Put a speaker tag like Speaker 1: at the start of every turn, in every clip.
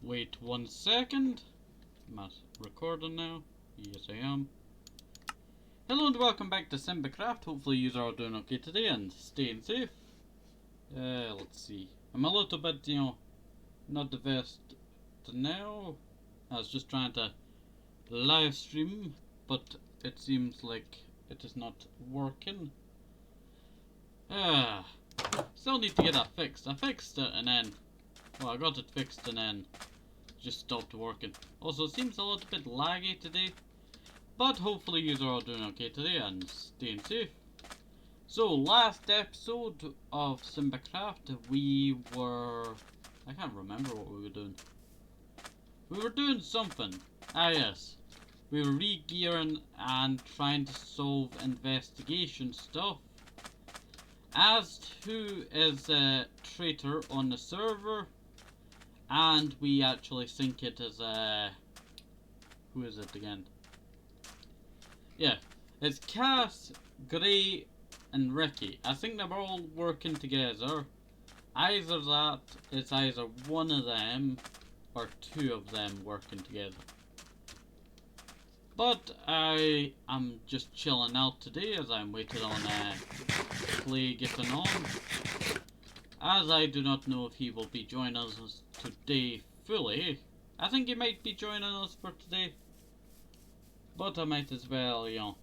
Speaker 1: Wait 1 second. Am I recording now? Yes, I am. Hello and welcome back to SimbaCraft. Hopefully you are all doing okay today and staying safe. Let's see. I'm a little bit, not the best now. I was just trying to live stream, but it seems like it is not working. Still need to get that fixed. I fixed it and then, well, I got it fixed and then just stopped working. Also, it seems a little bit laggy today, but hopefully you are all doing okay today and staying safe. So, last episode of SimbaCraft, we were... I can't remember what we were doing. We were doing something. Ah yes. We were re-gearing and trying to solve investigation stuff. Asked who is a traitor on the server, and we actually think it as a... Who is it again? Yeah, it's Cass, Gray, and Ricky. I think they're all working together. Either that, it's either one of them or two of them working together. But I am just chilling out today as I'm waiting on Clay getting on. As I do not know if he will be joining us today fully. I think he might be joining us for today. But I might as well,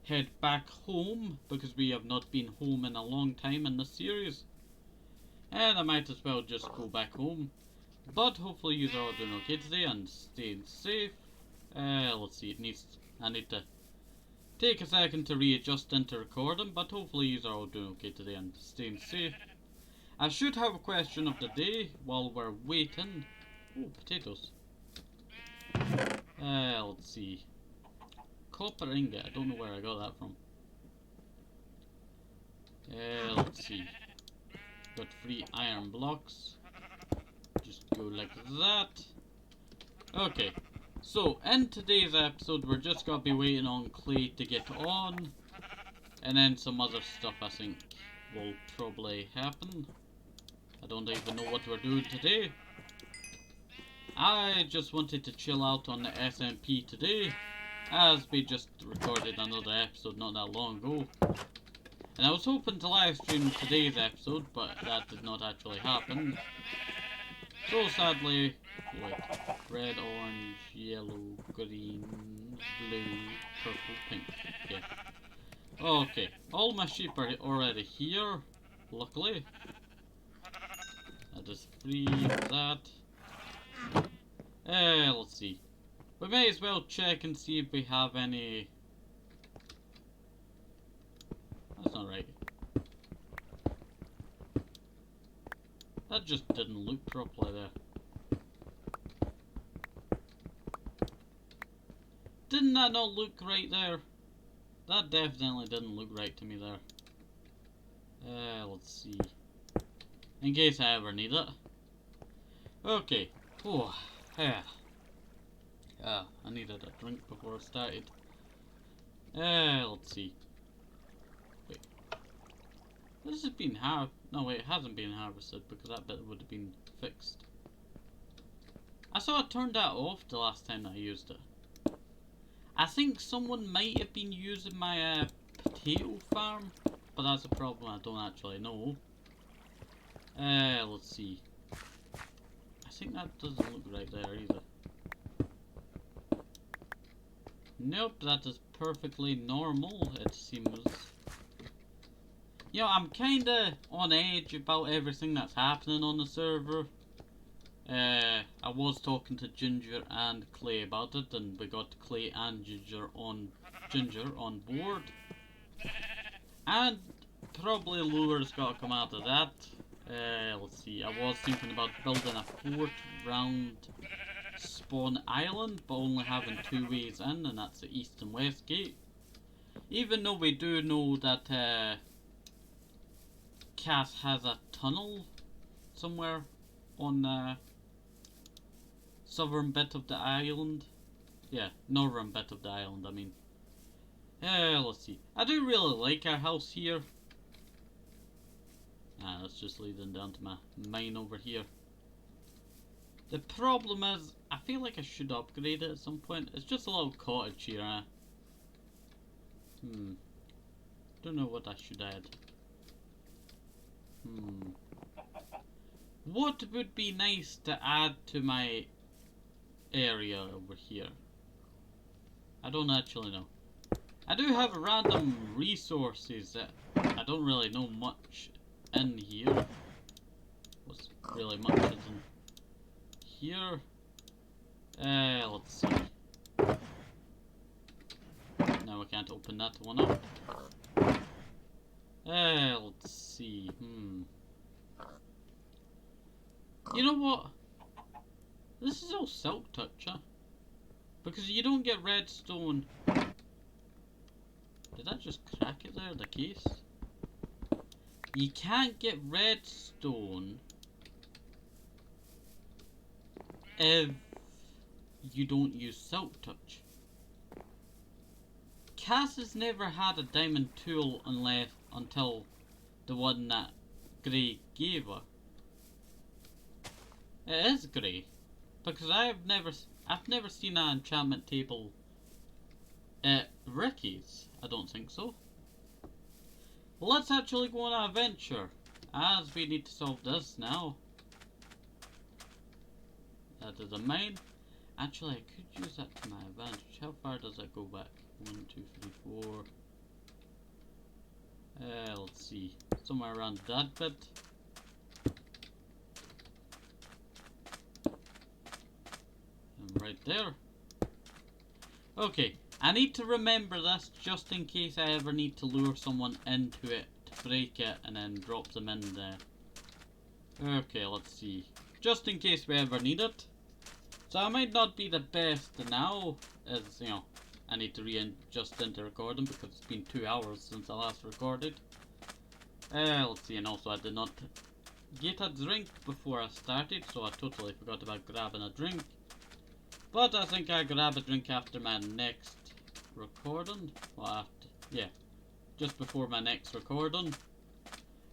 Speaker 1: head back home, because we have not been home in a long time in this series. And I might as well just go back home. But hopefully you are all doing okay today and staying safe. Let's see, I need to take a second to readjust into recording, but hopefully you are all doing okay today and staying safe. I should have a question of the day while we're waiting. Oh, potatoes. Let's see. Copper ingot, I don't know where I got that from. Let's see. Got 3 iron blocks. Just go like that. Okay. So, in today's episode, we're just gonna be waiting on Clay to get on. And then some other stuff I think will probably happen. I don't even know what we're doing today. I just wanted to chill out on the SMP today, as we just recorded another episode not that long ago. And I was hoping to live stream today's episode, but that did not actually happen. So sadly, wait, red, orange, yellow, green, blue, purple, pink, yeah. Okay, all my sheep are already here, luckily. That is free of that. Let's see. We may as well check and see if we have any... That's not right. That just didn't look properly there. Didn't that not look right there? That definitely didn't look right to me there. Let's see. In case I ever need it. Okay. Oh, yeah. I needed a drink before I started. Let's see. Wait. This has been no wait, it hasn't been harvested because that bit would have been fixed. I saw it turned that off the last time that I used it. I think someone might have been using my potato farm, but that's a problem I don't actually know. Let's see. I think that doesn't look right there either. Nope, that is perfectly normal, it seems. I'm kinda on edge about everything that's happening on the server. I was talking to Ginger and Clay about it, and we got Clay and Ginger on board. And probably Lure's gotta come out of that. Let's see, I was thinking about building a fort round Spawn Island, but only having 2 ways in, and that's the east and west gate. Even though we do know that Cass has a tunnel somewhere on the southern bit of the island. Yeah, northern bit of the island, I mean. Let's see. I do really like our house here. That's just leading down to my mine over here. The problem is, I feel like I should upgrade it at some point. It's just a little cottage here, eh? Don't know what I should add. What would be nice to add to my area over here? I don't actually know. I do have random resources that I don't really know much in here. What's really much is in here? Let's see. Now I can't open that one up. Let's see. You know what? This is all silk touch, huh? Because you don't get redstone. Did I just crack it there, the case? You can't get redstone if you don't use silk touch. Cass has never had a diamond tool until the one that Gray gave her. It is Gray, because I've never seen an enchantment table at Ricky's. I don't think so. Well, let's actually go on an adventure, as we need to solve this now. That is a mine. Actually, I could use that to my advantage. How far does that go back? 1, 2, 3, 4. Let's see. Somewhere around that bit. And right there. Okay, I need to remember this just in case I ever need to lure someone into it, to break it, and then drop them in there. Okay, let's see. Just in case we ever need it. So I might not be the best now, as you know, I need to readjust into recording because it's been 2 hours since I last recorded. Let's see, and also I did not get a drink before I started, so I totally forgot about grabbing a drink. But I think I grab a drink after my next recording. Well, after, yeah, just before my next recording.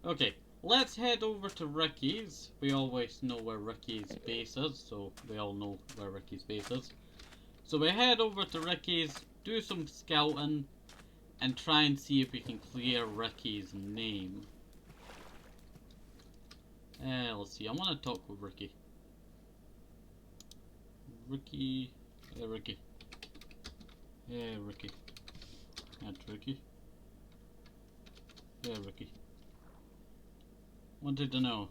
Speaker 1: Okay, let's head over to Ricky's. We always know where Ricky's base is, so we all know where Ricky's base is. So we head over to Ricky's, do some scouting, and try and see if we can clear Ricky's name. Let's see, I want to talk with Ricky. Ricky. Ricky. That's Ricky. Ricky. Wanted to know.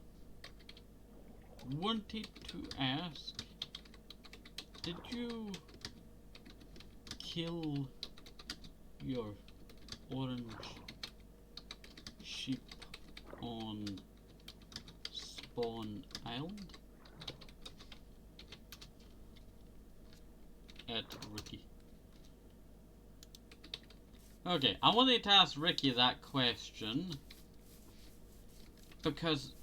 Speaker 1: Wanted to ask. Did you kill your orange sheep on Spawn Island? At Ricky. Okay, I wanted to ask Ricky that question because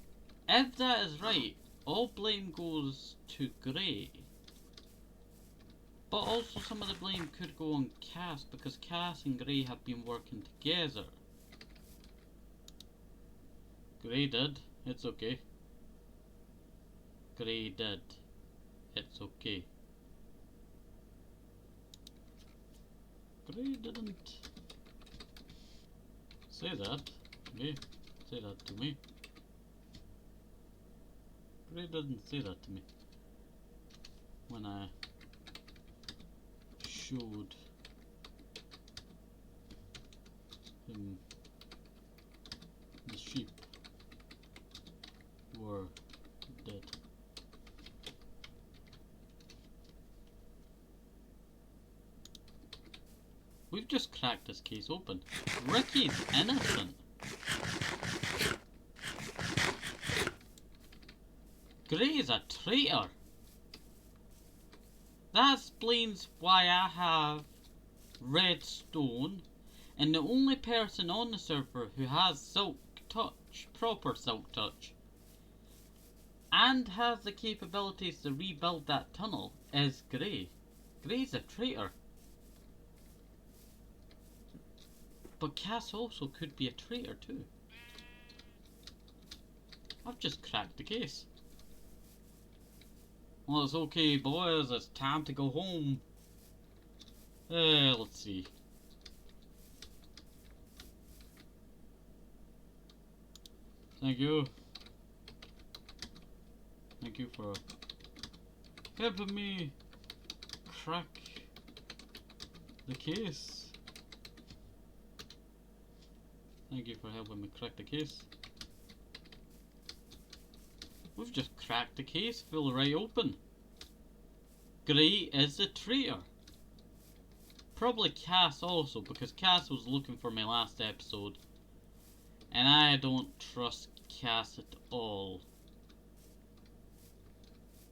Speaker 1: if that is right, all blame goes to Gray. But also some of the blame could go on Cass because Cass and Gray have been working together. Gray did. It's okay. Gray did. It's okay. Gray didn't say that to me. Say that to me. Gray didn't say that to me when I showed him the sheep were dead. We've just cracked this case open. Ricky's innocent. Gray is a traitor. That explains why I have redstone, and the only person on the server who has silk touch, proper silk touch, and has the capabilities to rebuild that tunnel is Gray. Gray's a traitor. But Cass also could be a traitor too. I've just cracked the case. Well, it's okay, boys. It's time to go home. Let's see. Thank you. Thank you for helping me crack the case. Thank you for helping me crack the case. We've just cracked the case full right open. Gray is the traitor. Probably Cass also, because Cass was looking for me last episode. And I don't trust Cass at all.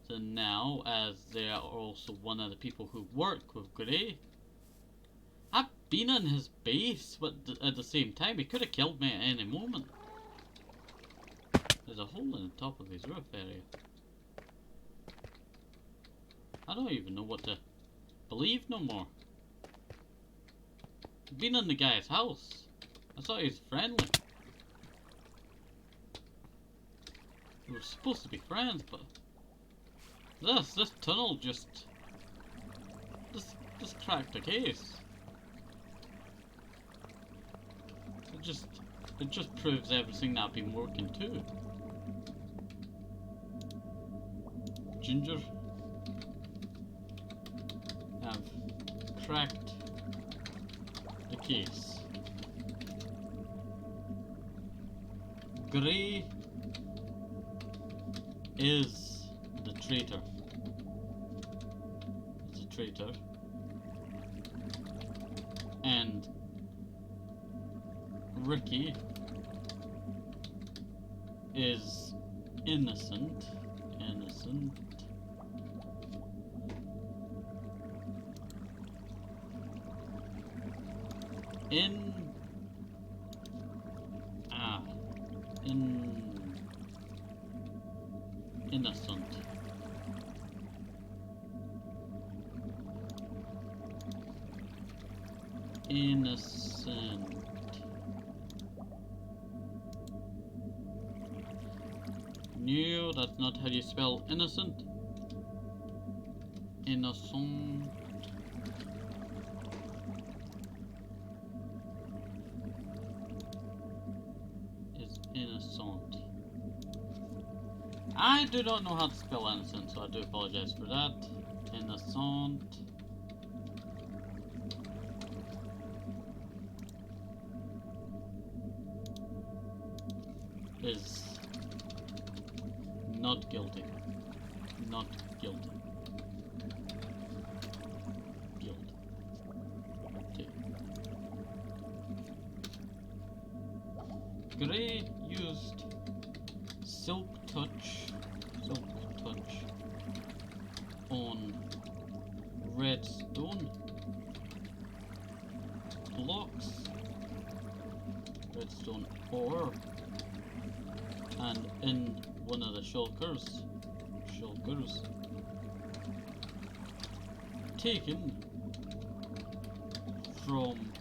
Speaker 1: So now, as they are also one of the people who work with Gray, I've been in his base, but at the same time, he could have killed me at any moment. There's a hole in the top of his roof area. I don't even know what to believe no more. I've been in the guy's house. I thought he was friendly. We were supposed to be friends, but this tunnel just cracked the case. It just proves everything that I've been working to. Ginger have cracked the case. Gray is the traitor. It's a traitor. And Ricky is innocent. Innocent. No, that's not how you spell innocent. Innocent. Is innocent. I do not know how to spell innocent, so I do apologize for that. Innocent. Is not guilty. Not guilty. Guilty. Gray used silk touch on redstone blocks, redstone ore, and in one of the shulkers taken from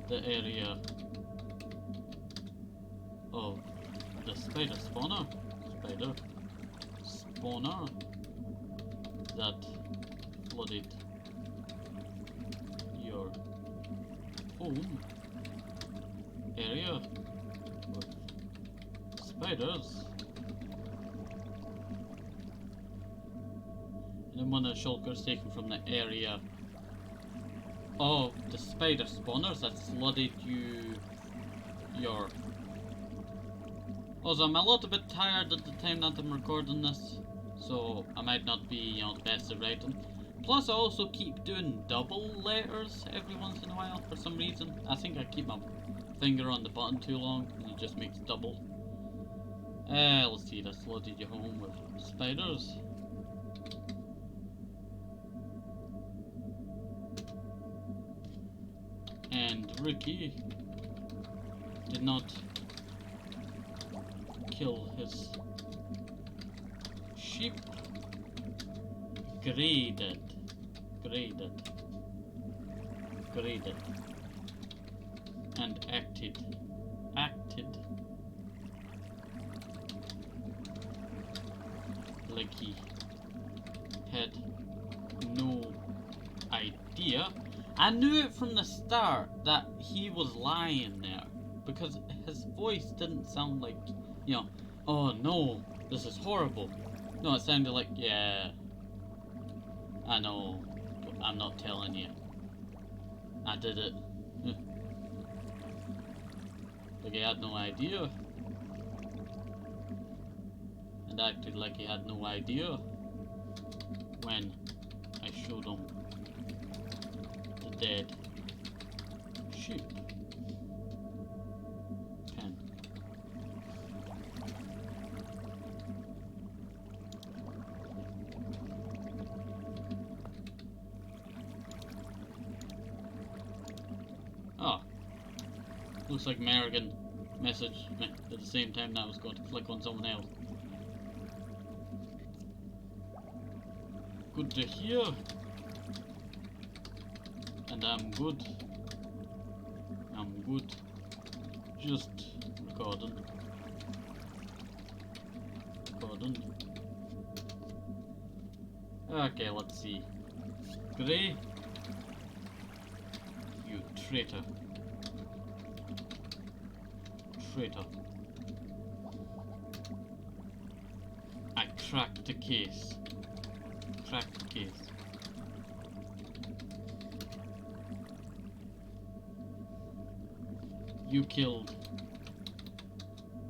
Speaker 1: the area of the spider spawner that flooded your home area with spiders. And then one of the shulkers taken from the area of the spider spawners that flooded your... Also, I'm a little bit tired at the time that I'm recording this, so I might not be, the best at writing. Plus, I also keep doing double letters every once in a while for some reason. I think I keep my finger on the button too long, and it just makes double. Let's see, that's flooded your home with spiders. And Ricky did not kill his sheep. Graded. And acted like he had no idea. I knew it from the start that he was lying there, because his voice didn't sound like, you know, oh no, this is horrible. No, it sounded like, yeah, I know, but I'm not telling you. I did it. Like he had no idea. And acted like he had no idea when I showed him the dead sheep. Pen. Oh. Looks like Merrigan messaged me at the same time that I was going to click on someone else. Good to hear. And I'm good. I'm good. Just recording. Okay, let's see. Gray. You traitor. I cracked the case. You killed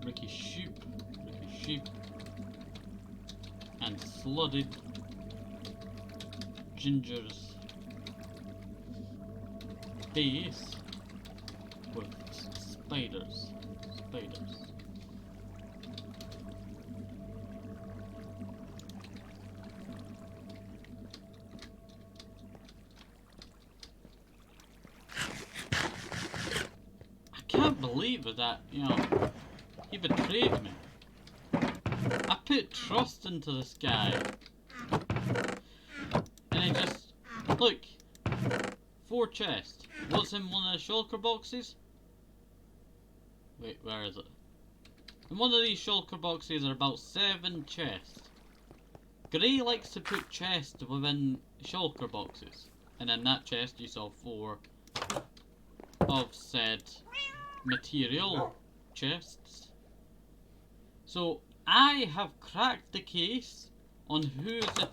Speaker 1: Ricky Sheep and flooded Ginger's base with spiders. I can't believe that, you know, he betrayed me. I put trust into this guy. And he just, look, 4 chests. What's in one of the shulker boxes? Wait, where is it? In one of these shulker boxes are about 7 chests. Gray likes to put chests within shulker boxes. And in that chest you saw 4 of said material chests. So I have cracked the case on who's the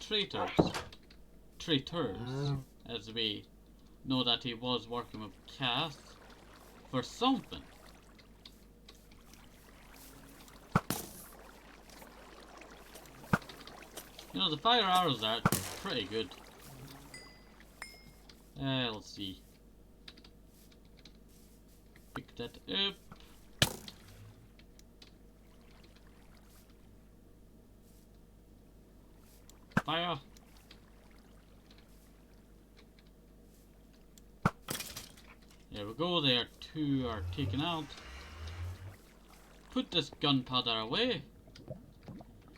Speaker 1: traitors, as we know that he was working with Cass for something. You know, the fire arrows are pretty good. Let's see. Pick that up. Fire. There we go, there 2 are taken out. Put this gunpowder away.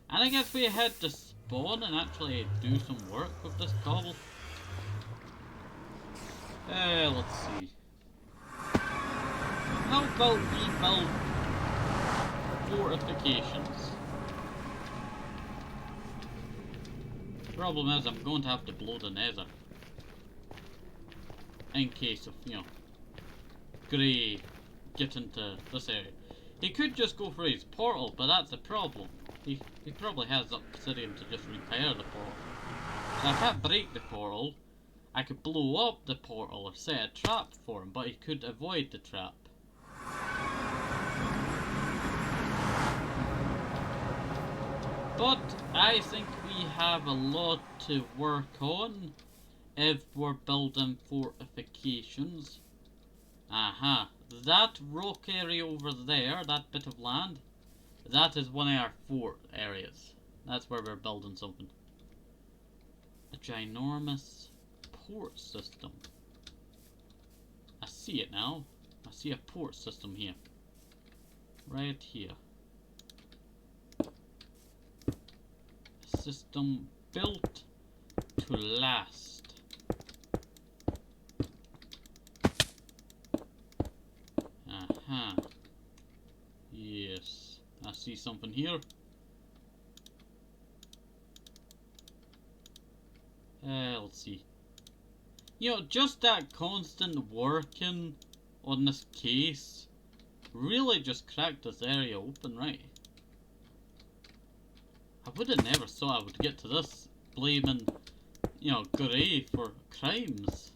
Speaker 1: And I guess we head to spawn and actually do some work with this cobble. Let's see. How about we build fortifications? Problem is, I'm going to have to blow the nether. In case of, you know, Gray get into this area. He could just go for his portal, but that's a problem. He probably has obsidian to just repair the portal. So I can't break the portal. I could blow up the portal or set a trap for him, but he could avoid the trap. But I think we have a lot to work on if we're building fortifications. Aha, that rock area over there, that bit of land, that is one of our fort areas. That's where we're building something. A ginormous port system. I see it now. I see a port system here. Right here. A system built to last. Aha. Yes. I see something here. Let's see. You know, just that constant working on this case really just cracked this area open, right? I would have never thought I would get to this blaming, you know, grey for crimes.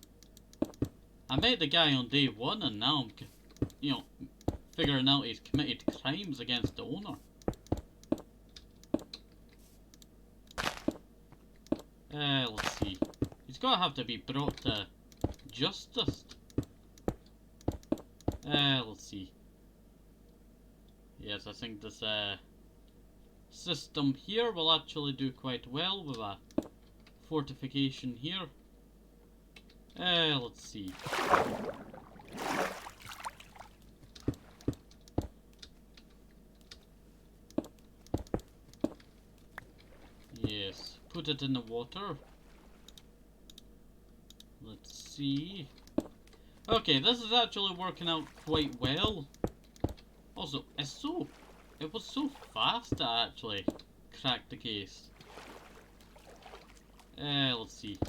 Speaker 1: I met the guy on day one and now I'm, you know, figuring out he's committed crimes against the owner. Let's see. He's gotta have to be brought to justice. Let's see. Yes, I think this system here will actually do quite well with a fortification here. Let's see. Yes, put it in the water. Let's see. Okay, this is actually working out quite well. Also, it was so fast to actually crack the case. Let's see.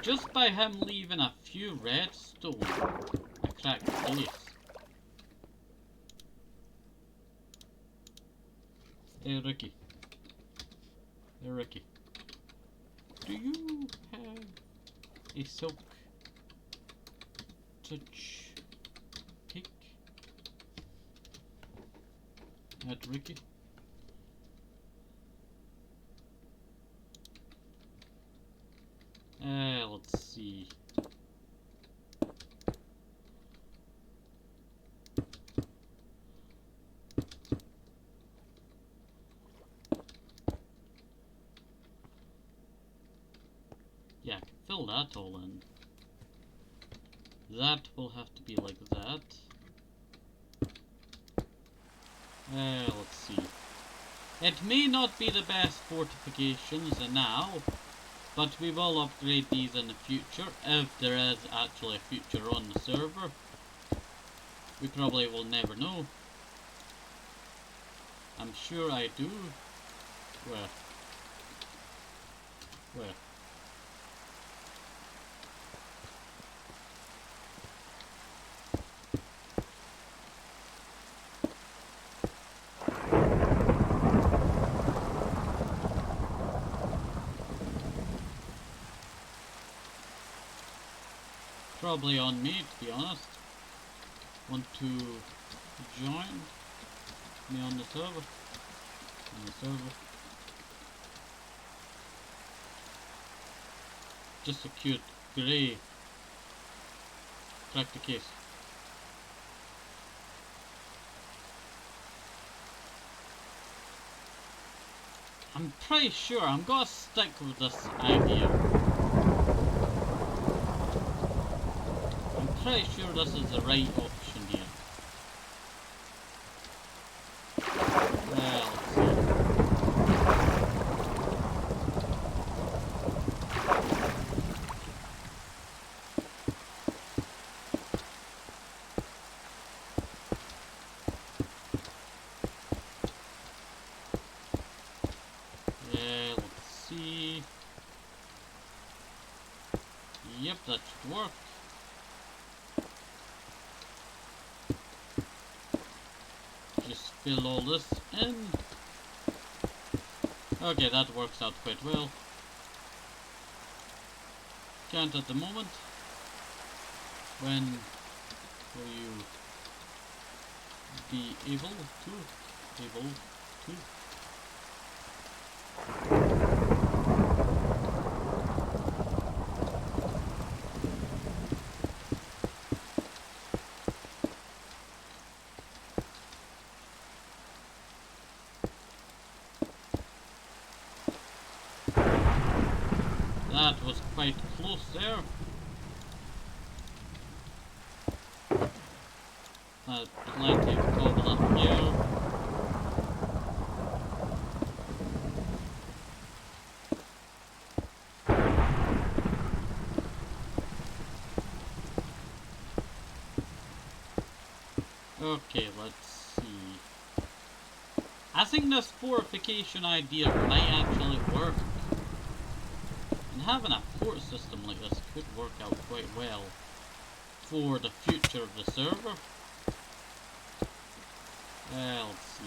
Speaker 1: Just by him leaving a few redstone, I cracked the case. Hey Ricky. Hey Ricky. Do you have a silk touch pick? At Ricky? Let's see. Yeah, I can fill that all in. That will have to be like that. Let's see. It may not be the best fortifications now, but we will upgrade these in the future, if there is actually a future on the server. We probably will never know. I'm sure I do. Where? Where? Probably on me, to be honest. Want to join me on the server? On the server. Just a cute grey. Crack the case. I'm pretty sure I'm gonna stick with this idea. Pretty sure this is the right option here. Well, let's see. Yeah, let's see. Yep, that should work. Fill all this in. Okay, that works out quite well. Can't at the moment. When will you be able to? That was quite close there. Plenty of cobble up here. Okay, let's see. I think this fortification idea might actually work. And having a port system like this could work out quite well for the future of the server. Let's see.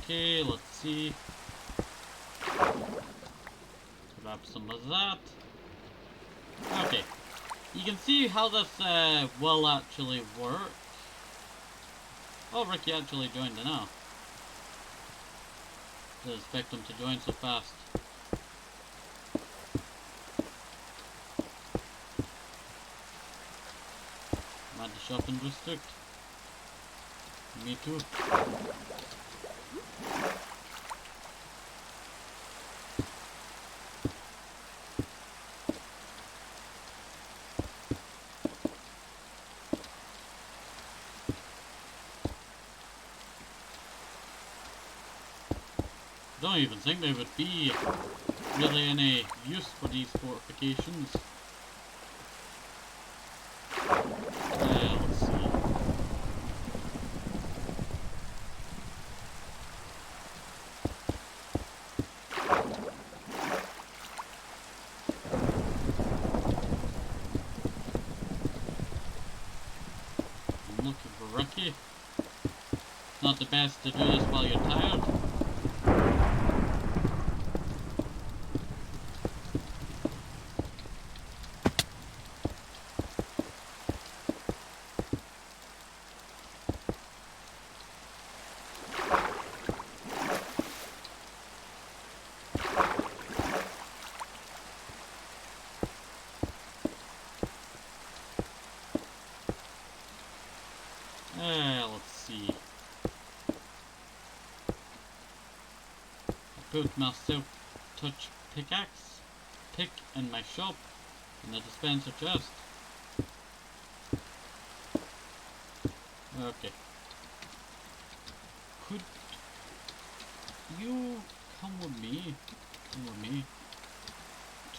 Speaker 1: Okay, let's see. Grab some of that. Okay, you can see how this will actually work. Oh, Ricky actually joined it now. Didn't expect him to join so fast. I'm at the shopping district. Me too. I don't even think there would be really any use for these fortifications. Let's see. I'm looking for Ricky. It's not the best to do this while you're tired. Let's see. I put my self-touch pickaxe pick in my shop in the dispenser chest. Okay. Could you come with me?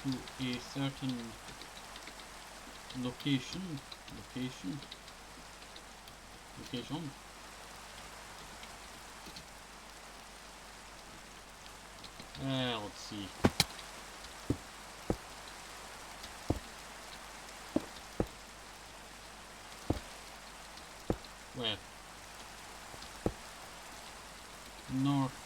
Speaker 1: To a certain location. Let's see. Where? North.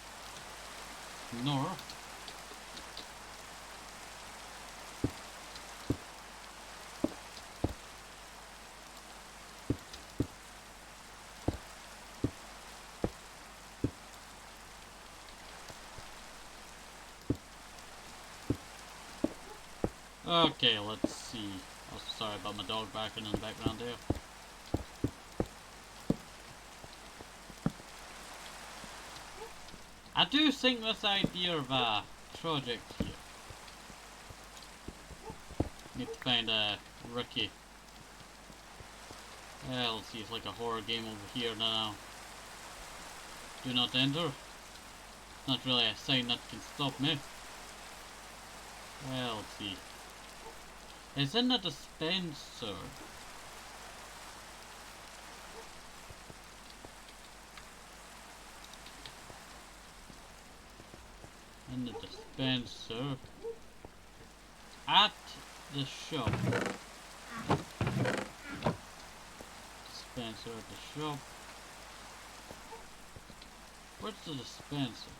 Speaker 1: Okay, let's see. Oh, sorry about my dog barking in the background there. I do think this idea of a project here. Need to find a Ricky. Let's see, it's like a horror game over here now. Do not enter. Not really a sign that can stop me. Let's see. It's in the dispenser. In the dispenser. At the shop. Dispenser at the shop. Where's the dispenser?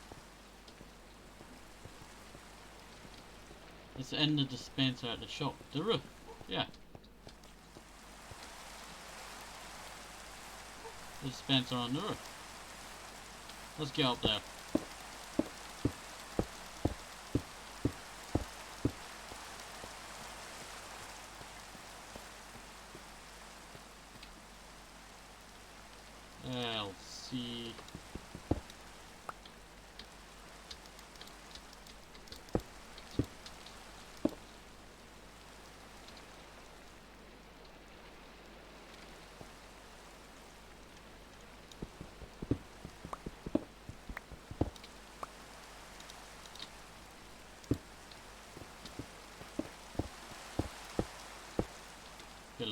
Speaker 1: It's in the dispenser at the shop. The roof. Yeah. The dispenser on the roof. Let's get up there. Let's see.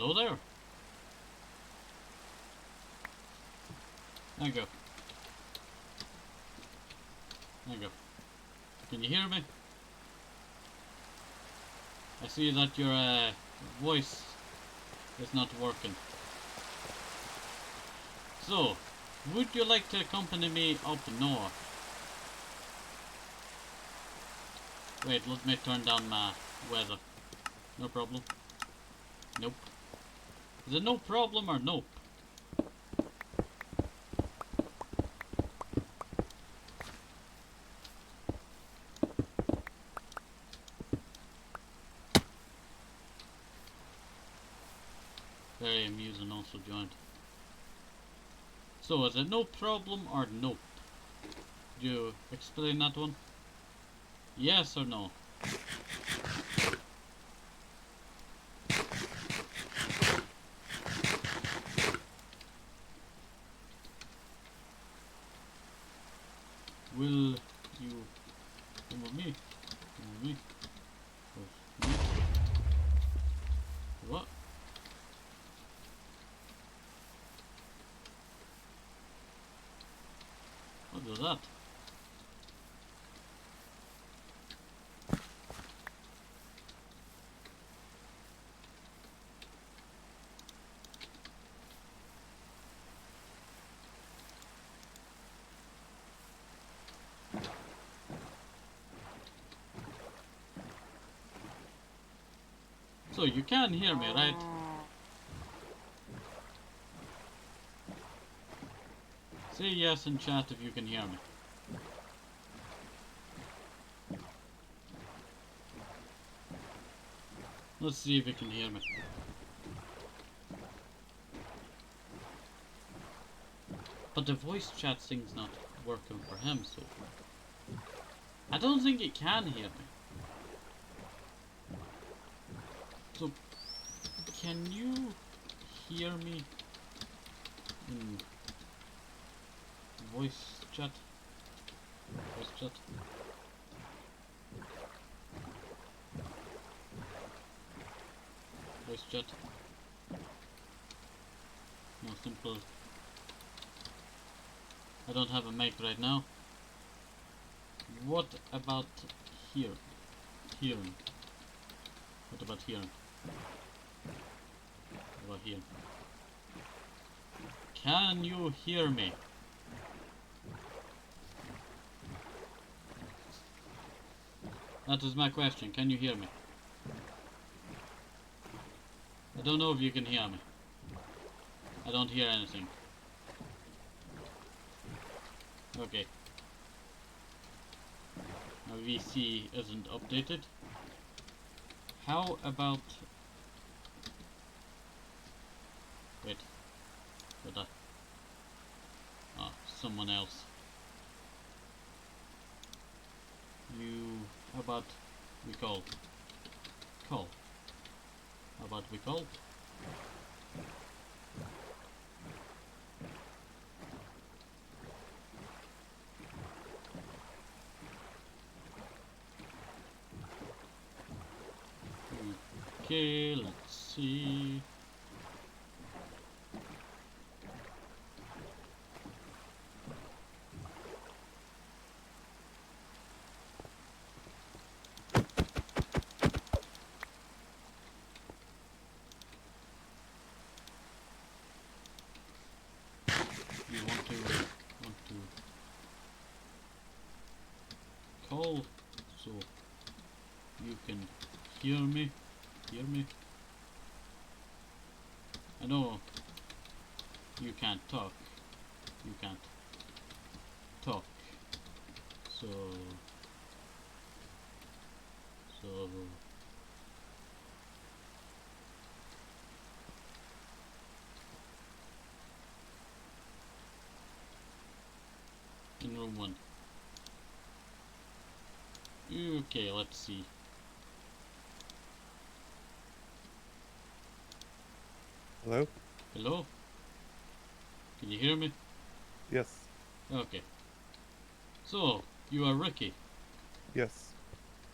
Speaker 1: Hello there. There you go. There you go. Can you hear me? I see that your voice is not working. So, would you like to accompany me up north? Wait, let me turn down my weather. No problem. Nope. Is it no problem or nope? Very amusing also joined. So is it no problem or nope? Do you explain that one? Yes or no? Will you come with me? Come with me? With me? What? What was that? So you can hear me, right? Say yes in chat if you can hear me. Let's see if you can hear me. But the voice chat thing's not working for him, so I don't think he can hear me. So can you hear me in voice chat? Voice chat? Voice chat? No, simple. I don't have a mic right now. What about here? Hearing. What about hearing? What about here? Can you hear me? That is my question. Can you hear me? I don't know if you can hear me. I don't hear anything. Okay. My VC isn't updated. How about... Wait. What that? Ah, someone else. You... How about we call? Call. How about we call? Okay, let's see. You want to call so you can hear me? Hear me? I know you can't talk. You can't talk. So in room 1. Okay, let's see.
Speaker 2: Hello?
Speaker 1: Hello? Can you hear me?
Speaker 2: Yes.
Speaker 1: Okay. So, you are Ricky.
Speaker 2: Yes.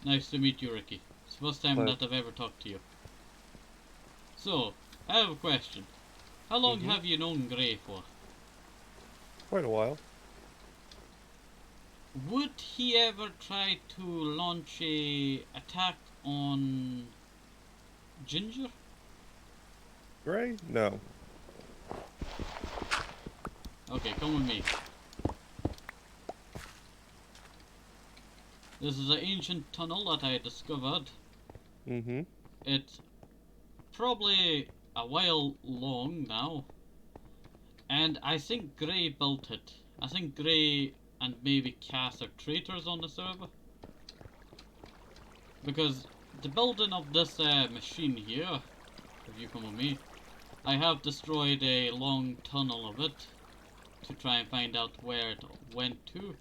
Speaker 1: Nice to meet you, Ricky. It's the first time
Speaker 2: Hello.
Speaker 1: that I've ever talked to you. So, I have a question. How long
Speaker 2: Mhm.
Speaker 1: have you known Gray for?
Speaker 2: Quite a while.
Speaker 1: Would he ever try to launch a attack on Ginger?
Speaker 2: Gray? No.
Speaker 1: Okay, come with me. This is an ancient tunnel that I discovered.
Speaker 2: Mm-hmm.
Speaker 1: It's probably a while long now. And I think Gray built it. I think Gray and maybe Cass are traitors on the server. Because the building of this machine here, if you come with me, I have destroyed a long tunnel of it to try and find out where it went to.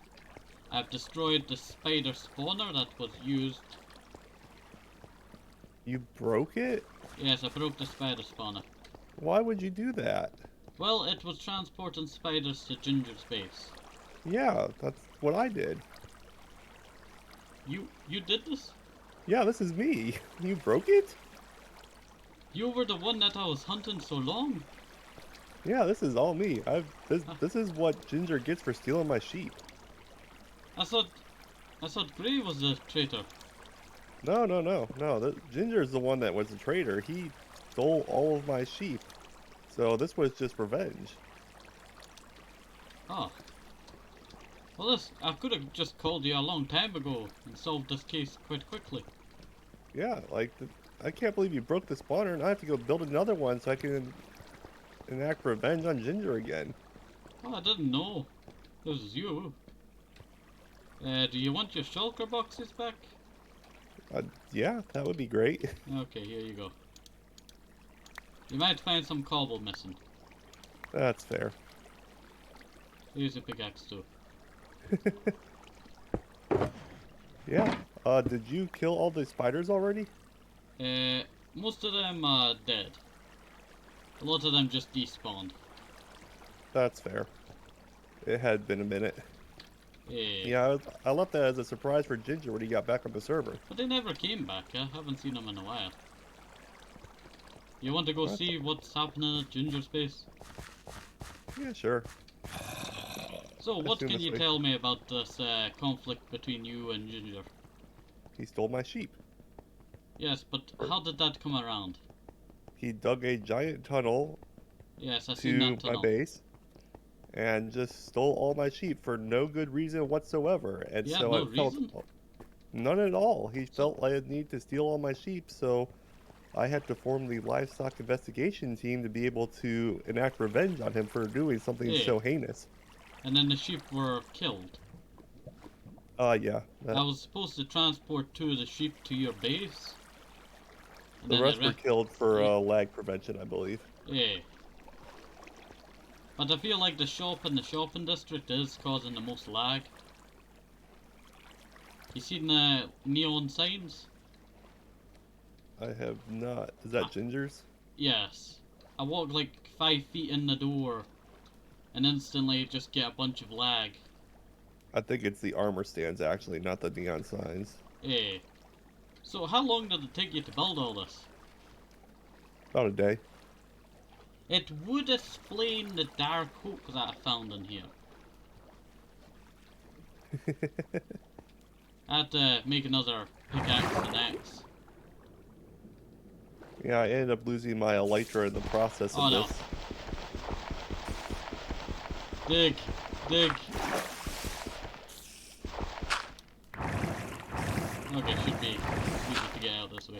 Speaker 1: I've destroyed the spider spawner that was used.
Speaker 2: You broke it?
Speaker 1: Yes, I broke the spider spawner.
Speaker 2: Why would you do that?
Speaker 1: Well, it was transporting spiders to Ginger's base.
Speaker 2: Yeah, that's what I did.
Speaker 1: You did this?
Speaker 2: Yeah, this is me. You broke it?
Speaker 1: You were the one that I was hunting so long.
Speaker 2: Yeah, this is all me. This is what Ginger gets for stealing my sheep.
Speaker 1: I thought Gray was the traitor.
Speaker 2: No. Ginger's the one that was the traitor. He stole all of my sheep. So this was just revenge.
Speaker 1: Oh. Well, I could have just called you a long time ago and solved this case quite quickly.
Speaker 2: Yeah, I can't believe you broke the spawner and I have to go build another one so I can enact revenge on Ginger again.
Speaker 1: Oh, I didn't know. This was you. Do you want your shulker boxes back?
Speaker 2: Yeah, that would be great.
Speaker 1: Okay, here you go. You might find some cobble missing.
Speaker 2: That's fair.
Speaker 1: Here's a pickaxe too.
Speaker 2: Yeah. Did you kill all the spiders already?
Speaker 1: Most of them are dead. A lot of them just despawned.
Speaker 2: That's fair. It had been a minute.
Speaker 1: Eh.
Speaker 2: Yeah, I left that as a surprise for Ginger when he got back on the server.
Speaker 1: But they never came back. I haven't seen them in a while. You want to go
Speaker 2: What?
Speaker 1: see what's happening at Ginger's base?
Speaker 2: Yeah, sure.
Speaker 1: So, what
Speaker 2: Assume
Speaker 1: can
Speaker 2: this
Speaker 1: you
Speaker 2: way.
Speaker 1: tell me about this conflict between you and Ginger?
Speaker 2: He stole my sheep.
Speaker 1: Yes, but how did that come around?
Speaker 2: He dug a giant tunnel
Speaker 1: Yes, I seen
Speaker 2: to
Speaker 1: that
Speaker 2: my
Speaker 1: tunnel.
Speaker 2: base and just stole all my sheep for no good reason whatsoever. And
Speaker 1: You had
Speaker 2: so
Speaker 1: no
Speaker 2: I felt
Speaker 1: reason?
Speaker 2: none at all. He
Speaker 1: So,
Speaker 2: felt I had need to steal all my sheep, so I had to form the livestock investigation team to be able to enact revenge on him for doing something
Speaker 1: eh.
Speaker 2: so heinous.
Speaker 1: And then the sheep were killed.
Speaker 2: Yeah.
Speaker 1: I was supposed to transport two of the sheep to your base. And
Speaker 2: The
Speaker 1: then
Speaker 2: rest were killed for
Speaker 1: eh,
Speaker 2: lag prevention, I believe.
Speaker 1: eh. But I feel like the shop in the shopping district is causing the most lag. You seen the neon signs?
Speaker 2: I have not. Is that Ginger's?
Speaker 1: Yes. I walk like 5 feet in the door and instantly just get a bunch of lag.
Speaker 2: I think it's the armor stands actually, not the neon signs.
Speaker 1: Eh. So how long did it take you to build all this?
Speaker 2: About a day.
Speaker 1: It would explain the dark oak that I found in here. I had to make another pickaxe and axe.
Speaker 2: Yeah, I ended up losing my elytra in the process of
Speaker 1: Oh no.
Speaker 2: this.
Speaker 1: Dig. Dig. Okay, should be easy to get out this way.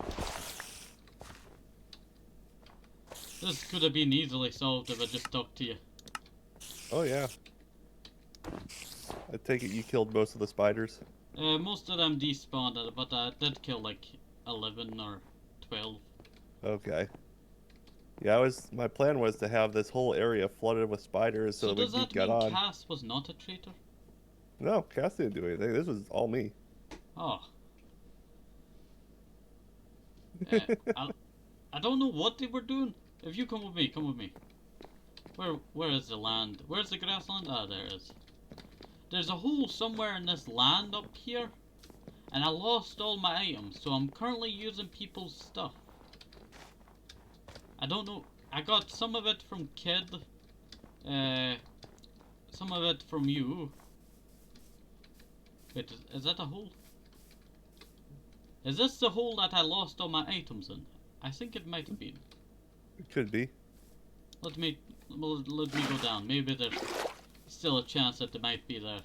Speaker 1: This could have been easily solved if I just talked to you.
Speaker 2: Oh yeah. I take it you killed most of the spiders.
Speaker 1: Most of them despawned, but I did kill like 11 or 12.
Speaker 2: Okay. Yeah, my plan was to have this whole area flooded with spiders so,
Speaker 1: So
Speaker 2: that
Speaker 1: does
Speaker 2: we
Speaker 1: that
Speaker 2: get
Speaker 1: mean
Speaker 2: on.
Speaker 1: Cass was not a traitor?
Speaker 2: No, Cass didn't do anything. This was all me.
Speaker 1: Oh. Uh, I, I don't know what they were doing. If you come with me, come with me. Where is the land? Where's the grassland? Ah, there it is. There's a hole somewhere in this land up here, and I lost all my items, so I'm currently using people's stuff. I don't know. I got some of it from Kid. Some of it from you. Wait, is that a hole? Is this the hole that I lost all my items in? I think it might have been.
Speaker 2: It could be.
Speaker 1: Let me go down. Maybe there's still a chance that it might be there.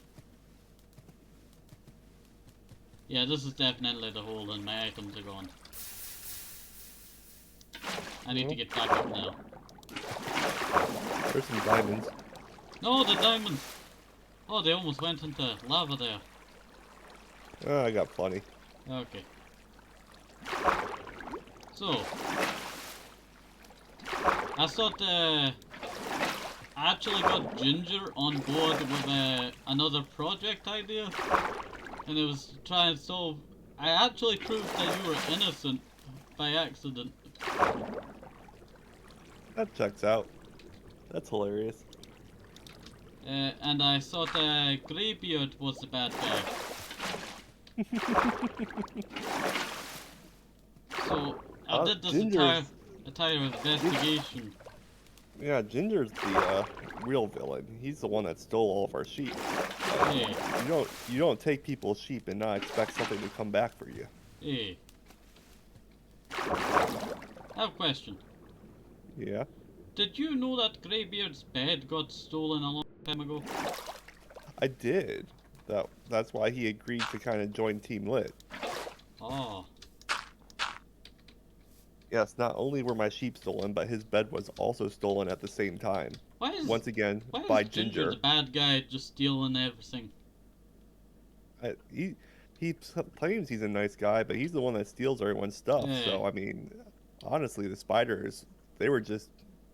Speaker 1: Yeah, this is definitely the hole and my items are gone. I need to get back up now.
Speaker 2: There's some diamonds.
Speaker 1: No, the diamonds! Oh, they almost went into lava there.
Speaker 2: I got plenty.
Speaker 1: Okay. So, I thought I actually got Ginger on board with another project idea, and it was to try and solve. I actually proved that you were innocent by accident.
Speaker 2: That checks out. That's hilarious.
Speaker 1: And I thought Greybeard was the bad guy. So I did this entire investigation.
Speaker 2: Yeah, Ginger's the real villain. He's the one that stole all of our sheep.
Speaker 1: Hey,
Speaker 2: You don't take people's sheep and not expect something to come back for you.
Speaker 1: hey. I have a question.
Speaker 2: Yeah.
Speaker 1: Did you know that Greybeard's bed got stolen a long time ago?
Speaker 2: I did. That's why he agreed to kind of join Team Lit.
Speaker 1: Oh.
Speaker 2: Yes, not only were my sheep stolen, but his bed was also stolen at the same time. Once again, by
Speaker 1: Ginger the bad guy just stealing everything?
Speaker 2: He claims he's a nice guy, but he's the one that steals everyone's stuff.
Speaker 1: Yeah.
Speaker 2: So I mean, honestly, the spiders, they were just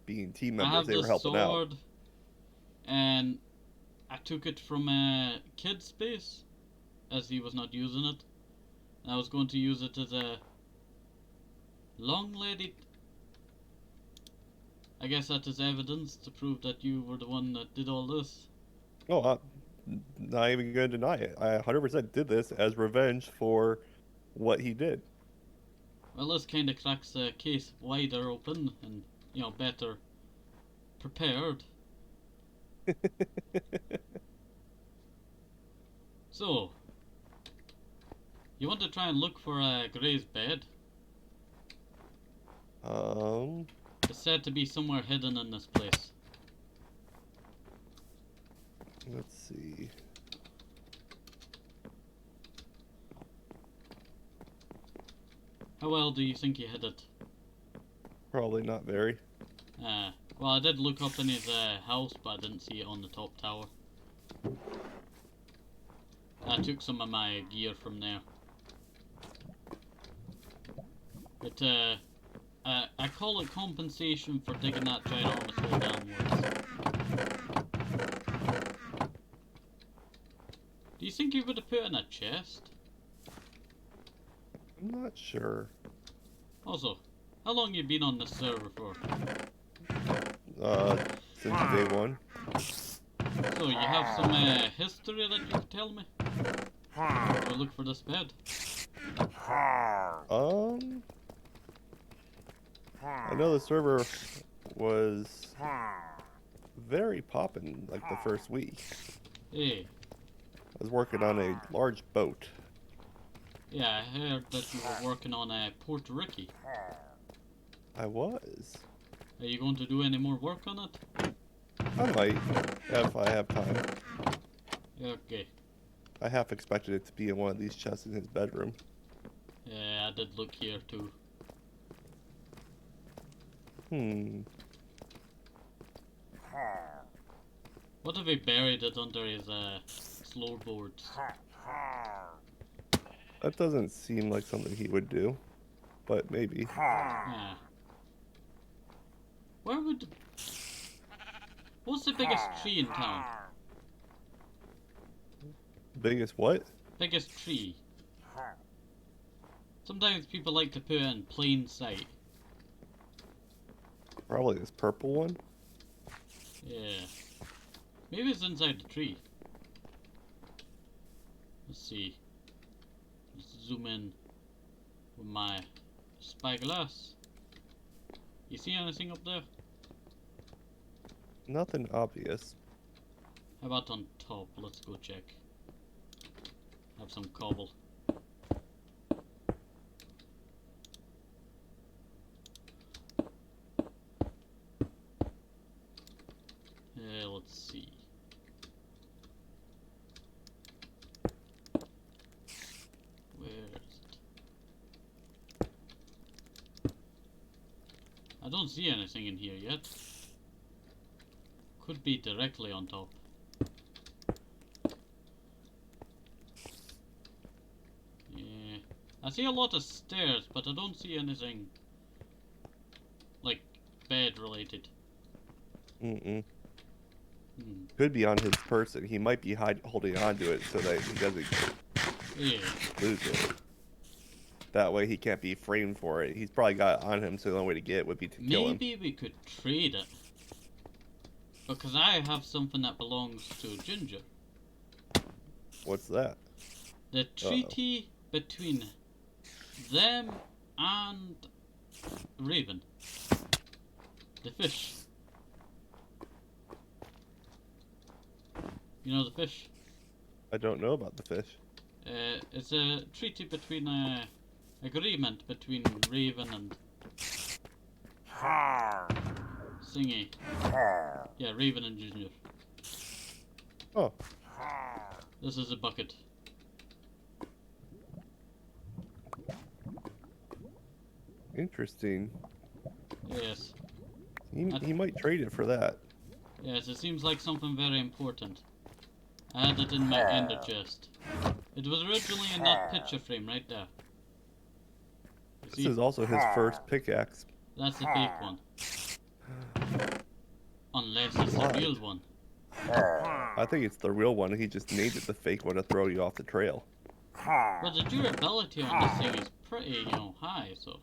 Speaker 2: being team
Speaker 1: I
Speaker 2: members.
Speaker 1: have
Speaker 2: They were
Speaker 1: this
Speaker 2: helping out.
Speaker 1: sword, and I took it from Kid's space, as he was not using it. I was going to use it as a long lady. I guess that is evidence to prove that you were the one that did all this.
Speaker 2: Oh, I'm not even going to deny it. I 100% did this as revenge for what he did.
Speaker 1: Well, this kind of cracks the case wider open and, you know, better prepared. So, you want to try and look for Gray's bed? It's said to be somewhere hidden in this place.
Speaker 2: Let's see.
Speaker 1: How well do you think he hid it?
Speaker 2: Probably not very.
Speaker 1: Well, I did look up in his house, but I didn't see it on the top tower. I took some of my gear from there. But, I call it compensation for digging that ginormous hole downwards. Do you think you would have put it in a chest?
Speaker 2: I'm not sure.
Speaker 1: Also, how long you been on this server for?
Speaker 2: Since day one.
Speaker 1: So, you have some history that you can tell me? Go look for this bed.
Speaker 2: I know the server was very poppin' like the first week.
Speaker 1: Hey.
Speaker 2: I was working on a large boat.
Speaker 1: Yeah, I heard that you were working on Puerto Rico.
Speaker 2: I was.
Speaker 1: Are you going to do any more work on it?
Speaker 2: I might, if I have time.
Speaker 1: Okay.
Speaker 2: I half expected it to be in one of these chests in his bedroom.
Speaker 1: Yeah, I did look here too. What if he buried it under his floorboards?
Speaker 2: That doesn't seem like something he would do, but maybe.
Speaker 1: Yeah. Where would... What's the biggest tree in town?
Speaker 2: Biggest what?
Speaker 1: Biggest tree. Sometimes people like to put it in plain sight.
Speaker 2: Probably this purple one.
Speaker 1: Yeah. Maybe it's inside the tree. Let's see. Let's zoom in with my spyglass. You see anything up there?
Speaker 2: Nothing obvious.
Speaker 1: How about on top? Let's go check. Have some cobble. Let's see. Where is it? I don't see anything in here yet. Could be directly on top. Yeah. I see a lot of stairs, but I don't see anything like bed related.
Speaker 2: Could be on his person. He might be holding on to it so that he doesn't lose it. That way he can't be framed for it. He's probably got it on him, so the only way to get it would be to kill him.
Speaker 1: Maybe we could trade it. Because I have something that belongs to Ginger.
Speaker 2: What's that?
Speaker 1: The treaty between them and Raven. The fish. You know the fish?
Speaker 2: I don't know about the fish.
Speaker 1: It's a treaty between agreement between Raven and Singy. Yeah, Raven and Junior.
Speaker 2: Oh.
Speaker 1: This is a bucket.
Speaker 2: Interesting.
Speaker 1: Yes.
Speaker 2: He might trade it for that.
Speaker 1: Yes, it seems like something very important. I had it in my ender chest. It was originally in that picture frame right there.
Speaker 2: This is also his first pickaxe.
Speaker 1: That's the fake one. Unless it's the real one.
Speaker 2: I think it's the real one. He just named it the fake one to throw you off the trail.
Speaker 1: But the durability on this thing is pretty, high, so...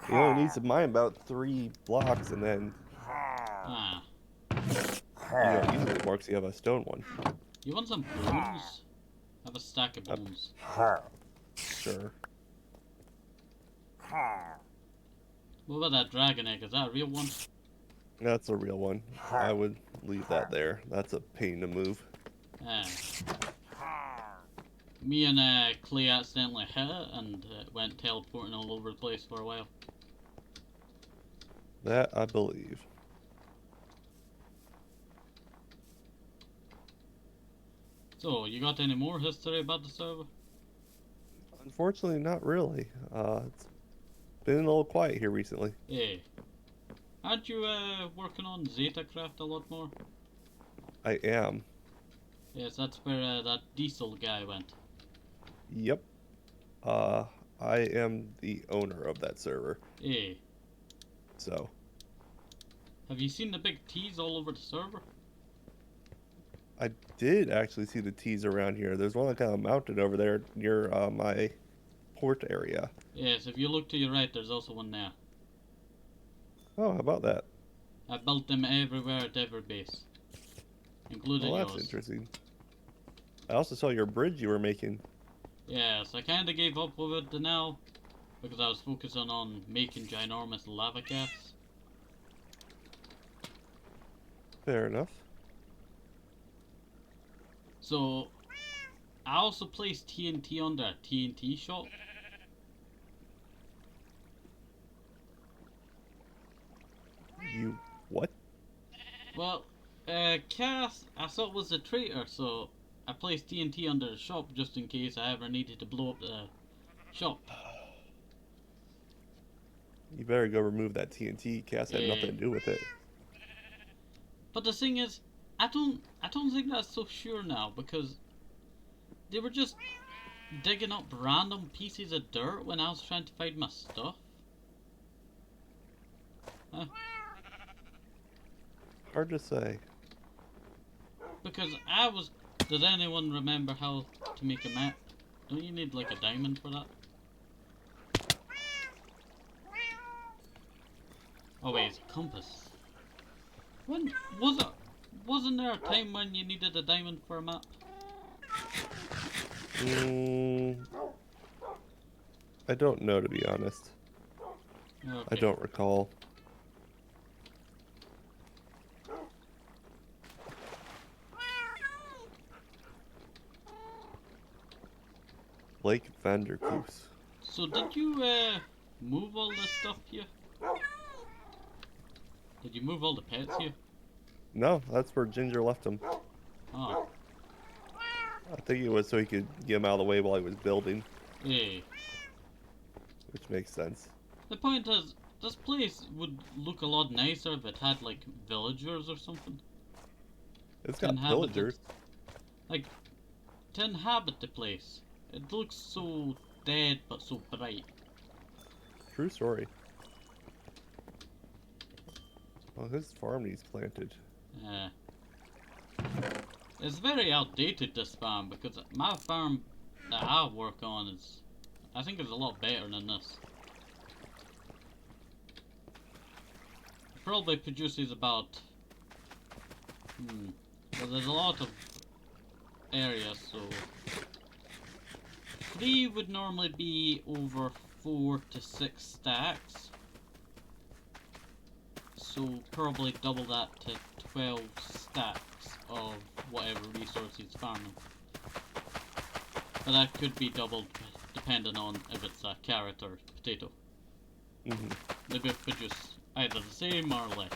Speaker 2: He only needs to mine about 3 blocks and then... easily works. You have a stone one.
Speaker 1: You want some bones? I have a stack of bones.
Speaker 2: Sure.
Speaker 1: What about that dragon egg? Is that a real one?
Speaker 2: That's a real one. I would leave that there. That's a pain to move.
Speaker 1: Me and Clay accidentally hit it and went teleporting all over the place for a while.
Speaker 2: That I believe.
Speaker 1: So, you got any more history about the server?
Speaker 2: Unfortunately, not really. It's been a little quiet here recently.
Speaker 1: Yeah. Aren't you working on ZetaCraft a lot more?
Speaker 2: I am.
Speaker 1: Yes, that's where that diesel guy went.
Speaker 2: Yep. I am the owner of that server.
Speaker 1: Yeah.
Speaker 2: So.
Speaker 1: Have you seen the big T's all over the server?
Speaker 2: I did actually see the T's around here. There's one kind of mounted over there near my port area.
Speaker 1: Yes, if you look to your right, there's also one there.
Speaker 2: Oh, how about that?
Speaker 1: I built them everywhere at every base. Including yours.
Speaker 2: That's interesting. I also saw your bridge you were making.
Speaker 1: Yes, I kinda gave up with it now. Because I was focusing on making ginormous lava cats.
Speaker 2: Fair enough.
Speaker 1: So, I also placed TNT on the TNT shop.
Speaker 2: You what?
Speaker 1: Well, Cass, I thought was a traitor, so I placed TNT under the shop just in case I ever needed to blow up the shop.
Speaker 2: You better go remove that TNT. Cass had nothing to do with it.
Speaker 1: But the thing is, I don't think that's so sure now, because they were just digging up random pieces of dirt when I was trying to find my stuff. Huh?
Speaker 2: Hard to say.
Speaker 1: Because does anyone remember how to make a map? Don't you need like a diamond for that? Oh wait, it's a compass. When was it? Wasn't there a time when you needed a diamond for a map?
Speaker 2: I don't know, to be honest.
Speaker 1: Okay.
Speaker 2: I don't recall. Lake Vanderkoos.
Speaker 1: So did you move all this stuff here? Did you move all the pets here?
Speaker 2: No, that's where Ginger left him.
Speaker 1: Oh.
Speaker 2: I think it was so he could get him out of the way while he was building.
Speaker 1: Yeah.
Speaker 2: Which makes sense.
Speaker 1: The point is, this place would look a lot nicer if it had like villagers or something.
Speaker 2: It's got villagers.
Speaker 1: Like, to inhabit the place. It looks so dead but so bright.
Speaker 2: True story. Well, his farm needs planted.
Speaker 1: Yeah. It's very outdated, this farm, because my farm that I work on is, I think is a lot better than this. It probably produces about, well, there's a lot of areas, so 3 would normally be over 4 to 6 stacks. So probably double that to 12 stacks of whatever resource he's farming. But that could be doubled depending on if it's a carrot or potato. They both produce either the same or less.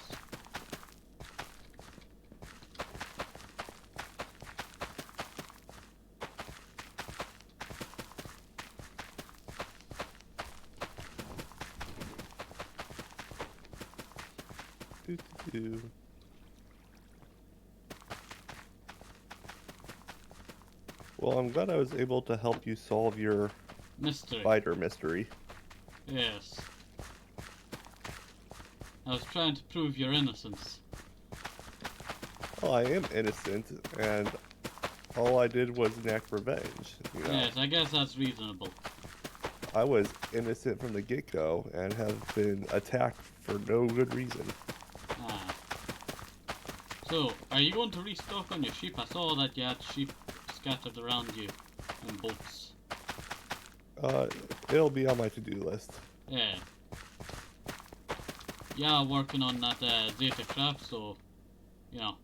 Speaker 2: Well, I'm glad I was able to help you solve your spider mystery.
Speaker 1: Yes. I was trying to prove your innocence.
Speaker 2: Well, I am innocent, and all I did was enact revenge. You know?
Speaker 1: Yes, I guess that's reasonable.
Speaker 2: I was innocent from the get-go and have been attacked for no good reason.
Speaker 1: Ah. So, are you going to restock on your sheep? I saw that you had sheep scattered around you in boats.
Speaker 2: It'll be on my to-do list.
Speaker 1: Yeah. Yeah, working on that Zeta craft, so, you know,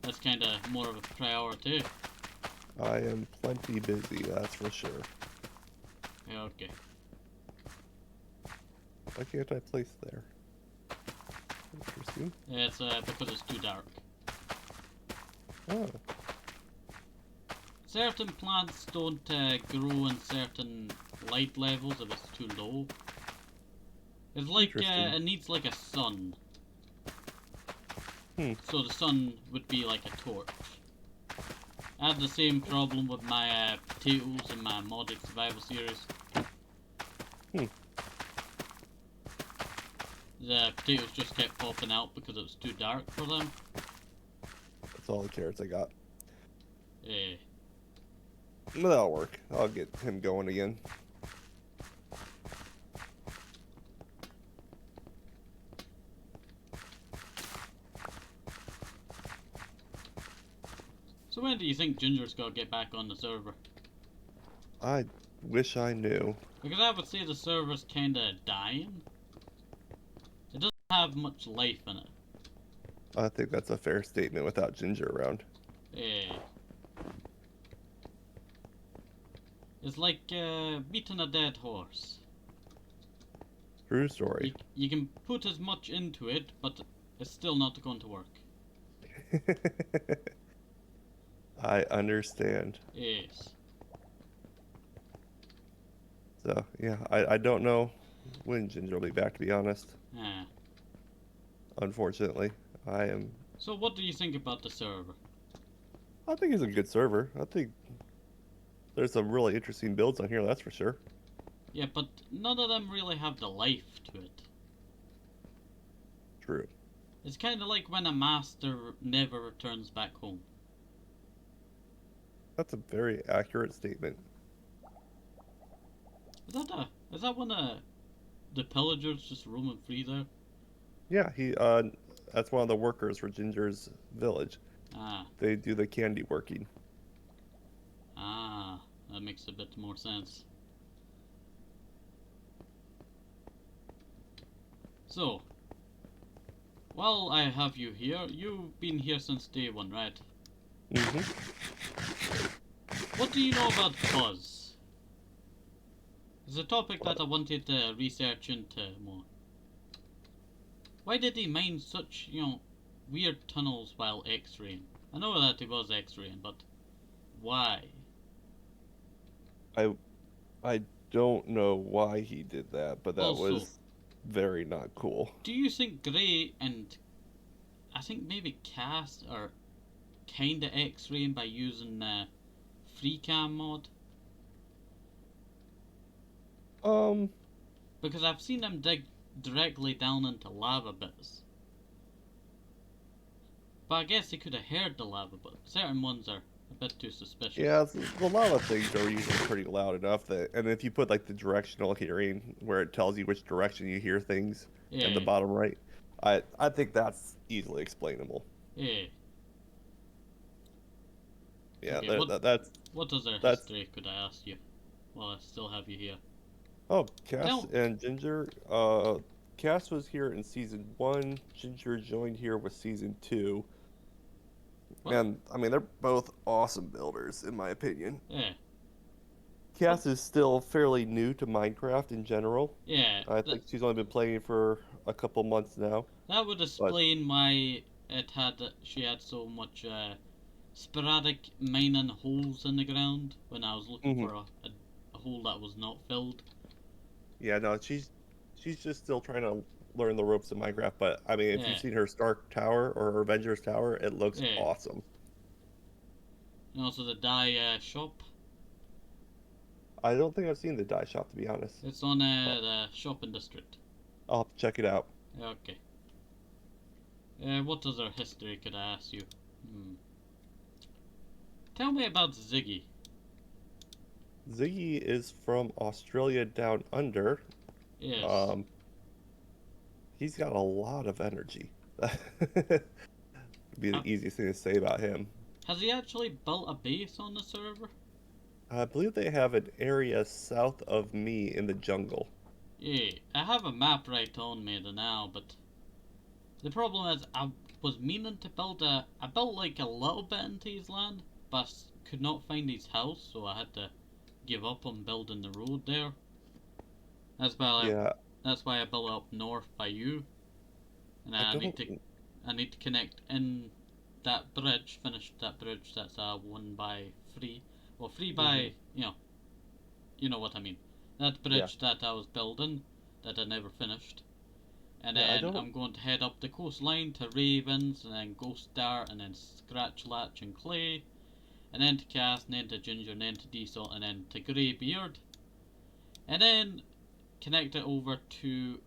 Speaker 1: that's kind of more of a priority.
Speaker 2: I am plenty busy, that's for sure.
Speaker 1: Yeah, okay.
Speaker 2: Why can't I place there? Interesting.
Speaker 1: Yeah, it's because it's too dark.
Speaker 2: Oh.
Speaker 1: Certain plants don't grow in certain light levels if it's too low. It's like, it needs like a sun. So the sun would be like a torch. I had the same problem with my potatoes in my modded survival series. The potatoes just kept popping out because it was too dark for them.
Speaker 2: That's all the carrots I got.
Speaker 1: Yeah.
Speaker 2: But that'll work. I'll get him going again.
Speaker 1: So when do you think Ginger's gonna get back on the server?
Speaker 2: I wish I knew.
Speaker 1: Because I would say the server's kinda dying. It doesn't have much life in it.
Speaker 2: I think that's a fair statement without Ginger around.
Speaker 1: Yeah. It's like beating a dead horse.
Speaker 2: True story.
Speaker 1: You can put as much into it, but it's still not going to work.
Speaker 2: I understand.
Speaker 1: Yes.
Speaker 2: So, yeah, I don't know when Ginger will be back, to be honest. Unfortunately, I am...
Speaker 1: So what do you think about the server?
Speaker 2: I think it's a good server. I think there's some really interesting builds on here, that's for sure.
Speaker 1: Yeah, but none of them really have the life to it.
Speaker 2: True.
Speaker 1: It's kind of like when a master never returns back home.
Speaker 2: That's a very accurate statement.
Speaker 1: Is that when the pillagers just roaming free there?
Speaker 2: Yeah, that's one of the workers for Ginger's village.
Speaker 1: Ah.
Speaker 2: They do the candy working.
Speaker 1: Ah, that makes a bit more sense. So, while I have you here, you've been here since day one, right?
Speaker 2: Mm-hmm.
Speaker 1: What do you know about fuzz? It's a topic that I wanted to research into more. Why did he mine such, weird tunnels while X-raying? I know that he was X-raying, but why?
Speaker 2: I don't know why he did that, but that
Speaker 1: Also,
Speaker 2: was very not cool.
Speaker 1: do you think Gray and I think maybe Cast are kinda X-raying by using the FreeCam mod? Because I've seen them dig directly down into lava bits. But I guess they could have heard the lava, but certain ones are a bit too suspicious.
Speaker 2: Yeah, the lava things are usually pretty loud enough that, and if you put like the directional hearing where it tells you which direction you hear things in the bottom right, I think that's easily explainable.
Speaker 1: Yeah.
Speaker 2: Yeah,
Speaker 1: Okay, what does their
Speaker 2: that's.
Speaker 1: history, could I ask you? While I still have you here.
Speaker 2: Oh, Cass and Ginger. Cass was here in season 1. Ginger joined here with season 2.
Speaker 1: What?
Speaker 2: And I mean, they're both awesome builders, in my opinion.
Speaker 1: Yeah.
Speaker 2: Cass is still fairly new to Minecraft in general.
Speaker 1: Yeah.
Speaker 2: I think she's only been playing for a couple months now.
Speaker 1: That would explain why she had so much sporadic mining holes in the ground when I was looking for a hole that was not filled.
Speaker 2: Yeah, no, she's just still trying to learn the ropes of Minecraft. But I mean, if you've seen her Stark Tower or her Avengers Tower, it looks awesome.
Speaker 1: And also the dye shop.
Speaker 2: I don't think I've seen the dye shop, to be honest.
Speaker 1: It's on the shopping district.
Speaker 2: I'll have to check it out.
Speaker 1: Okay. What is our history, could I ask you? Tell me about Ziggy.
Speaker 2: Ziggy is from Australia down under.
Speaker 1: Yes.
Speaker 2: He's got a lot of energy. Be the easiest thing to say about him.
Speaker 1: Has he actually built a base on the server?
Speaker 2: I believe they have an area south of me in the jungle.
Speaker 1: Yeah, I have a map right on me now, but the problem is I was meaning to build I built like a little bit into his land, but could not find his house, so I had to give up on building the road there. That's why I built up north by you, and I need to connect in that bridge, finish that bridge that's 1 by 3. Well, 3 by, you know what I mean. That bridge that I was building, that I never finished. And then I'm going to head up the coastline to Ravens, and then Ghost Dart, and then Scratch Latch and Clay, and then to Cass, and then to Ginger, and then to Diesel, and then to Greybeard. And then connect it over to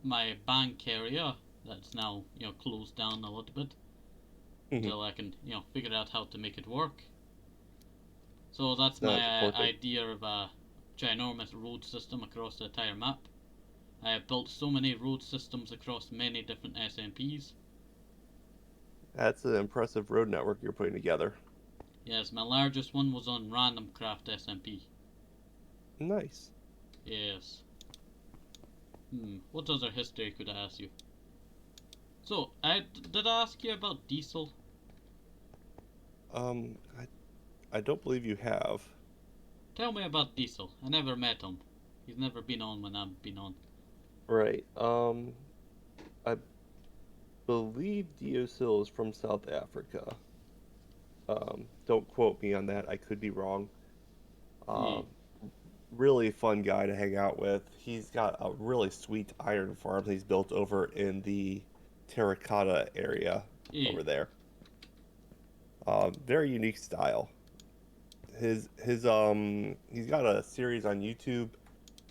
Speaker 1: my bank area that's now, closed down a little bit. Until I can, figure out how to make it work. So that's my idea of a ginormous road system across the entire map. I have built so many road systems across many different SMPs.
Speaker 2: That's an impressive road network you're putting together.
Speaker 1: Yes, my largest one was on RandomCraft SMP.
Speaker 2: Nice.
Speaker 1: Yes. What other history could I ask you? So, did I ask you about Diesel?
Speaker 2: I don't believe you have.
Speaker 1: Tell me about Diesel. I never met him. He's never been on when I've been on.
Speaker 2: Right. I believe Diesel is from South Africa. Don't quote me on that. I could be wrong. Really fun guy to hang out with. He's got a really sweet iron farm he's built over in the terracotta area over there. Very unique style. He's got a series on YouTube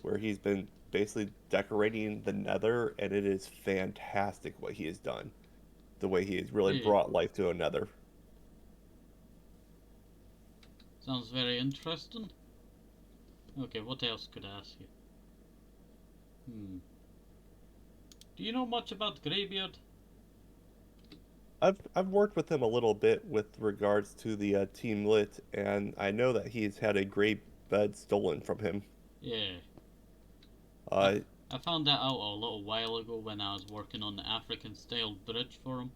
Speaker 2: where he's been basically decorating the nether, and it is fantastic what he has done. The way he has really brought life to a nether.
Speaker 1: Sounds very interesting. Okay, what else could I ask you? Do you know much about Greybeard?
Speaker 2: I've worked with him a little bit with regards to the Team Lit, and I know that he's had a gray bed stolen from him.
Speaker 1: Yeah. I found that out a little while ago when I was working on the African-style bridge for him.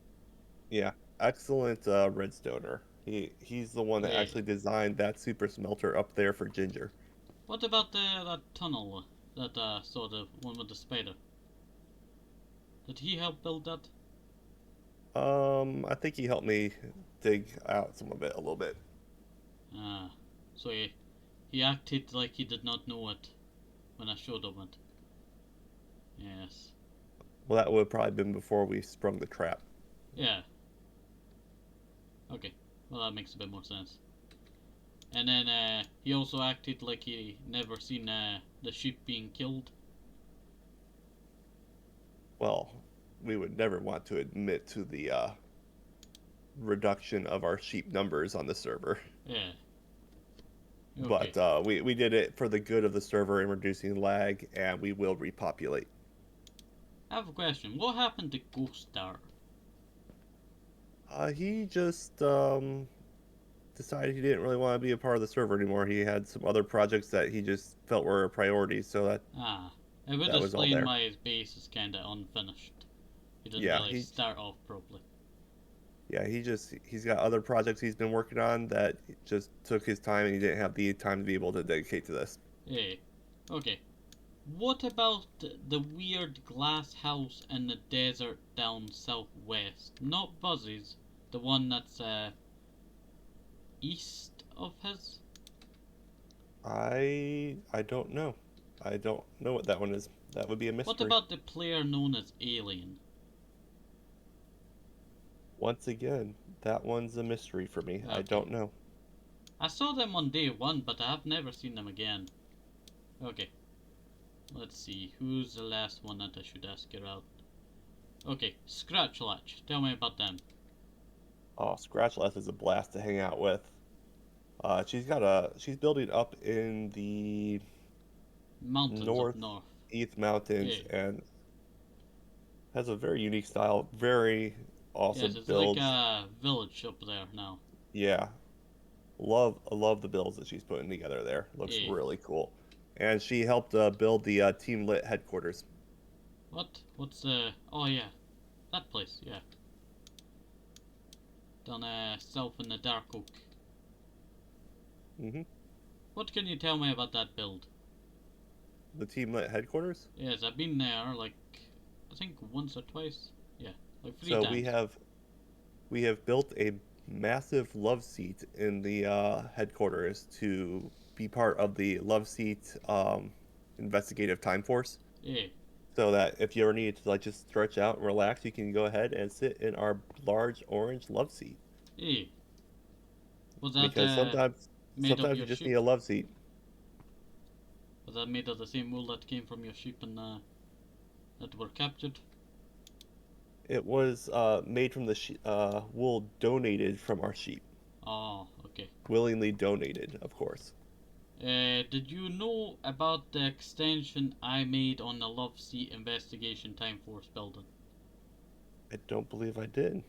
Speaker 2: Yeah, excellent redstoner. He's the one that
Speaker 1: Yeah.
Speaker 2: actually designed that super smelter up there for Ginger.
Speaker 1: What about that tunnel? That sort of one with the spider? Did he help build that?
Speaker 2: I think he helped me dig out some of it a little bit.
Speaker 1: Ah, so he acted like he did not know it when I showed him it. Yes.
Speaker 2: Well, that would have probably been before we sprung the trap.
Speaker 1: Yeah. Okay. Well, that makes a bit more sense. And then he also acted like he never seen the sheep being killed.
Speaker 2: Well, we would never want to admit to the reduction of our sheep numbers on the server.
Speaker 1: Yeah. Okay.
Speaker 2: But we did it for the good of the server and reducing lag, and we will repopulate.
Speaker 1: I have a question. What happened to Ghost Star?
Speaker 2: He just decided he didn't really want to be a part of the server anymore. He had some other projects that he just felt were a priority, so
Speaker 1: Ah, it would
Speaker 2: that was all
Speaker 1: explain
Speaker 2: there.
Speaker 1: why his base is kinda unfinished. He didn't
Speaker 2: Yeah,
Speaker 1: really start off properly.
Speaker 2: he's got other projects he's been working on that just took his time, and he didn't have the time to be able to dedicate to this.
Speaker 1: Yeah. Okay. What about the weird glass house in the desert down southwest? Not Buzzy's, the one that's east of his?
Speaker 2: I don't know. I don't know what that one is. That would be a
Speaker 1: What
Speaker 2: mystery.
Speaker 1: about the player known as Alien?
Speaker 2: Once again, that one's a mystery for me. I
Speaker 1: Okay.
Speaker 2: don't know.
Speaker 1: I saw them on day one, but I have never seen them again. Okay. Let's see. Who's the last one that I should ask about? Okay. Scratch Latch. Tell me about them.
Speaker 2: Oh, Scratchless is a blast to hang out with. She's building up in the
Speaker 1: Mountains up north.
Speaker 2: northeast mountains
Speaker 1: Yeah.
Speaker 2: and has a very unique style. Very
Speaker 1: Yes,
Speaker 2: awesome
Speaker 1: it's like
Speaker 2: builds.
Speaker 1: a village up there now.
Speaker 2: Yeah, I love the builds that she's putting together there. Looks
Speaker 1: Yeah.
Speaker 2: really cool. And she helped build the Team Lit headquarters.
Speaker 1: What? What's the... Oh, yeah. That place, yeah. Down south in the Dark Oak.
Speaker 2: hmm
Speaker 1: What can you tell me about that build?
Speaker 2: The Team Lit headquarters.
Speaker 1: Yes, I've been there, like, I think once or twice. Yeah, like three
Speaker 2: So
Speaker 1: times.
Speaker 2: we have built a massive love seat in the headquarters to be part of the love seat investigative time force.
Speaker 1: Yeah,
Speaker 2: So that if you ever need to like just stretch out and relax, you can go ahead and sit in our large orange love seat.
Speaker 1: yeah. Was that
Speaker 2: Because
Speaker 1: made of
Speaker 2: sometimes you
Speaker 1: your
Speaker 2: just need
Speaker 1: sheep?
Speaker 2: a love seat.
Speaker 1: Was that made of the same wool that came from your sheep and that were captured?
Speaker 2: It was made from the wool donated from our sheep,
Speaker 1: Oh, okay.
Speaker 2: willingly donated, of course.
Speaker 1: Did you know about the extension I made on the Love Seat Investigation Time Force building?
Speaker 2: I don't believe I did.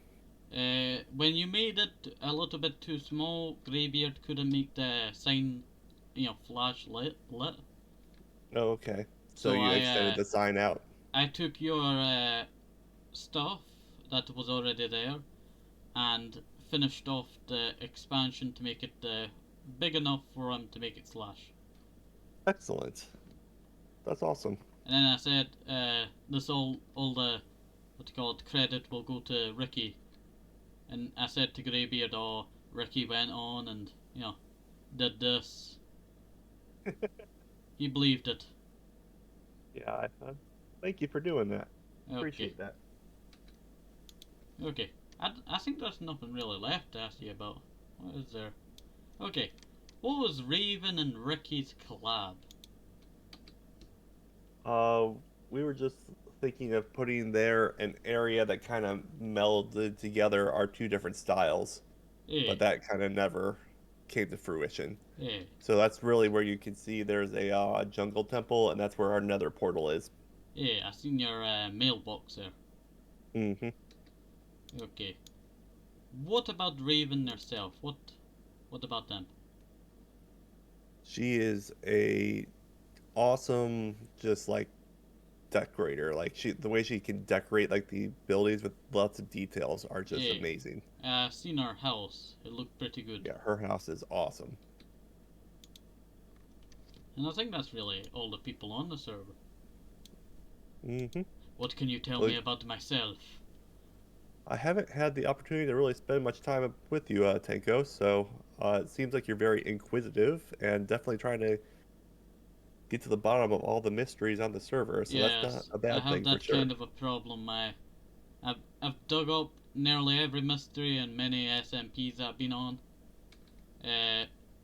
Speaker 1: When you made it a little bit too small, Greybeard couldn't make the sign, flash lit.
Speaker 2: Oh, okay. So
Speaker 1: So
Speaker 2: you extended the sign out.
Speaker 1: I took your stuff that was already there and finished off the expansion to make it big enough for him to make it slash.
Speaker 2: Excellent. That's awesome.
Speaker 1: And then I said, this all the what you call it credit will go to Ricky. And I said to Greybeard, oh, Ricky went on and did this. He believed it.
Speaker 2: Yeah, thank you for doing that.
Speaker 1: Okay,
Speaker 2: Appreciate that.
Speaker 1: okay. I think there's nothing really left to ask you about. What is there? Okay, what was Raven and Ricky's collab?
Speaker 2: Uh, we were just thinking of putting there an area that kind of melded together our two different styles,
Speaker 1: Yeah,
Speaker 2: but that kind of never came to fruition.
Speaker 1: yeah,
Speaker 2: So that's really where you can see there's a jungle temple, and that's where our nether portal is.
Speaker 1: yeah. I seen your mailbox there.
Speaker 2: hmm
Speaker 1: Okay. What about Raven herself? What about them?
Speaker 2: She is a awesome, just like decorator. Like the way she can decorate like the buildings with lots of details are just
Speaker 1: Yeah.
Speaker 2: amazing.
Speaker 1: Seen her house. It looked pretty good.
Speaker 2: Yeah, her house is awesome.
Speaker 1: And I think that's really all the people on the server.
Speaker 2: Mm-hmm.
Speaker 1: What can you tell me about myself?
Speaker 2: I haven't had the opportunity to really spend much time with you, Tenko, so it seems like you're very inquisitive and definitely trying to get to the bottom of all the mysteries on the server, so that's not
Speaker 1: Yes,
Speaker 2: a
Speaker 1: I
Speaker 2: bad
Speaker 1: have
Speaker 2: thing for
Speaker 1: that
Speaker 2: sure.
Speaker 1: kind of a problem. I've dug up nearly every mystery and many SMPs I've been on.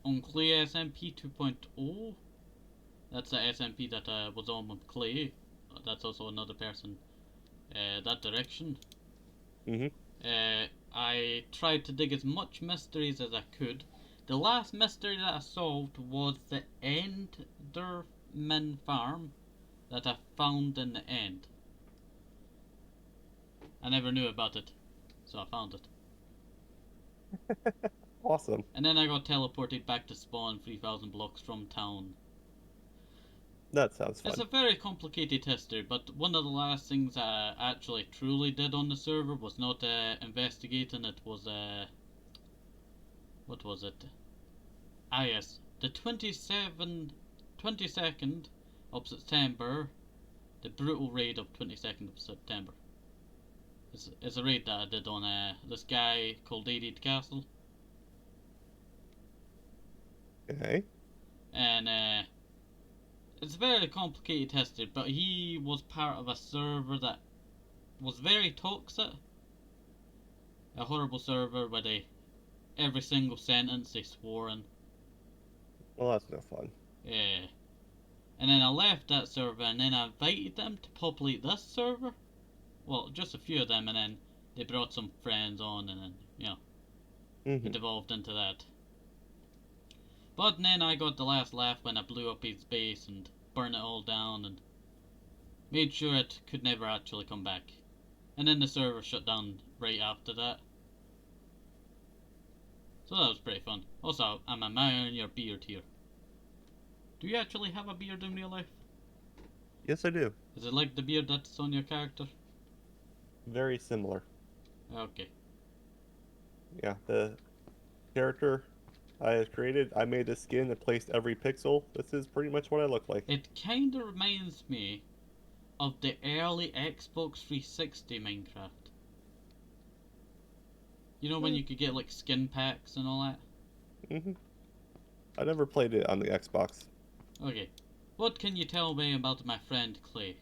Speaker 1: On Clay SMP 2.0, that's the SMP that was on with Clay. That's also another person. That direction.
Speaker 2: Mm-hmm.
Speaker 1: I tried to dig as much mysteries as I could. The last mystery that I solved was the Enderman farm that I found in the end. I never knew about it, so I found it.
Speaker 2: Awesome.
Speaker 1: And then I got teleported back to spawn 3,000 blocks from town.
Speaker 2: That sounds fun.
Speaker 1: It's a very complicated history, but one of the last things I actually truly did on the server was not investigating, it was what was it? Ah yes, the 22nd of September, the brutal raid of 22nd of September. It's a raid that I did on this guy called Aided Castle.
Speaker 2: Okay.
Speaker 1: And it's a very complicated history, but he was part of a server that was very toxic. A horrible server where every single sentence they swore in.
Speaker 2: Well, that's no fun.
Speaker 1: Yeah. And then I left that server and then I invited them to populate this server. Well, just a few of them, and then they brought some friends on, and then, it evolved into that. But then I got the last laugh when I blew up his base and burned it all down and made sure it could never actually come back. And then the server shut down right after that. So that was pretty fun. Also, I'm admiring your beard here. Do you actually have a beard in real life?
Speaker 2: Yes, I do.
Speaker 1: Is it like the beard that's on your character?
Speaker 2: Very similar.
Speaker 1: Okay.
Speaker 2: Yeah, the character I have created, I made a skin that placed every pixel. This is pretty much what I look like.
Speaker 1: It kinda reminds me of the early Xbox 360 Minecraft. You know when you could get like skin packs and all that?
Speaker 2: Mm-hmm. I never played it on the Xbox.
Speaker 1: Okay. What can you tell me about my friend Clay?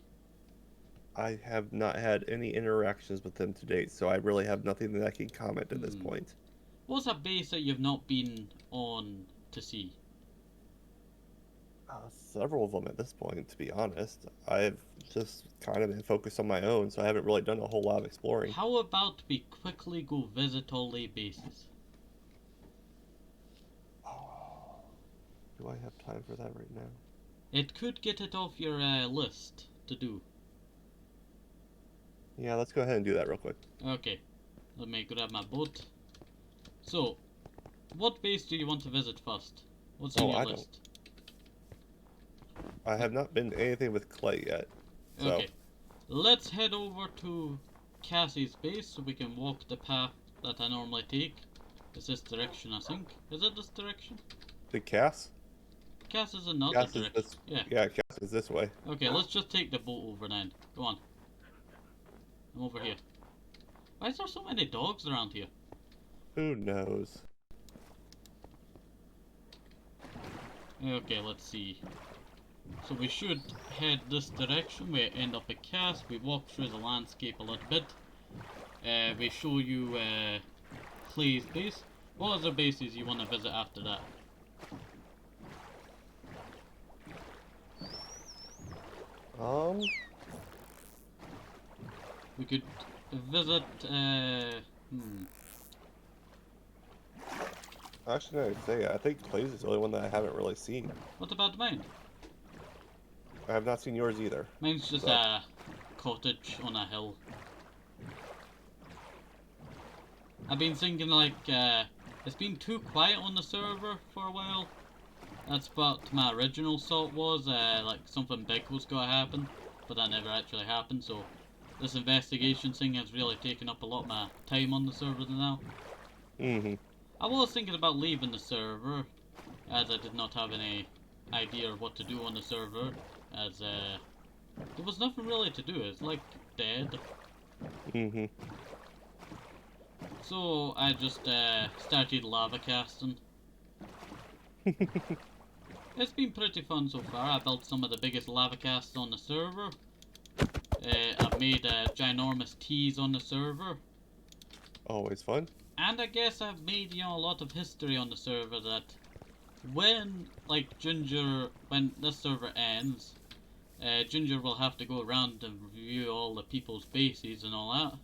Speaker 2: I have not had any interactions with him to date, so I really have nothing that I can comment at this point.
Speaker 1: What's a base that you've not been on to see?
Speaker 2: Several of them at this point, to be honest. I've just kind of been focused on my own, so I haven't really done a whole lot of exploring.
Speaker 1: How about we quickly go visit all the bases?
Speaker 2: Oh, do I have time for that right now?
Speaker 1: It could get it off your list to do.
Speaker 2: Yeah, let's go ahead and do that real quick.
Speaker 1: Okay, let me grab my boat. So, what base do you want to visit first? What's on your list?
Speaker 2: I have not been to anything with Clay yet. So.
Speaker 1: Okay, let's head over to Cassie's base so we can walk the path that I normally take. It's this direction, I think. Is it this direction?
Speaker 2: To Cass?
Speaker 1: Cass is another direction.
Speaker 2: Yeah, Cass is this way.
Speaker 1: Okay, let's just take the boat over then. Go on. I'm over here. Why is there so many dogs around here?
Speaker 2: Who knows?
Speaker 1: Okay, let's see. So we should head this direction. We end up at Cass. We walk through the landscape a little bit. We show you Clay's base. What other bases you want to visit after that? We could visit.
Speaker 2: Actually, I'd say I think Clay's is the only one that I haven't really seen.
Speaker 1: What about mine?
Speaker 2: I have not seen yours either.
Speaker 1: Mine's just a cottage on a hill. I've been thinking like it's been too quiet on the server for a while. That's what my original thought was. Like something big was gonna happen. but that never actually happened, so this investigation thing has really taken up a lot of my time on the server now. I was thinking about leaving the server, as I did not have any idea of what to do on the server, as there was nothing really to do. It's like dead. So I just started lava casting. It's been pretty fun so far. I built some of the biggest lava casts on the server. I've made ginormous T's on the server.
Speaker 2: Always fun.
Speaker 1: And I guess I've made, you know, a lot of history on the server that when, like, when this server ends, Ginger will have to go around and review all the people's bases and all that.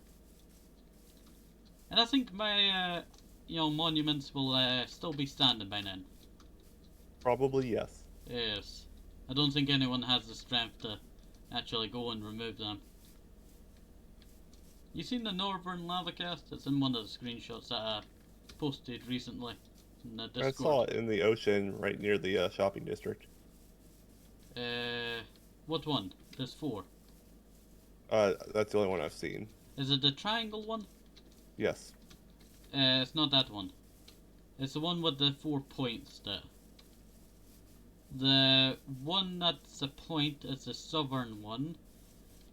Speaker 1: And I think my, you know, monuments will still be standing by then.
Speaker 2: Probably yes.
Speaker 1: Yes. I don't think anyone has the strength to actually go and remove them. You seen the Northern Lava Cast? It's in one of the screenshots that I posted recently in the Discord.
Speaker 2: I saw it in the ocean right near the shopping district.
Speaker 1: What one? There's 4.
Speaker 2: That's the only one I've seen.
Speaker 1: Is it the triangle one?
Speaker 2: Yes.
Speaker 1: It's not that one. It's the one with the 4 points there. The one that's a point is the southern one.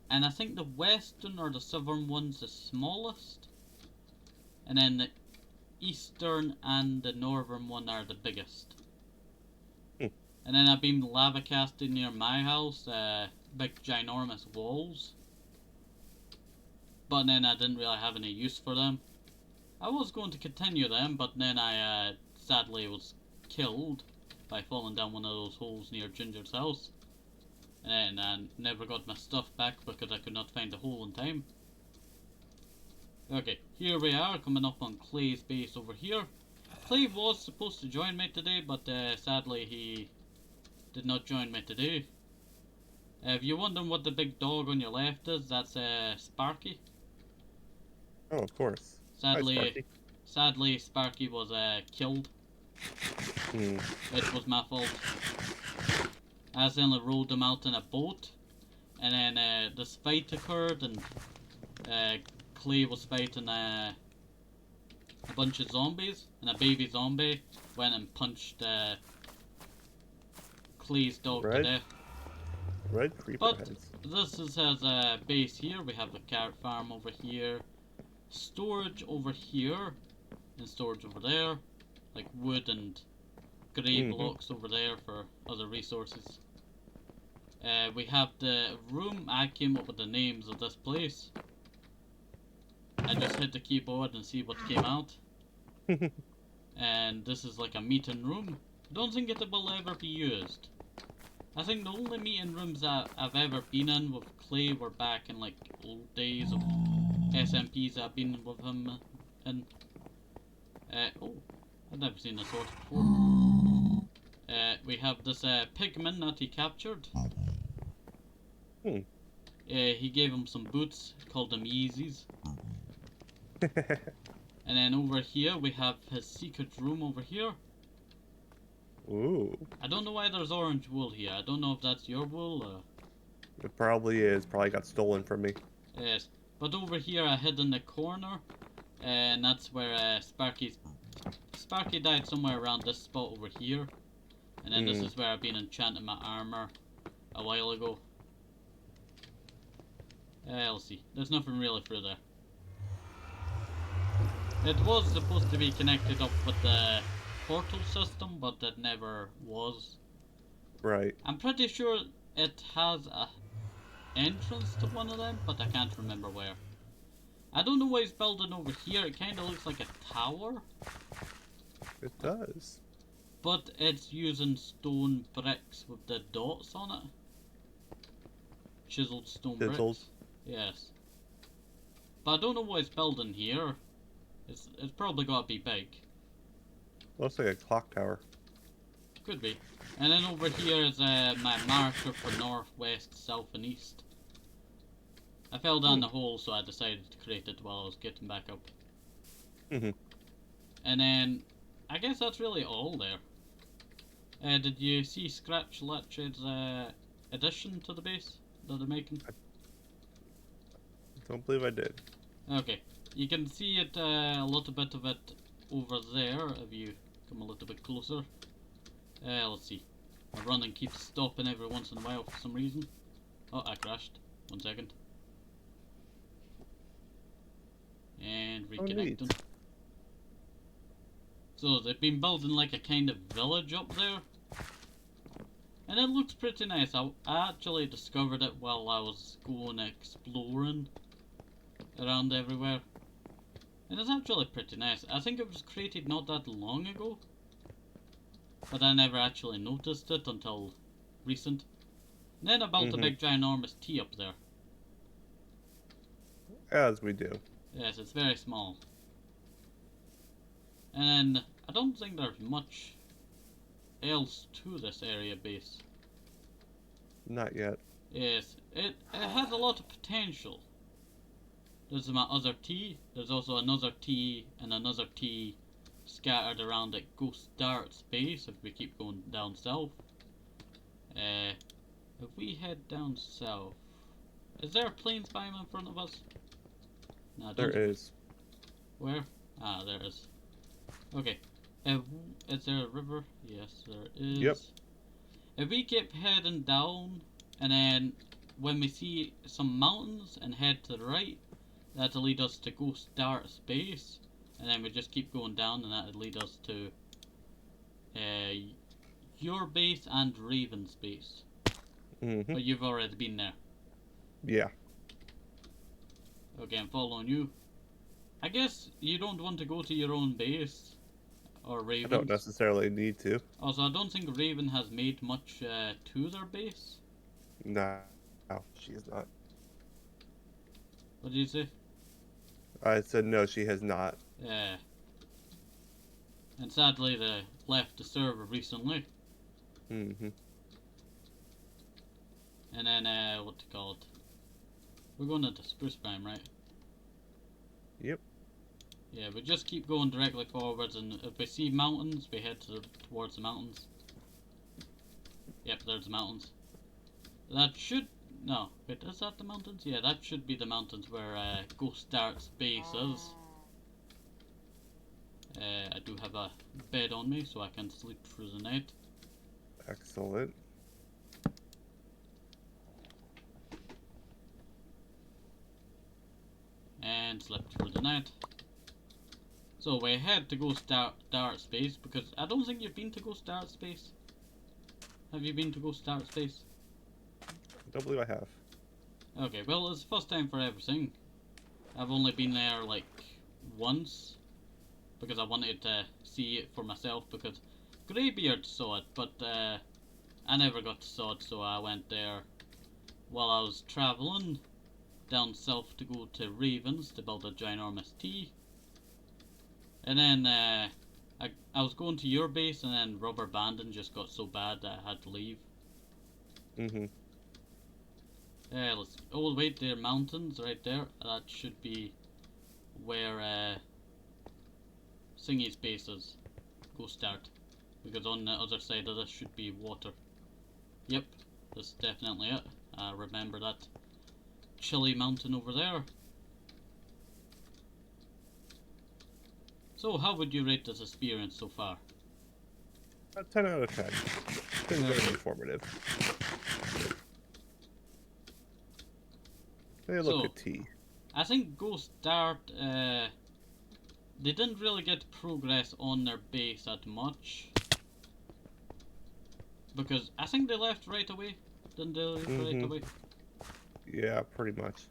Speaker 1: And I think the western or the southern one's the smallest. And then the eastern and the northern one are the biggest. And then I've been lava casting near my house, big ginormous walls. But then I didn't really have any use for them. I was going to continue them, but then I sadly was killed by falling down one of those holes near Ginger's house. And I never got my stuff back because I could not find the hole in time. Okay, here we are coming up on Clay's base over here. Clay was supposed to join me today, but sadly he did not join me today. If you're wondering what the big dog on your left is, that's Sparky.
Speaker 2: Oh, of course.
Speaker 1: Sadly,
Speaker 2: Hi, Sparky.
Speaker 1: Sadly, Sparky was killed. It was my fault. I accidentally rolled him out in a boat, and then this fight occurred, and Clay was fighting a bunch of zombies, and a baby zombie went and punched Clay's dog to death.
Speaker 2: Red creeper
Speaker 1: But
Speaker 2: heads.
Speaker 1: this is his base here. We have the carrot farm over here, storage over here, and storage over there, like wood and grey blocks over there for other resources. We have the room. I came up with the names of this place. I just hit the keyboard and see what came out. And this is like a meeting room. Don't think it will ever be used. I think the only meeting rooms that I've ever been in with Clay were back in like old days of SMPs that I've been with him in. Oh, I've never seen this horse before. We have this pigman that he captured. He gave him some boots, called them Yeezys. And then over here we have his secret room over here.
Speaker 2: Ooh.
Speaker 1: I don't know why there's orange wool here. I don't know if that's your wool or...
Speaker 2: It probably is. Probably got stolen from me.
Speaker 1: Yes. But over here I hid in the corner. And that's where Sparky died somewhere around this spot over here. And then this is where I've been enchanting my armor a while ago. Let's see. There's nothing really through there. It was supposed to be connected up with the portal system, but it never was.
Speaker 2: Right.
Speaker 1: I'm pretty sure it has a entrance to one of them, but I can't remember where. I don't know why it's building over here. It kind of looks like a tower.
Speaker 2: It does.
Speaker 1: But it's using stone bricks with the dots on it. Chiseled stone bricks. Yes. But I don't know what it's building here. It's probably got to be big.
Speaker 2: Looks like a clock tower.
Speaker 1: Could be. And then over here is my marker for north, west, south and east. I fell down the hole, so I decided to create it while I was getting back up. And then, I guess that's really all there. Did you see Scratch Latch's addition to the base? that they're making?
Speaker 2: I don't believe I did.
Speaker 1: Okay, you can see it, a little bit of it over there if you come a little bit closer. Let's see. My running keeps stopping every once in a while for some reason. Oh, I crashed. 1 second. And reconnecting.
Speaker 2: neat.
Speaker 1: So they've been building like a kind of village up there. And it looks pretty nice. I actually discovered it while I was going exploring around everywhere. And it's actually pretty nice. I think it was created not that long ago. But I never actually noticed it until recent. And then I built a big ginormous T up there.
Speaker 2: As we do.
Speaker 1: Yes, it's very small. And then I don't think there's much else to this area base.
Speaker 2: Not yet.
Speaker 1: Yes, it has a lot of potential. There's my other T. There's also another T and another T scattered around at Ghost Dart Space if we keep going down south. If we head down south, is there a plains biome in front of us? No,
Speaker 2: There is.
Speaker 1: Where? Ah, there is. Okay. Is there a river? Yes, there is.
Speaker 2: Yep.
Speaker 1: If we keep heading down, and then when we see some mountains and head to the right, that'll lead us to Ghost Dart Space, and then we just keep going down, and that'll lead us to your base and Raven's base. But you've already been there.
Speaker 2: Yeah.
Speaker 1: Okay, I'm following you. I guess you don't want to go to your own base, or Raven's.
Speaker 2: I don't necessarily need to.
Speaker 1: Also, I don't think Raven has made much to their base.
Speaker 2: Nah, no, she is not.
Speaker 1: What did you say?
Speaker 2: I said no, she has not.
Speaker 1: Yeah. And sadly, they left the server recently. And then, what's it called? We're going into Spruce Prime, right?
Speaker 2: Yep.
Speaker 1: Yeah, we just keep going directly forwards, and if we see mountains, we head towards the mountains. Yep, there's the mountains. That should... No, wait, is that the mountains? Yeah, that should be the mountains where Ghost Dart's base is. I do have a bed on me, so I can sleep through the night.
Speaker 2: Excellent.
Speaker 1: And slept through the night. So we head to Ghost Dart Space, because I don't think you've been to Ghost Dart Space. Have you been to Ghost Dart Space?
Speaker 2: I don't believe I have.
Speaker 1: Okay, well, it's the first time for everything. I've only been there like once, because I wanted to see it for myself, because Greybeard saw it, but I never got to saw it, so I went there while I was travelling down south to go to Ravens to build a ginormous T. And then I was going to your base, and then rubber banding just got so bad that I had to leave. Let's... Oh wait, there are mountains right there. That should be where Singy's base is. Go start. Because on the other side of this should be water. Yep, that's definitely it. I remember that chilly mountain over there. So, how would you rate this experience so far?
Speaker 2: 10 out of 10. It's been very informative. Hey, look at T.
Speaker 1: I think Ghost Dart, they didn't really get progress on their base that much. Because I think they left right away. Didn't they leave right away?
Speaker 2: Yeah, pretty much.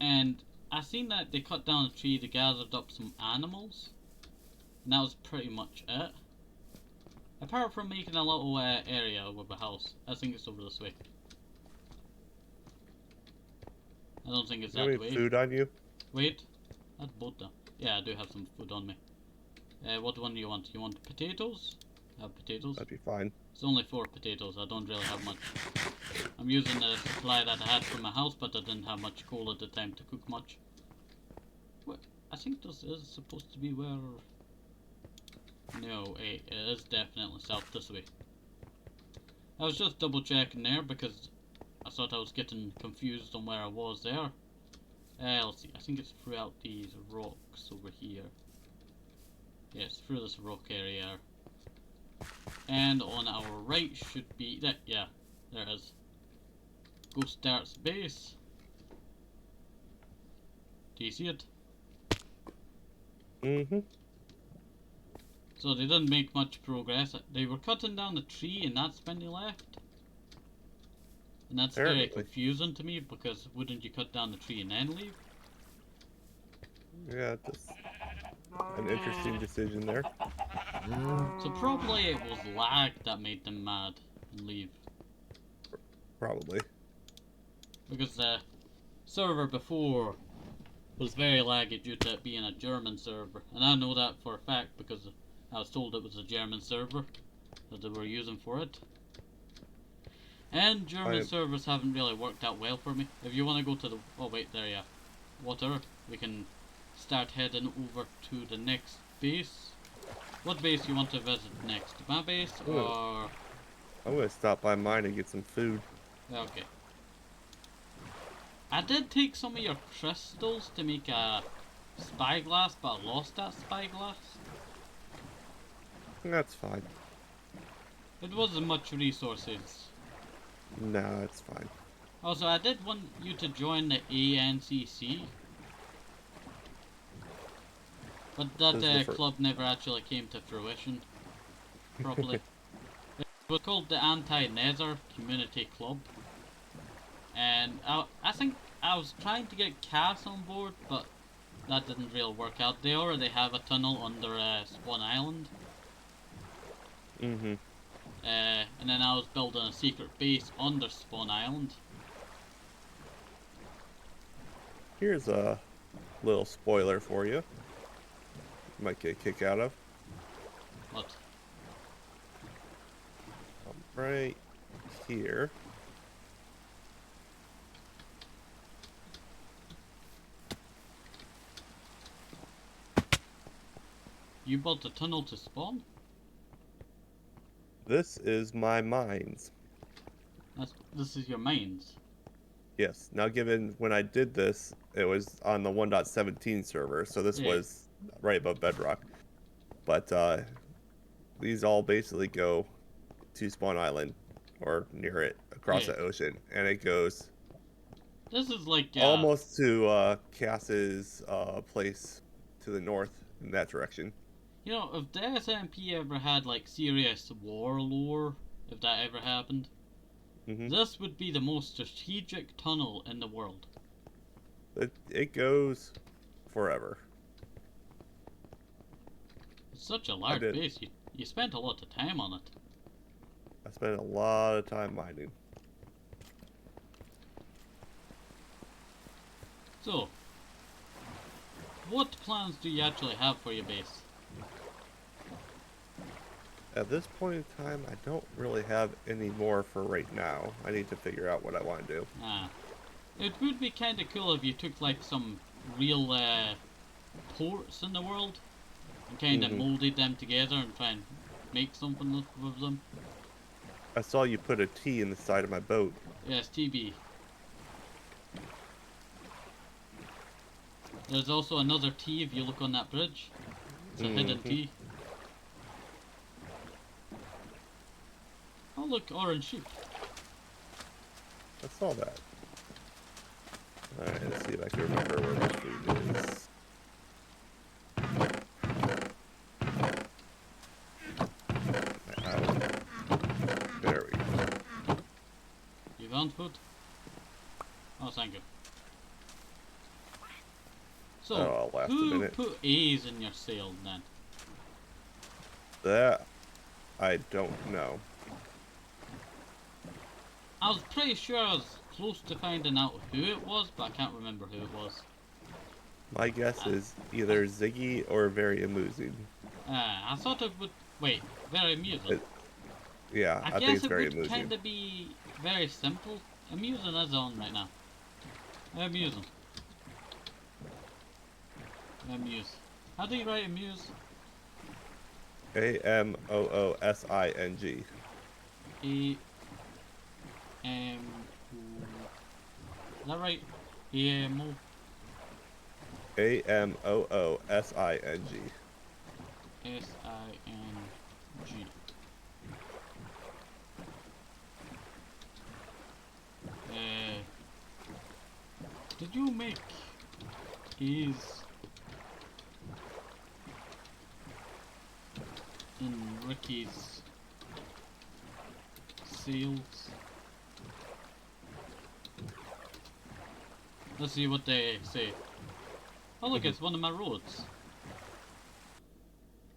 Speaker 1: And I seen that they cut down a tree, they gathered up some animals. And that was pretty much it. Apart from making a little area with a house. I think it's over this way. I don't think it's that way.
Speaker 2: Any food on you?
Speaker 1: Wait, that's both though. Yeah, I do have some food on me. What one do you want? You want potatoes? I have potatoes.
Speaker 2: That'd be fine.
Speaker 1: It's only 4 potatoes, I don't really have much. I'm using the supply that I had from my house, but I didn't have much coal at the time to cook much. What? I think this is supposed to be where... No, it is definitely south this way. I was just double checking there because I thought I was getting confused on where I was there. Let's see, I think it's throughout these rocks over here. Yes, through this rock area. And on our right should be that. Yeah, there it is. Ghost Dart's base. Do you see it?
Speaker 2: Mm-hmm.
Speaker 1: So they didn't make much progress. They were cutting down the tree and that's when they left. And that's very confusing to me because wouldn't you cut down the tree and then leave?
Speaker 2: Yeah, that's an interesting decision there.
Speaker 1: So probably it was lag that made them mad and leave.
Speaker 2: Probably.
Speaker 1: Because the server before was very laggy due to it being a German server. And I know that for a fact because I was told it was a German server that they were using for it. And German servers haven't really worked out well for me. If you want to go to the... oh wait, there yeah. Water. We can start heading over to the next base. What base you want to visit next? My base or...
Speaker 2: I'm gonna stop by mine and get some food.
Speaker 1: Okay. I did take some of your crystals to make a spyglass, but I lost that spyglass.
Speaker 2: That's fine.
Speaker 1: It wasn't much resources.
Speaker 2: No, it's fine.
Speaker 1: Also, I did want you to join the ANCC. But that club never actually came to fruition properly. It was called the Anti-Nether Community Club. And I think I was trying to get Cass on board, but that didn't really work out. They already have a tunnel under Spawn Island.
Speaker 2: Mm-hmm.
Speaker 1: And then I was building a secret base under Spawn Island.
Speaker 2: Here's a little spoiler for you. Might get a kick out of.
Speaker 1: What?
Speaker 2: Right here.
Speaker 1: You built a tunnel to spawn?
Speaker 2: This is my mines.
Speaker 1: This is your mines?
Speaker 2: Yes. Now, given when I did this, it was on the 1.17 server, so this was right above bedrock. But these all basically go to Spawn Island, or near it, across the ocean, and it goes...
Speaker 1: This is like...
Speaker 2: almost to Cass's place to the north, in that direction.
Speaker 1: You know, if the SMP ever had, like, serious war lore, if that ever happened, this would be the most strategic tunnel in the world.
Speaker 2: It goes forever.
Speaker 1: It's such a large base. You spent a lot of time on it.
Speaker 2: I spent a lot of time mining.
Speaker 1: So, what plans do you actually have for your base?
Speaker 2: At this point in time, I don't really have any more for right now. I need to figure out what I want to do.
Speaker 1: It would be kind of cool if you took like some real ports in the world and kind of molded them together and try and make something with them.
Speaker 2: I saw you put a T in the side of my boat.
Speaker 1: Yes, TB. There's also another T if you look on that bridge. It's a hidden T. Oh look, orange sheep.
Speaker 2: I saw that. Alright, let's see if I can remember where my food is. There we go.
Speaker 1: You found food? Oh, thank you. So, who put A's in your sail then?
Speaker 2: That, I don't know.
Speaker 1: I was pretty sure I was close to finding out who it was, but I can't remember who it was.
Speaker 2: My guess is either Ziggy or Very Amoosing.
Speaker 1: I thought it would... Wait, Very Amusing?
Speaker 2: Yeah, I think it's Very Amusing.
Speaker 1: I guess it would kind of be very simple. Amusing is on right now. Amusing. Amuse. How do you write amuse?
Speaker 2: Amoosing.
Speaker 1: A-M-O-O-S-I-N-G. Is that right? AMO.
Speaker 2: AMOOSING.
Speaker 1: SING. Did you make these in Ricky's sales? Let's see what they say. Oh look, it's one of my roads.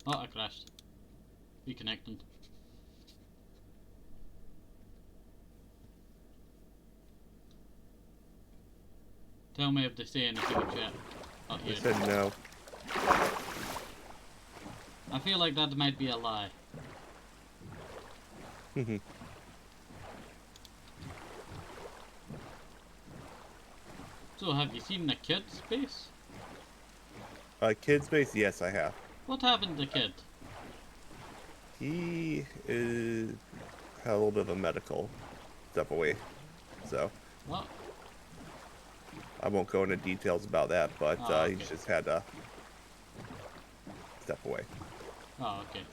Speaker 1: Oh, I crashed. Reconnecting. Tell me if they say anything in chat. Oh,
Speaker 2: They
Speaker 1: here.
Speaker 2: said no.
Speaker 1: I feel like that might be a lie. So, have you seen the kid space?
Speaker 2: Kid space, yes, I have.
Speaker 1: What happened to kid?
Speaker 2: He had a little bit of a medical step away, so
Speaker 1: What?
Speaker 2: I won't go into details about that, but
Speaker 1: Oh, okay.
Speaker 2: he's just had to step away.
Speaker 1: Oh, okay.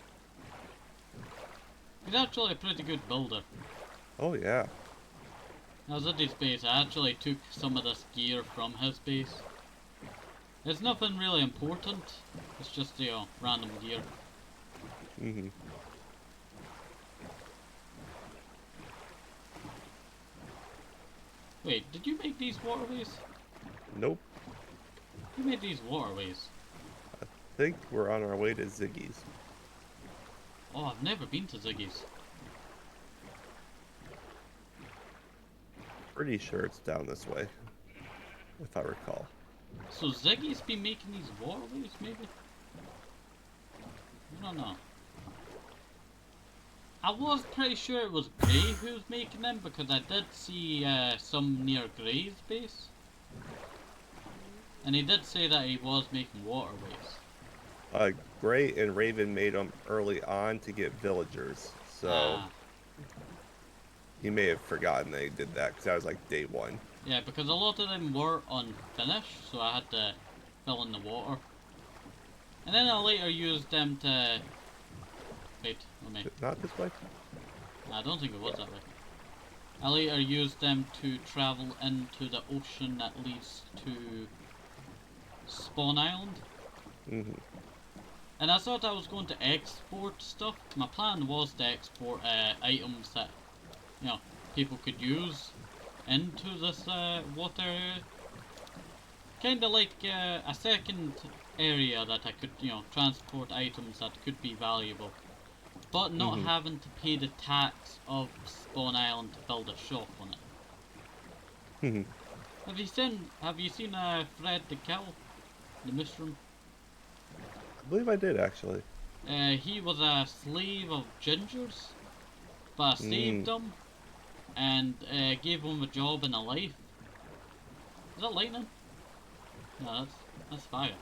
Speaker 1: He's actually a pretty good builder.
Speaker 2: Oh yeah.
Speaker 1: I was at his base, I actually took some of this gear from his base. It's nothing really important, it's just, you know, random gear. Wait, did you make these waterways?
Speaker 2: Nope.
Speaker 1: Who made these waterways?
Speaker 2: I think we're on our way to Ziggy's.
Speaker 1: Oh, I've never been to Ziggy's.
Speaker 2: Pretty sure it's down this way, if I recall.
Speaker 1: So Ziggy's be making these waterways, maybe? I don't know. I was pretty sure it was Gray who was making them because I did see some near Gray's base. And he did say that he was making waterways.
Speaker 2: Gray and Raven made them early on to get villagers, so he may have forgotten they did that because that was like day one.
Speaker 1: Yeah, because a lot of them were unfinished, so I had to fill in the water. And then I later used them to... Wait, let me...
Speaker 2: Not this way?
Speaker 1: I don't think it was that way. I later used them to travel into the ocean that leads to Spawn Island. And I thought I was going to export stuff. My plan was to export items that, you know, people could use into this water area. Kinda like a second area that I could, you know, transport items that could be valuable. But not having to pay the tax of Spawn Island to build a shop on it. Have you seen Fred the Cow? The mushroom?
Speaker 2: I believe I did, actually.
Speaker 1: He was a slave of Ginger's, but I saved him and gave him a job and a life. Is that lightning? No, that's fire.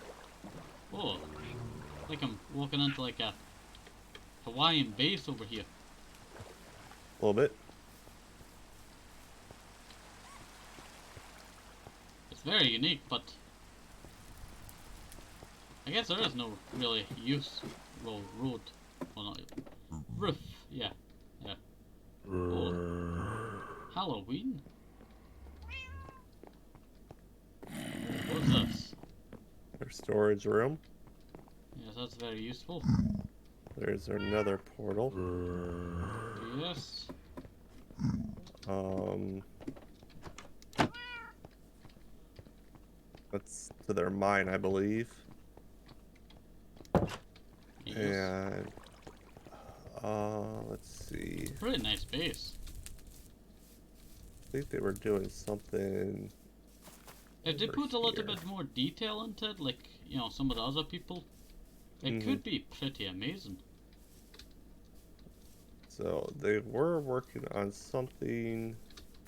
Speaker 1: Oh, like I'm walking into like a Hawaiian base over here.
Speaker 2: A little bit.
Speaker 1: It's very unique, but I guess there is no really use. Well, road. Well, not roof. Yeah. Yeah. Oh. Halloween? What's this?
Speaker 2: Our storage room.
Speaker 1: Yes, that's very useful.
Speaker 2: There's another portal.
Speaker 1: Yes.
Speaker 2: That's to their mine, I believe.
Speaker 1: Yes.
Speaker 2: And let's see.
Speaker 1: Pretty nice base.
Speaker 2: I think they were doing something.
Speaker 1: If they put a little
Speaker 2: here.
Speaker 1: bit more detail into it, like, you know, some of the other people, it could be pretty amazing.
Speaker 2: So they were working on something.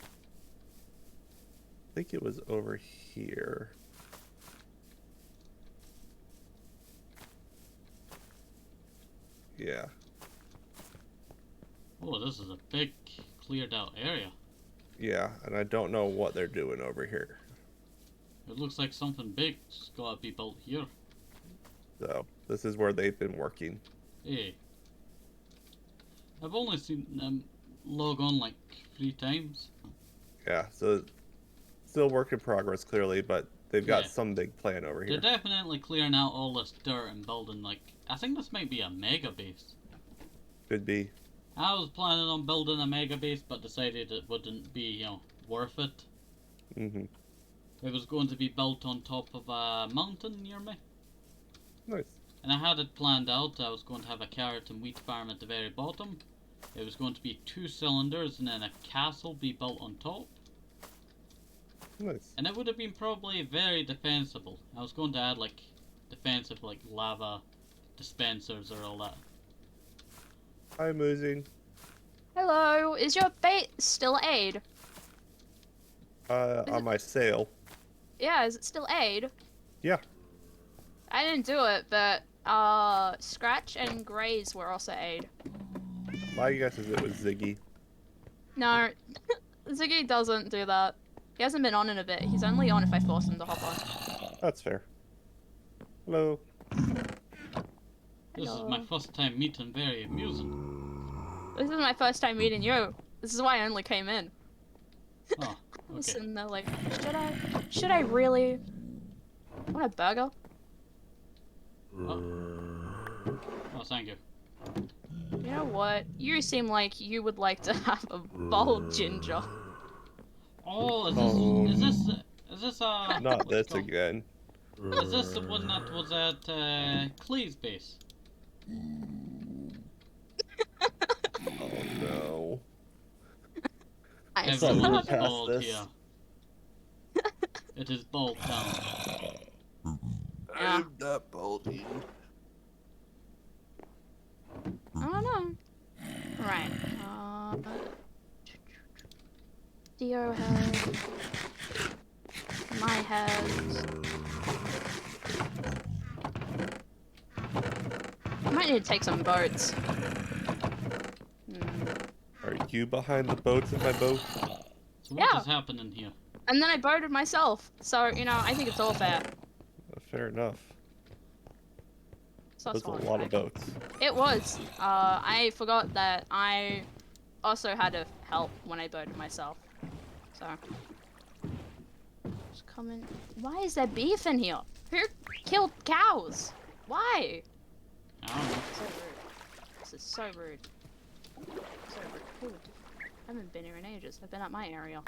Speaker 2: I think it was over here. Yeah.
Speaker 1: Oh, this is a big cleared out area.
Speaker 2: Yeah, and I don't know what they're doing over here.
Speaker 1: It looks like something big's gotta be built here.
Speaker 2: So, this is where they've been working.
Speaker 1: Hey. I've only seen them log on like 3 times.
Speaker 2: Yeah, so still work in progress clearly, but they've got some big plan over here.
Speaker 1: They're definitely clearing out all this dirt and building like, I think this might be a mega base.
Speaker 2: Could be.
Speaker 1: I was planning on building a mega base, but decided it wouldn't be, you know, worth it.
Speaker 2: Mm-hmm.
Speaker 1: It was going to be built on top of a mountain near me.
Speaker 2: Nice.
Speaker 1: And I had it planned out. I was going to have a carrot and wheat farm at the very bottom. It was going to be 2 cylinders and then a castle be built on top.
Speaker 2: Nice.
Speaker 1: And it would have been probably very defensible. I was going to add like defensive like lava dispensers or all that.
Speaker 2: Hi, Amoosing.
Speaker 3: Hello, is your bait still aid?
Speaker 2: On my sail.
Speaker 3: Yeah, is it still aid?
Speaker 2: Yeah.
Speaker 3: I didn't do it, but Scratch and Graze were also aid.
Speaker 2: My guess is it was Ziggy.
Speaker 3: No, Ziggy doesn't do that. He hasn't been on in a bit. He's only on if I force him to hop on.
Speaker 2: That's fair. Hello.
Speaker 1: This is my first time meeting, very amusing.
Speaker 3: This is my first time meeting you. This is why I only came in.
Speaker 1: Oh, okay.
Speaker 3: Listen, they're like, should I really? Want a burger?
Speaker 1: Oh, thank you.
Speaker 3: You know what? You seem like you would like to have a bold ginger.
Speaker 1: Oh, is this
Speaker 2: Not this again.
Speaker 1: Is this the one that was at Clee's base?
Speaker 2: Oh no.
Speaker 3: I
Speaker 1: Everyone is
Speaker 2: past
Speaker 1: bald
Speaker 2: this.
Speaker 1: here. It is bald town.
Speaker 3: Yeah.
Speaker 2: I'm not balding.
Speaker 3: I don't know. Right. Dio head. My head. I might need to take some boats.
Speaker 2: Are you behind the boats in my boat?
Speaker 1: So what is happening here?
Speaker 3: And then I boated myself. So, you know, I think it's all fair.
Speaker 2: Fair enough.
Speaker 3: So
Speaker 2: There's a lot of boats.
Speaker 3: It was. I forgot that I also had to help when I boated myself. So. Just coming. Why is there beef in here? Who killed cows? Why?
Speaker 1: I don't know.
Speaker 3: So rude. This is so rude. So rude. Ooh. I haven't been here in ages. I've been at my area.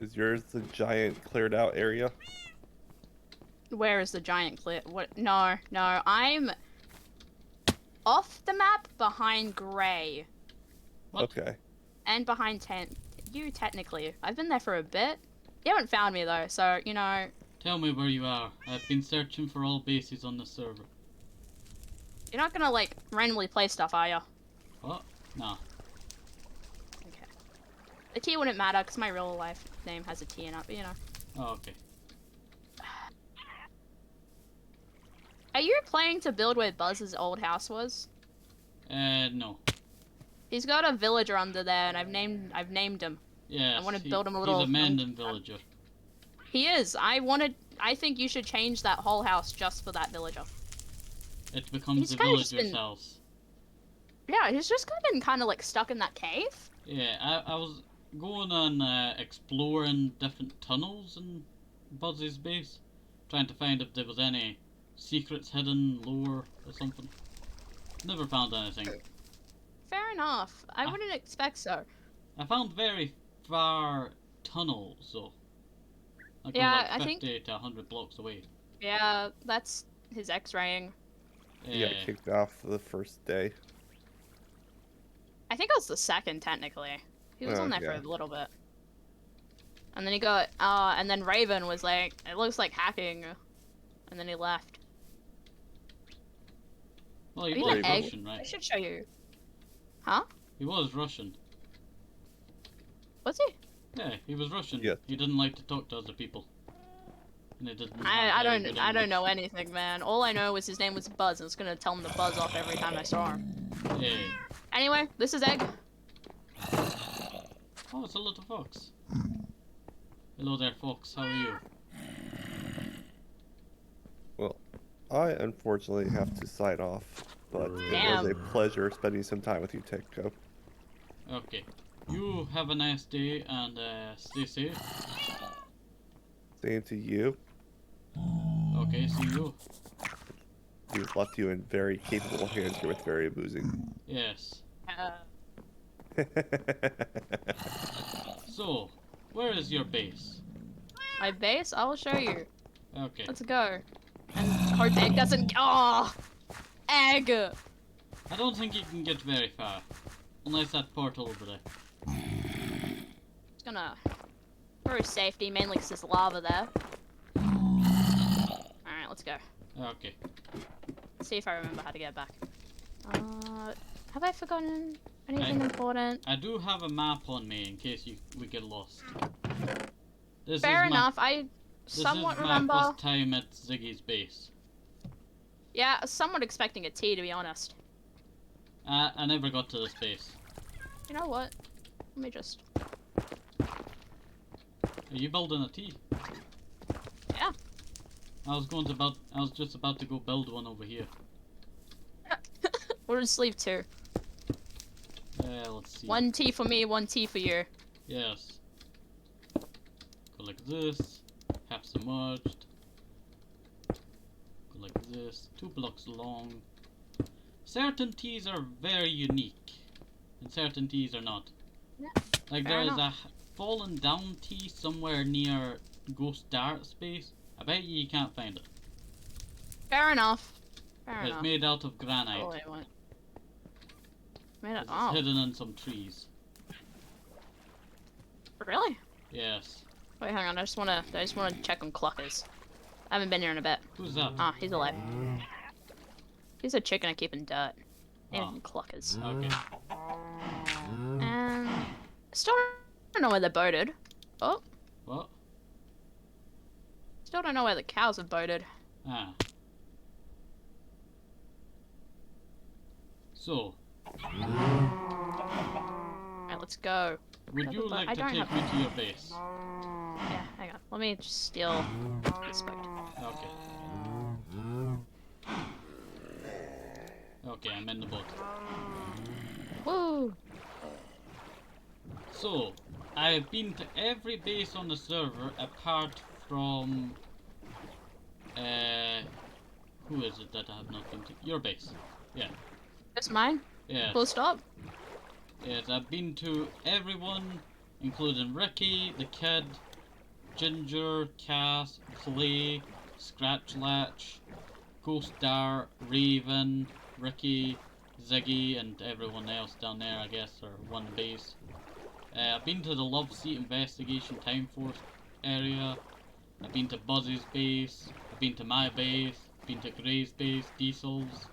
Speaker 2: Is yours the giant cleared out area?
Speaker 3: Where is the giant cliff? What? No, no. I'm off the map behind Gray.
Speaker 1: What?
Speaker 2: Okay.
Speaker 3: And behind you, technically. I've been there for a bit. You haven't found me, though, so, you know...
Speaker 1: Tell me where you are. I've been searching for all bases on the server.
Speaker 3: You're not gonna, like, randomly play stuff, are you?
Speaker 1: What? Nah.
Speaker 3: Okay. The T wouldn't matter, because my real life name has a T in it, but, you know.
Speaker 1: Oh, okay.
Speaker 3: Are you planning to build where Buzz's old house was?
Speaker 1: No.
Speaker 3: He's got a villager under there, and I've named him.
Speaker 1: Yes.
Speaker 3: I want to build him a little...
Speaker 1: He's a Mandan villager.
Speaker 3: He is. I think you should change that whole house just for that villager.
Speaker 1: It becomes
Speaker 3: He's
Speaker 1: the
Speaker 3: kinda just
Speaker 1: villager's
Speaker 3: been-
Speaker 1: house.
Speaker 3: Yeah, he's just been kind of, like, stuck in that cave.
Speaker 1: Yeah, I was going on exploring different tunnels in Buzzy's base, trying to find if there was any secrets hidden lower or something. Never found anything.
Speaker 3: Fair enough. I wouldn't expect so.
Speaker 1: I found very far tunnels though. Like
Speaker 3: Yeah,
Speaker 1: like
Speaker 3: I
Speaker 1: 50
Speaker 3: think-
Speaker 1: to 100 blocks away.
Speaker 3: Yeah, that's his X-raying.
Speaker 2: He got kicked off the first day.
Speaker 3: I think it was the second, technically. He was on there for
Speaker 2: Okay.
Speaker 3: a little bit. And then he got, and then Raven was like, it looks like hacking. And then he left.
Speaker 1: Well, he
Speaker 3: Have you
Speaker 1: was
Speaker 3: met Egg?
Speaker 1: Russian,
Speaker 3: I
Speaker 1: right?
Speaker 3: should show you. Huh?
Speaker 1: He was Russian.
Speaker 3: Was he?
Speaker 1: Yeah, he was Russian.
Speaker 2: Yes.
Speaker 1: He didn't like to talk to other people. And he didn't.
Speaker 3: I
Speaker 1: have very good
Speaker 3: don't know
Speaker 1: English.
Speaker 3: anything, man. All I know was his name was Buzz, and it's gonna tell him to buzz off every time I saw him.
Speaker 1: Yeah.
Speaker 3: Anyway, this is Egg.
Speaker 1: Oh, it's a little fox. Hello there, fox. How are you?
Speaker 2: Well, I unfortunately have to sign off, but it was a
Speaker 3: Damn.
Speaker 2: pleasure spending some time with you, Tenko.
Speaker 1: Okay. You have a nice day and stay safe.
Speaker 2: Same to you.
Speaker 1: Okay, see you.
Speaker 2: We've left you in very capable hands here with very Amoosing.
Speaker 1: Yes. So, where is your base?
Speaker 3: My base? I will show you.
Speaker 1: Okay.
Speaker 3: Let's go. And hope Egg doesn't. Oh, Egg.
Speaker 1: I don't think you can get very far. Unless that portal over there.
Speaker 3: Just gonna throw safety, mainly because there's lava there. Alright, let's go.
Speaker 1: Okay.
Speaker 3: See if I remember how to get back. Have I forgotten anything important?
Speaker 1: I do have a map on me in case we get lost.
Speaker 3: Fair enough. I somewhat remember.
Speaker 1: This is my first time at Ziggy's base.
Speaker 3: Yeah, somewhat expecting a T, to be honest.
Speaker 1: I never got to this base.
Speaker 3: You know what? Let me just.
Speaker 1: Are you building a T?
Speaker 3: Yeah.
Speaker 1: I was just about to go build one over here.
Speaker 3: We'll just leave 2.
Speaker 1: Let's see.
Speaker 3: 1 T for me, 1 T for you.
Speaker 1: Yes. Go like this. Have submerged. Go like this. 2 blocks long. Certain T's are very unique, and certain T's are not.
Speaker 3: Yeah,
Speaker 1: like
Speaker 3: fair
Speaker 1: there is
Speaker 3: enough.
Speaker 1: a fallen down T somewhere near Ghost Dart space. I bet you can't find it.
Speaker 3: Fair enough. Fair
Speaker 1: It's
Speaker 3: enough.
Speaker 1: made out of granite.
Speaker 3: Oh, wait, what? Made it.
Speaker 1: It's
Speaker 3: Oh,
Speaker 1: hidden in some trees.
Speaker 3: really?
Speaker 1: Yes.
Speaker 3: Wait, hang on. I just wanna check on Cluckers. I haven't been here in a bit.
Speaker 1: Who's that?
Speaker 3: Ah, he's alive. He's a chicken I keep in dirt. Name
Speaker 1: Oh.
Speaker 3: him Cluckers.
Speaker 1: Okay.
Speaker 3: And still don't know where they're boated. Oh,
Speaker 1: What?
Speaker 3: still don't know where the cows have boated.
Speaker 1: Ah. So,
Speaker 3: Alright, let's go.
Speaker 1: would you like
Speaker 3: I
Speaker 1: to
Speaker 3: don't
Speaker 1: take
Speaker 3: have-
Speaker 1: me to your base?
Speaker 3: Yeah, hang on. Let me just steal this boat.
Speaker 1: Okay. Okay, I'm in the boat.
Speaker 3: Woo!
Speaker 1: So, I've been to every base on the server apart from... who is it that I have not been to? Your base. Yeah.
Speaker 3: That's mine?
Speaker 1: Yes.
Speaker 3: Full stop?
Speaker 1: Yes, I've been to everyone, including Ricky, the Kid, Ginger, Cass, Clay, Scratch Latch, Ghost Dart, Raven, Ricky, Ziggy, and everyone else down there, I guess, or one base. I've been to the Love Seat Investigation Time Force area. I've been to Buzzy's base. I've been to my base. I've been to Gray's base, Diesel's.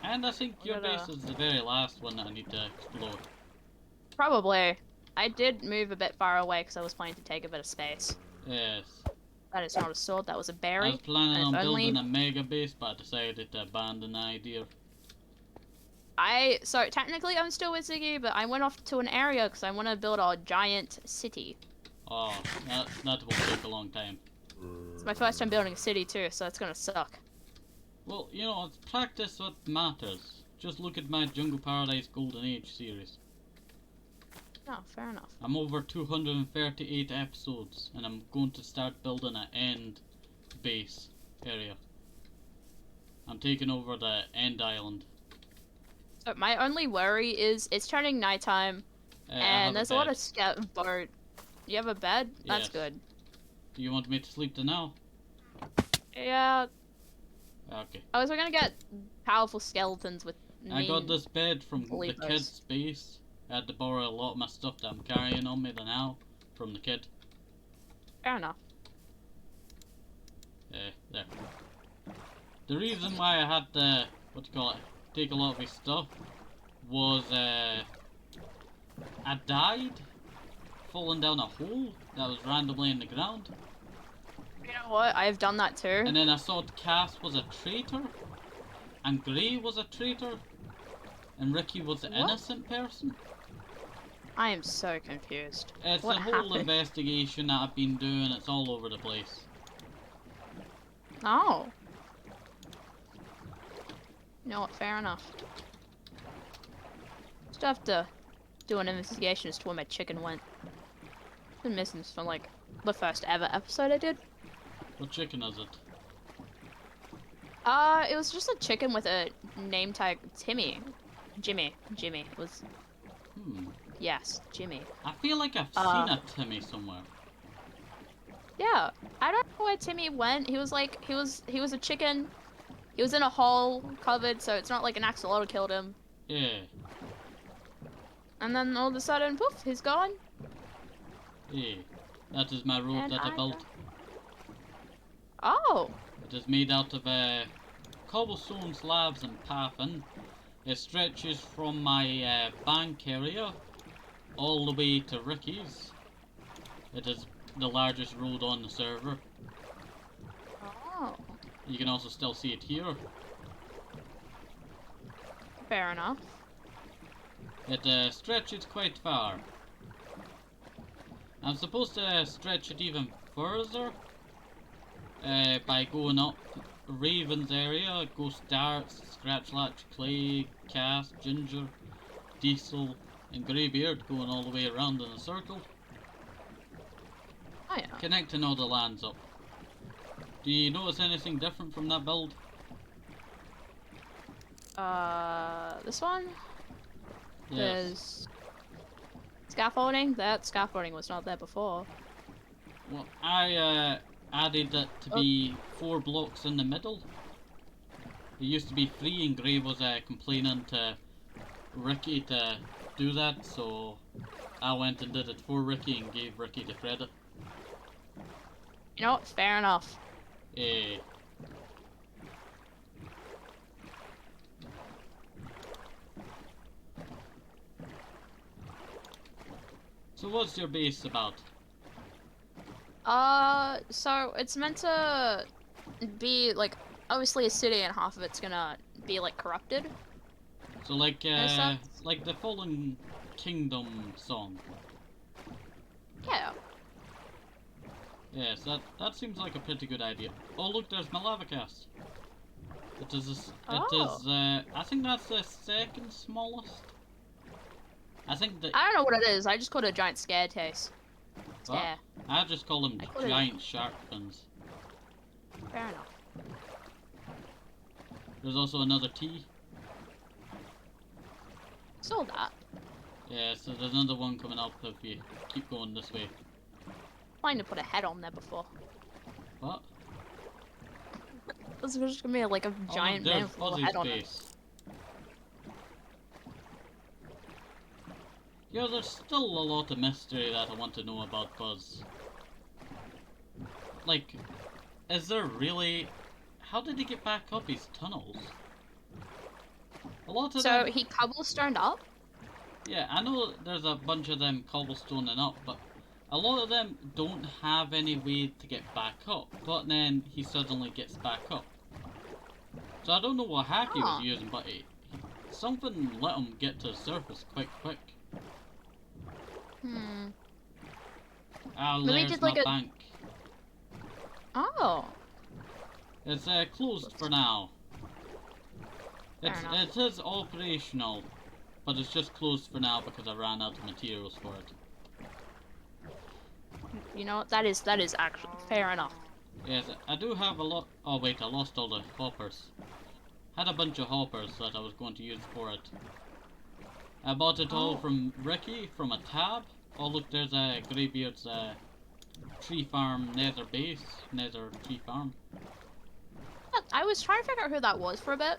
Speaker 1: And I think your base is the very last one that I need to explore.
Speaker 3: Probably. I did move a bit far away because I was planning to take a bit of space.
Speaker 1: Yes.
Speaker 3: That is not a sword, that was a
Speaker 1: I
Speaker 3: berry.
Speaker 1: was planning
Speaker 3: And
Speaker 1: on
Speaker 3: if only-
Speaker 1: building a mega base, but I decided to abandon the idea.
Speaker 3: So technically I'm still with Ziggy, but I went off to an area because I want to build a giant city.
Speaker 1: Oh, that will take a long time.
Speaker 3: It's my first time building a city too, so it's gonna suck.
Speaker 1: Well, you know, it's practice what matters. Just look at my Jungle Paradise Golden Age series.
Speaker 3: No, fair enough.
Speaker 1: I'm over 238 episodes, and I'm going to start building an end base area. I'm taking over the end island.
Speaker 3: So my only worry is it's turning nighttime,
Speaker 1: I have
Speaker 3: and there's a lot
Speaker 1: bed.
Speaker 3: of scout boat. You have a bed? That's
Speaker 1: Yes.
Speaker 3: good.
Speaker 1: Do you want me to sleep there now?
Speaker 3: Yeah,
Speaker 1: Okay.
Speaker 3: I was gonna get powerful skeletons with
Speaker 1: I got this bed from the
Speaker 3: Believers.
Speaker 1: kid's base. I had to borrow a lot of my stuff that I'm carrying on me now from the kid.
Speaker 3: Fair enough.
Speaker 1: There. The reason why I had to, take a lot of his stuff was, I died falling down a hole that was randomly in the ground.
Speaker 3: You know what? I've done that too.
Speaker 1: And then I saw Cass was a traitor, and Gray was a traitor. and Ricky was the
Speaker 3: What?
Speaker 1: innocent person?
Speaker 3: I am so confused.
Speaker 1: It's
Speaker 3: What
Speaker 1: a whole
Speaker 3: happened?
Speaker 1: investigation that I've been doing. It's all over the place.
Speaker 3: Oh. You know what? Fair enough. Just have to do an investigation as to where my chicken went. Been missing this from like the first ever episode I did.
Speaker 1: What chicken is it?
Speaker 3: It was just a chicken with a name tag. Jimmy. It was. Yes, Jimmy.
Speaker 1: I feel like I've seen a Timmy somewhere.
Speaker 3: Yeah, I don't know where Timmy went. He was like, he was a chicken. He was in a hole covered, so it's not like an axolotl killed him.
Speaker 1: Yeah.
Speaker 3: And then all of a sudden, poof, he's gone.
Speaker 1: Yeah. That is my road
Speaker 3: And
Speaker 1: that I built.
Speaker 3: Oh.
Speaker 1: It is made out of cobblestone slabs and paraffin. It stretches from my bank area all the way to Ricky's. It is the largest road on the server.
Speaker 3: Oh.
Speaker 1: You can also still see it here.
Speaker 3: Fair enough.
Speaker 1: It stretches quite far. I'm supposed to stretch it even further by going up Raven's area, Ghost Darts, Scratchlatch, Clay, Cast, Ginger, Diesel, and Greybeard, going all the way around in a circle.
Speaker 3: Oh yeah.
Speaker 1: Connecting all the lands up. Do you notice anything different from that build?
Speaker 3: This one?
Speaker 1: Yes.
Speaker 3: There's scaffolding. That scaffolding was not there before.
Speaker 1: Well, I added it to be 4 blocks in the middle. It used to be 3 and Grey was complaining to Ricky to do that, so I went and did it for Ricky and gave Ricky the credit.
Speaker 3: You know what? Fair enough.
Speaker 1: Eh. So what's your base about?
Speaker 3: So it's meant to be like obviously a city, and half of it's gonna be like corrupted.
Speaker 1: So like
Speaker 3: sense.
Speaker 1: like the Fallen Kingdom song.
Speaker 3: Yeah.
Speaker 1: Yes, that seems like a pretty good idea. Oh look, there's my lava cast. It is I think that's the second smallest. I think that
Speaker 3: I don't know what it is. I just called it a giant scare taste.
Speaker 1: what?
Speaker 3: Scare.
Speaker 1: I just call them
Speaker 3: call it-
Speaker 1: giant shark fins.
Speaker 3: Fair enough.
Speaker 1: There's also another T.
Speaker 3: Saw that.
Speaker 1: Yeah, so there's another one coming up if you keep going this way.
Speaker 3: Trying to put a head on there before.
Speaker 1: What?
Speaker 3: This was just gonna be like a giant man
Speaker 1: there's
Speaker 3: with a little
Speaker 1: Fuzzy's
Speaker 3: head on it.
Speaker 1: base. Yeah, there's still a lot of mystery that I want to know about Buzz. Like, is there really... How did he get back up his tunnels? A lot of
Speaker 3: So
Speaker 1: them...
Speaker 3: he cobblestoned up?
Speaker 1: Yeah, I know there's a bunch of them cobblestoning up, but a lot of them don't have any way to get back up, but then he suddenly gets back up. So I don't know what hack he was using, but something let him get to the surface quite quick. Ah,
Speaker 3: Maybe he
Speaker 1: there's
Speaker 3: did
Speaker 1: my
Speaker 3: like a-
Speaker 1: bank.
Speaker 3: Oh.
Speaker 1: It's closed for now.
Speaker 3: Fair enough.
Speaker 1: It is operational, but it's just closed for now because I ran out of materials for it.
Speaker 3: You know what? That is actually fair enough.
Speaker 1: Yes, I do have a lot. Oh wait, I lost all the hoppers. Had a bunch of hoppers that I was going to use for it. I bought it all from Ricky from a tab. Oh look, there's a Greybeard's tree farm nether base, nether tree farm.
Speaker 3: I was trying to figure out who that was for a bit.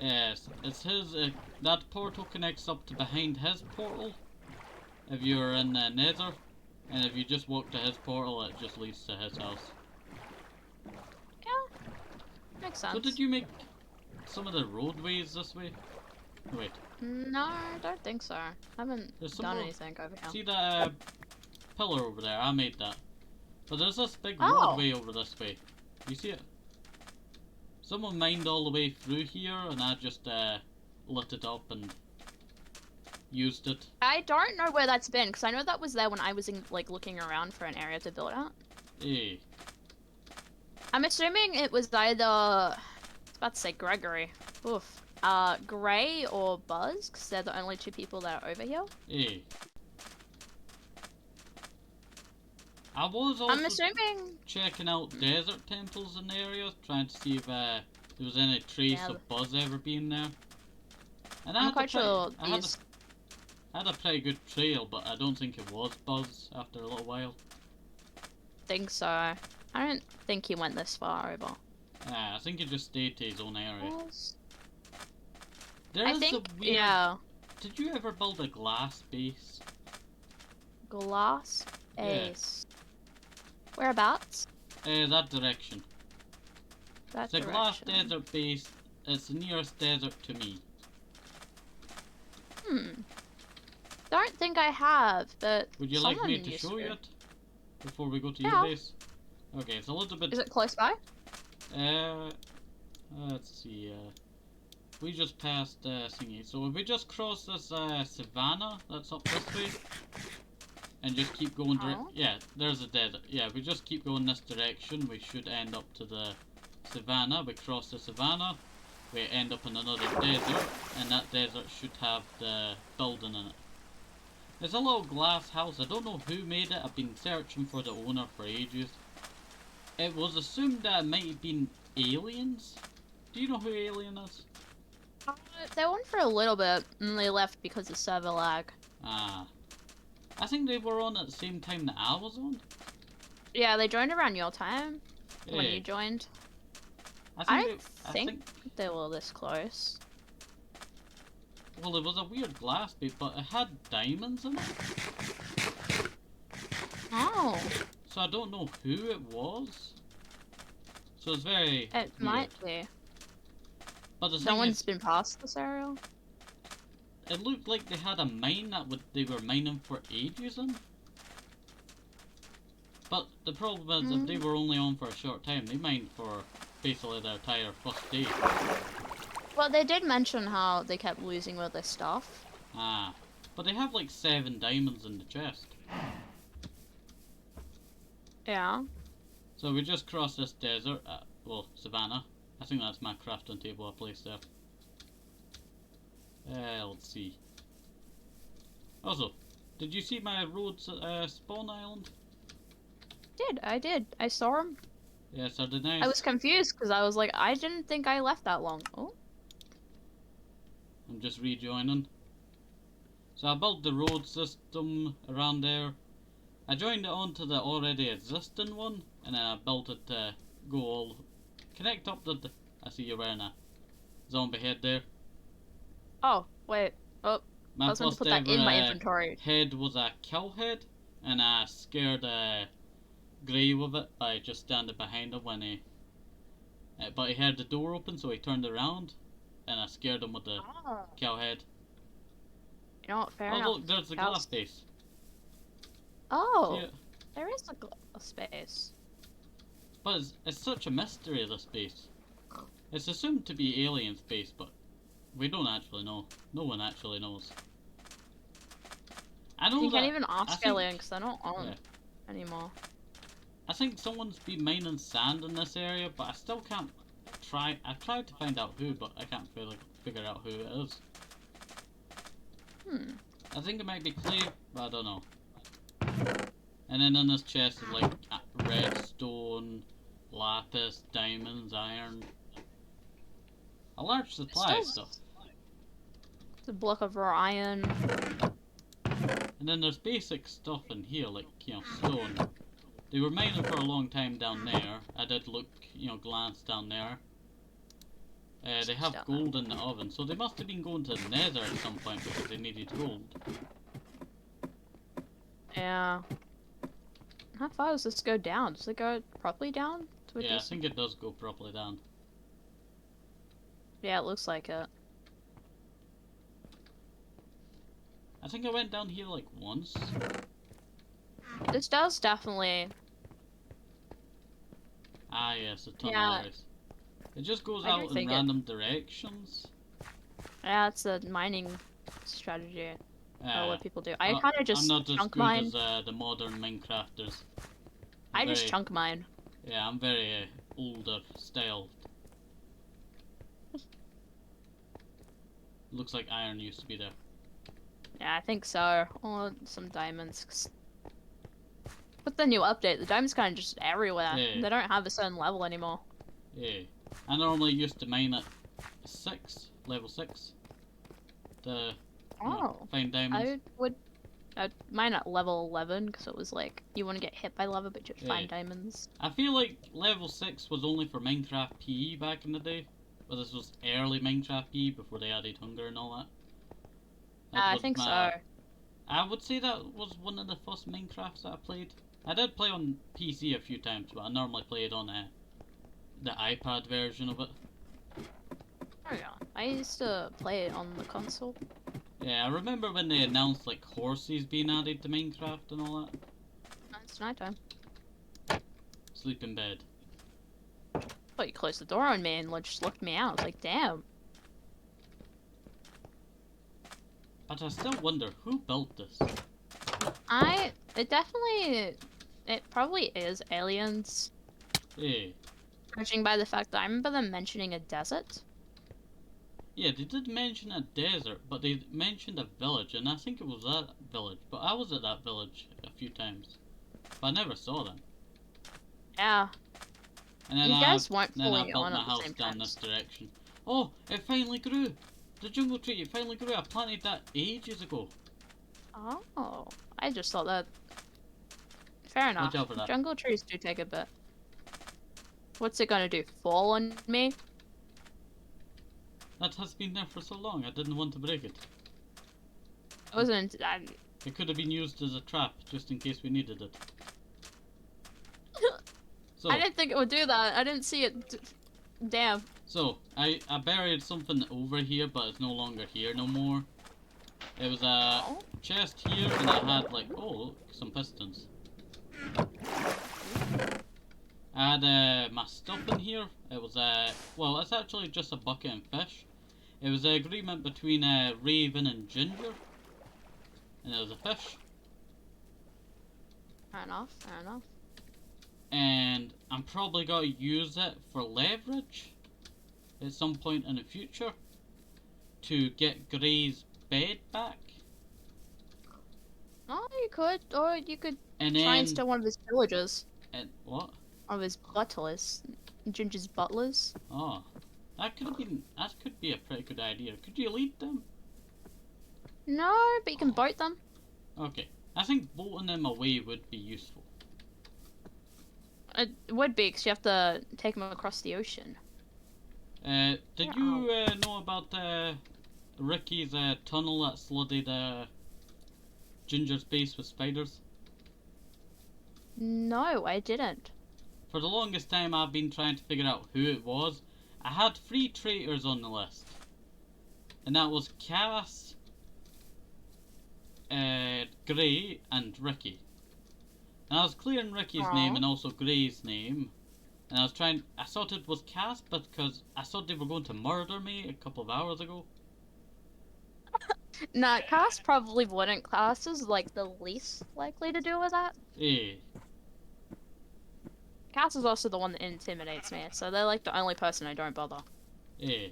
Speaker 1: Yes, it's his. That portal connects up to behind his portal. If you're in the nether, and if you just walk to his portal, it just leads to his house.
Speaker 3: Yeah. Makes sense.
Speaker 1: So did you make some of the roadways this way? Wait.
Speaker 3: No, I don't think so. I haven't
Speaker 1: There's some
Speaker 3: done
Speaker 1: more-
Speaker 3: anything over here.
Speaker 1: See that pillar over there? I made that. But there's this big
Speaker 3: Oh.
Speaker 1: roadway over this way. You see it? Someone mined all the way through here, and I just lit it up and used it.
Speaker 3: I don't know where that's been, because I know that was there when I was like looking around for an area to build out.
Speaker 1: Eh.
Speaker 3: I'm assuming it was either, I was about to say Gregory. Oof. Gray or Buzz, because they're the only two people that are over here.
Speaker 1: Eh. I was
Speaker 3: I'm
Speaker 1: also
Speaker 3: assuming...
Speaker 1: checking out desert temples in the area, trying to see if there was any trace of Buzz ever being there. And
Speaker 3: I'm quite sure these...
Speaker 1: I had a pretty good trail, but I don't think it was Buzz after a little while.
Speaker 3: think so. I don't think he went this far over.
Speaker 1: I think he just stayed to his own area.
Speaker 3: I think, yeah.
Speaker 1: Did you ever build a glass base?
Speaker 3: Glass base. Yeah. Whereabouts?
Speaker 1: That direction.
Speaker 3: That
Speaker 1: it's a glass desert base. It's the nearest desert to me.
Speaker 3: Don't think I have, but
Speaker 1: would you like me to show you it before we go to your base? Okay, it's a little bit.
Speaker 3: Is it close by?
Speaker 1: Let's see. We just passed thingy. So if we just cross this savannah that's up this way, and just keep going yeah, there's a desert. Yeah, if we just keep going this direction, we should end up to the savannah. We cross the savannah, we end up in another desert, and that desert should have the building in it. It's a little glass house. I don't know who made it. I've been searching for the owner for ages. It was assumed that it might have been aliens. Do you know who Alien is?
Speaker 3: They went for a little bit, and they left because of server lag.
Speaker 1: Ah. I think they were on at the same time that I was on.
Speaker 3: Yeah, they joined around your time. When you joined. I think they were this close.
Speaker 1: Well, it was a weird glass bit, but it had diamonds in it.
Speaker 3: Oh.
Speaker 1: So I don't know who it was. So it's very
Speaker 3: It
Speaker 1: weird.
Speaker 3: might be.
Speaker 1: But
Speaker 3: no one's been past this area?
Speaker 1: It looked like they had a mine that they were mining for ages in. But the problem is, if they were only on for a short time, they mined for basically their entire first day.
Speaker 3: Well, they did mention how they kept losing all their stuff.
Speaker 1: Ah. But they have like 7 diamonds in the chest.
Speaker 3: Yeah.
Speaker 1: So we just crossed this desert, well, savannah. I think that's my crafting table I placed there. Let's see. Also, did you see my roads spawn island?
Speaker 3: I did. I saw him.
Speaker 1: Yes, they're nice.
Speaker 3: I was confused because I was like, I didn't think I left that long. Oh.
Speaker 1: I'm just rejoining. So I built the road system around there. I joined it onto the already existing one, and then I built it to go all connect up the. I see you're wearing a zombie head there.
Speaker 3: Oh wait. Oh, I was going to put that in my inventory.
Speaker 1: Head was a cow head, and I scared Gray with it by just standing behind him when he. But he heard the door open, so he turned around, and I scared him with the cow head.
Speaker 3: You know what? Fair enough.
Speaker 1: Oh look, there's the glass base.
Speaker 3: Oh, yeah. There is a space.
Speaker 1: But it's such a mystery, this base. It's assumed to be alien space, but we don't actually know. No one actually knows. I know
Speaker 3: you can't even ask aliens because they're not on anymore.
Speaker 1: I think someone's been mining sand in this area, but I still can't try. I've tried to find out who, but I can't figure out who it is. I think it might be clay, but I don't know. And then in this chest is like redstone, lapis, diamonds, iron. A large supply of stuff.
Speaker 3: It's a block of raw iron.
Speaker 1: And then there's basic stuff in here, like, you know, stone. They were mining for a long time down there. I did look, you know, glance down there. They have gold in the oven, so they must have been going to the nether at some point because they needed gold.
Speaker 3: Yeah. How far does this go down? Does it go properly down?
Speaker 1: Yeah, I think it does go properly down.
Speaker 3: Yeah, it looks like it.
Speaker 1: I think I went down here like once.
Speaker 3: This does definitely...
Speaker 1: Ah yes, a ton of areas. It just goes out in random directions.
Speaker 3: Yeah, it's a mining strategy. what people do. I kind of just
Speaker 1: I'm not as
Speaker 3: chunk
Speaker 1: good
Speaker 3: mine.
Speaker 1: as the modern Minecrafters.
Speaker 3: I just chunk mine.
Speaker 1: Yeah, I'm very older style. Looks like iron used to be there.
Speaker 3: Yeah, I think so. Or some diamonds. With the new update, the diamonds kind of just everywhere.
Speaker 1: Yeah.
Speaker 3: They don't have a certain level anymore.
Speaker 1: Yeah. I normally used to mine at level 6. Find diamonds.
Speaker 3: I'd mine at level 11 because it was like you want to get hit by lava but you'd find diamonds.
Speaker 1: I feel like level 6 was only for Minecraft PE back in the day. But this was early Minecraft PE before they added hunger and all that.
Speaker 3: I think so.
Speaker 1: I would say that was one of the first Minecrafts that I played. I did play on PC a few times, but I normally played on the iPad version of it.
Speaker 3: Oh yeah, I used to play it on the console.
Speaker 1: Yeah, I remember when they announced like horses being added to Minecraft and all that.
Speaker 3: It's nighttime.
Speaker 1: Sleep in bed.
Speaker 3: Thought you closed the door on me and just looked me out. I was like, damn.
Speaker 1: But I still wonder who built this.
Speaker 3: It probably is aliens.
Speaker 1: Yeah.
Speaker 3: Judging by the fact that I remember them mentioning a desert.
Speaker 1: Yeah, they did mention a desert, but they mentioned a village, and I think it was that village. But I was at that village a few times, but I never saw them.
Speaker 3: Yeah.
Speaker 1: And then
Speaker 3: you guys weren't
Speaker 1: then I
Speaker 3: fully
Speaker 1: built
Speaker 3: on
Speaker 1: my
Speaker 3: at the
Speaker 1: house
Speaker 3: same
Speaker 1: down
Speaker 3: times.
Speaker 1: this direction. Oh, it finally grew! The jungle tree, it finally grew. I planted that ages ago.
Speaker 3: Oh, I just thought that. Fair enough.
Speaker 1: Watch out for that.
Speaker 3: Jungle trees do take a bit. What's it gonna do? Fall on me?
Speaker 1: That has been there for so long, I didn't want to break it.
Speaker 3: It wasn't.
Speaker 1: It could have been used as a trap, just in case we needed it. So,
Speaker 3: I didn't think it would do that. I didn't see it. Damn.
Speaker 1: So, I buried something over here, but it's no longer here no more. It was a chest here, and I had like, oh, look, some pistons. I had my stuff in here. It was well, it's actually just a bucket and fish. It was an agreement between Raven and Ginger, and it was a fish.
Speaker 3: Fair enough. Fair enough.
Speaker 1: And I'm probably going to use it for leverage at some point in the future to get Gray's bed back.
Speaker 3: Oh, you could, or you could
Speaker 1: And
Speaker 3: try
Speaker 1: then,
Speaker 3: and steal one of his villagers.
Speaker 1: and what?
Speaker 3: Of his butlers. Ginger's butlers.
Speaker 1: Oh, that could be a pretty good idea. Could you lead them?
Speaker 3: No, but you can boat them.
Speaker 1: Okay, I think boating them away would be useful.
Speaker 3: It would be, because you have to take them across the ocean.
Speaker 1: Did you know about Ricky's tunnel that flooded Ginger's base with spiders?
Speaker 3: No, I didn't.
Speaker 1: For the longest time I've been trying to figure out who it was. I had 3 traitors on the list. And that was Cass, Gray, and Ricky. And I was clearing Ricky's name and also Gray's name. And I thought it was Cass because I thought they were going to murder me a couple of hours ago.
Speaker 3: Nah, Cass probably wouldn't. Cass is like the least likely to deal with that.
Speaker 1: Eh.
Speaker 3: Cass is also the one that intimidates me, so they're like the only person I don't bother
Speaker 1: Eh.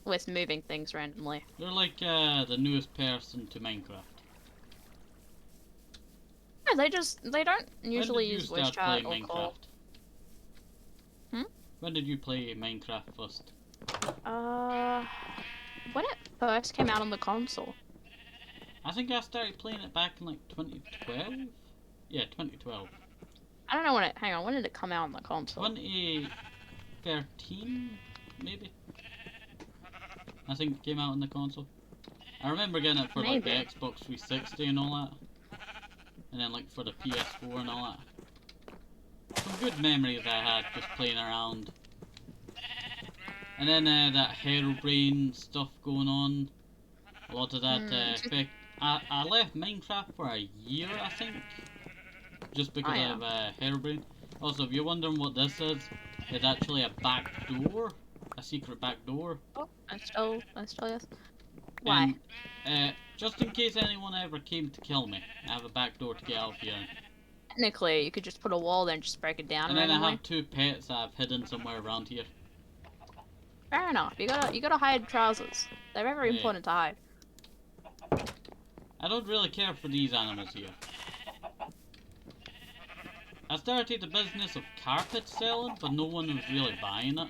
Speaker 3: with moving things randomly.
Speaker 1: They're like the newest person to Minecraft.
Speaker 3: Yeah, they don't usually use voice chat or
Speaker 1: Minecraft?
Speaker 3: call.
Speaker 1: When did you play Minecraft first?
Speaker 3: When it first came out on the console.
Speaker 1: I think I started playing it back in like 2012? Yeah, 2012.
Speaker 3: I don't know when it. Hang on, when did it come out on the console?
Speaker 1: 2013, maybe? I think it came out on the console. I remember getting it for like the Xbox 360 and all that. And then like for the PS4 and all that. Some good memories I had just playing around. And then that Herobrine stuff going on. A lot of that effect. I left Minecraft for a year, I think. Just because of Herobrine. Also, if you're wondering what this is, it's actually a back door. A secret back door.
Speaker 3: Oh, I still yes. Why?
Speaker 1: Just in case anyone ever came to kill me, I have a back door to get out here.
Speaker 3: Technically, you could just put a wall there and just break it down
Speaker 1: And then
Speaker 3: randomly.
Speaker 1: I have 2 pets that I've hidden somewhere around here.
Speaker 3: Fair enough. You gotta hide trousers. They're very important to hide.
Speaker 1: I don't really care for these animals here. I started the business of carpet selling, but no one was really buying it.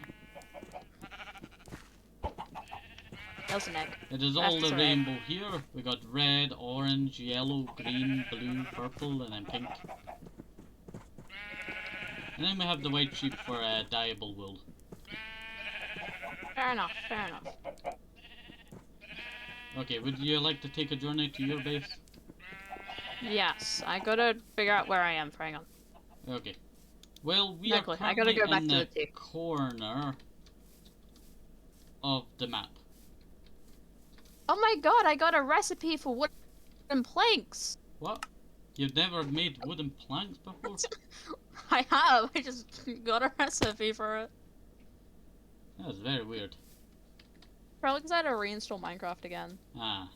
Speaker 3: There's an egg.
Speaker 1: It is all the rainbow here. We got red, orange, yellow, green, blue, purple, and then pink. And then we have the white sheep for dyeable wool.
Speaker 3: Fair enough, fair enough.
Speaker 1: Okay, would you like to take a journey to your base?
Speaker 3: Yes, I gotta figure out where I am. Hang on.
Speaker 1: Okay. Well, we are
Speaker 3: I gotta go back
Speaker 1: in
Speaker 3: to
Speaker 1: the
Speaker 3: the
Speaker 1: corner of the map.
Speaker 3: Oh my god, I got a recipe for wooden planks!
Speaker 1: What? You've never made wooden planks before?
Speaker 3: I have, I just got a recipe for it.
Speaker 1: That's very weird.
Speaker 3: Probably because I had to reinstall Minecraft again.
Speaker 1: Ah.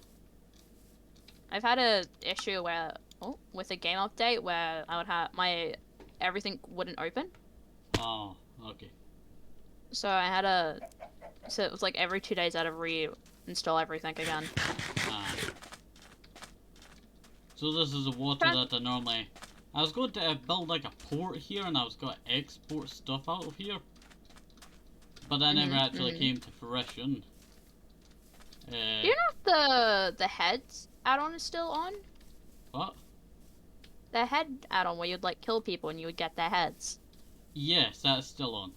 Speaker 3: I've had a issue where, with a game update where I would have everything wouldn't open.
Speaker 1: Oh, okay.
Speaker 3: So I had so it was like every 2 days I had to reinstall everything again.
Speaker 1: Ah. So this is the water that I normally... I was going to build like a port here and I was going to export stuff out of here. But that never actually came to fruition.
Speaker 3: Do you know if the heads add-on is still on?
Speaker 1: What?
Speaker 3: The head add-on where you'd like kill people and you would get their heads.
Speaker 1: Yes, that's still on.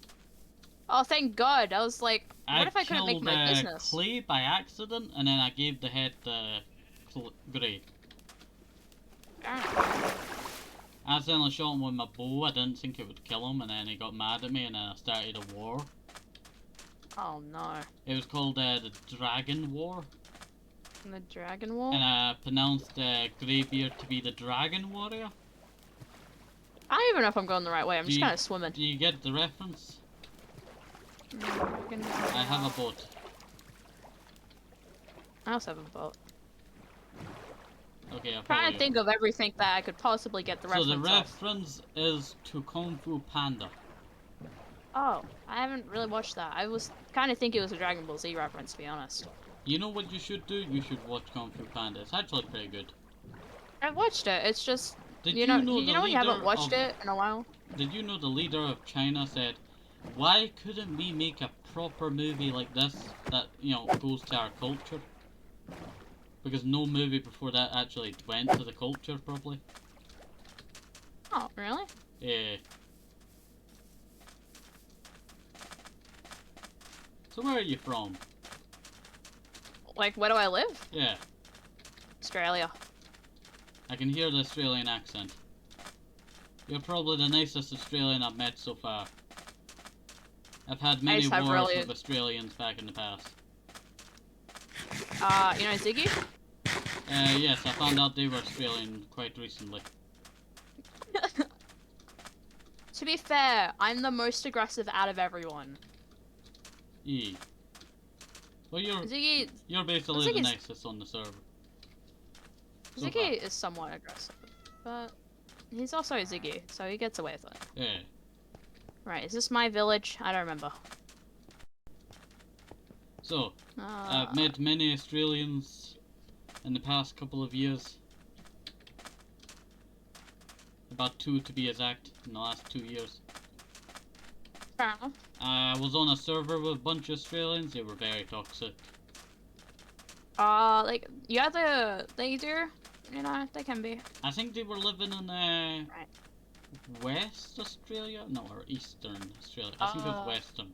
Speaker 3: Oh, thank God! I was like, what if I couldn't make my
Speaker 1: killed
Speaker 3: business?
Speaker 1: clay by accident, and then I gave the head grey. I accidentally shot him with my bow. I didn't think it would kill him, and then he got mad at me, and then I started a war.
Speaker 3: Oh no.
Speaker 1: It was called the Dragon War.
Speaker 3: The Dragon Wall?
Speaker 1: And I pronounced Greybeard to be the Dragon Warrior.
Speaker 3: I don't even know if I'm going the right way. I'm just kind of swimming.
Speaker 1: Do you get the reference? I have a boat.
Speaker 3: I also have a boat.
Speaker 1: Okay, I'm
Speaker 3: trying to think of everything that I could possibly get the reference
Speaker 1: So the
Speaker 3: of.
Speaker 1: reference is to Kung Fu Panda.
Speaker 3: Oh, I haven't really watched that. I was kind of thinking it was a Dragon Ball Z reference, to be honest.
Speaker 1: You know what you should do? You should watch Kung Fu Panda. It's actually pretty good.
Speaker 3: I've watched it. It's just
Speaker 1: You know
Speaker 3: when you haven't watched it in a while.
Speaker 1: Did you know the leader of China said, "Why couldn't we make a proper movie like this that goes to our culture?" Because no movie before that actually went to the culture properly.
Speaker 3: Oh, really?
Speaker 1: Yeah. So where are you from?
Speaker 3: Like, where do I live?
Speaker 1: Yeah.
Speaker 3: Australia.
Speaker 1: I can hear the Australian accent. You're probably the nicest Australian I've met so far. I've had many wars with Australians back in the past.
Speaker 3: You know Ziggy?
Speaker 1: Yes, I found out they were Australian quite recently.
Speaker 3: To be fair, I'm the most aggressive out of everyone.
Speaker 1: Well, you're basically the nicest on the server.
Speaker 3: Ziggy is somewhat aggressive, but he's also Ziggy, so he gets away with it.
Speaker 1: Yeah.
Speaker 3: Right, is this my village? I don't remember.
Speaker 1: So, I've met many Australians in the past couple of years. About 2 to be exact, in the last 2 years.
Speaker 3: Fair enough.
Speaker 1: I was on a server with a bunch of Australians. They were very toxic.
Speaker 3: Like, yeah, they do. You know, they can be.
Speaker 1: I think they were living in West Australia? No, or Eastern Australia. I think it was Western.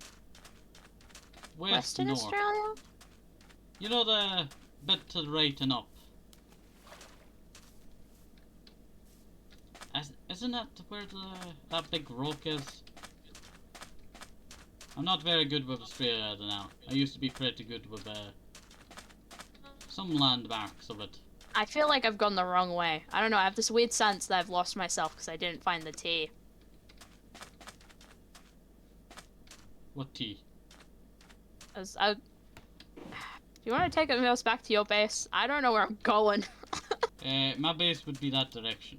Speaker 3: Western
Speaker 1: North.
Speaker 3: Australia?
Speaker 1: You know the bit to the right and up? Isn't that where that big rock is? I'm not very good with Australia now. I used to be pretty good with some landmarks of it.
Speaker 3: I feel like I've gone the wrong way. I don't know, I have this weird sense that I've lost myself because I didn't find the tea.
Speaker 1: What tea?
Speaker 3: you want to take us back to your base? I don't know where I'm going.
Speaker 1: My base would be that direction.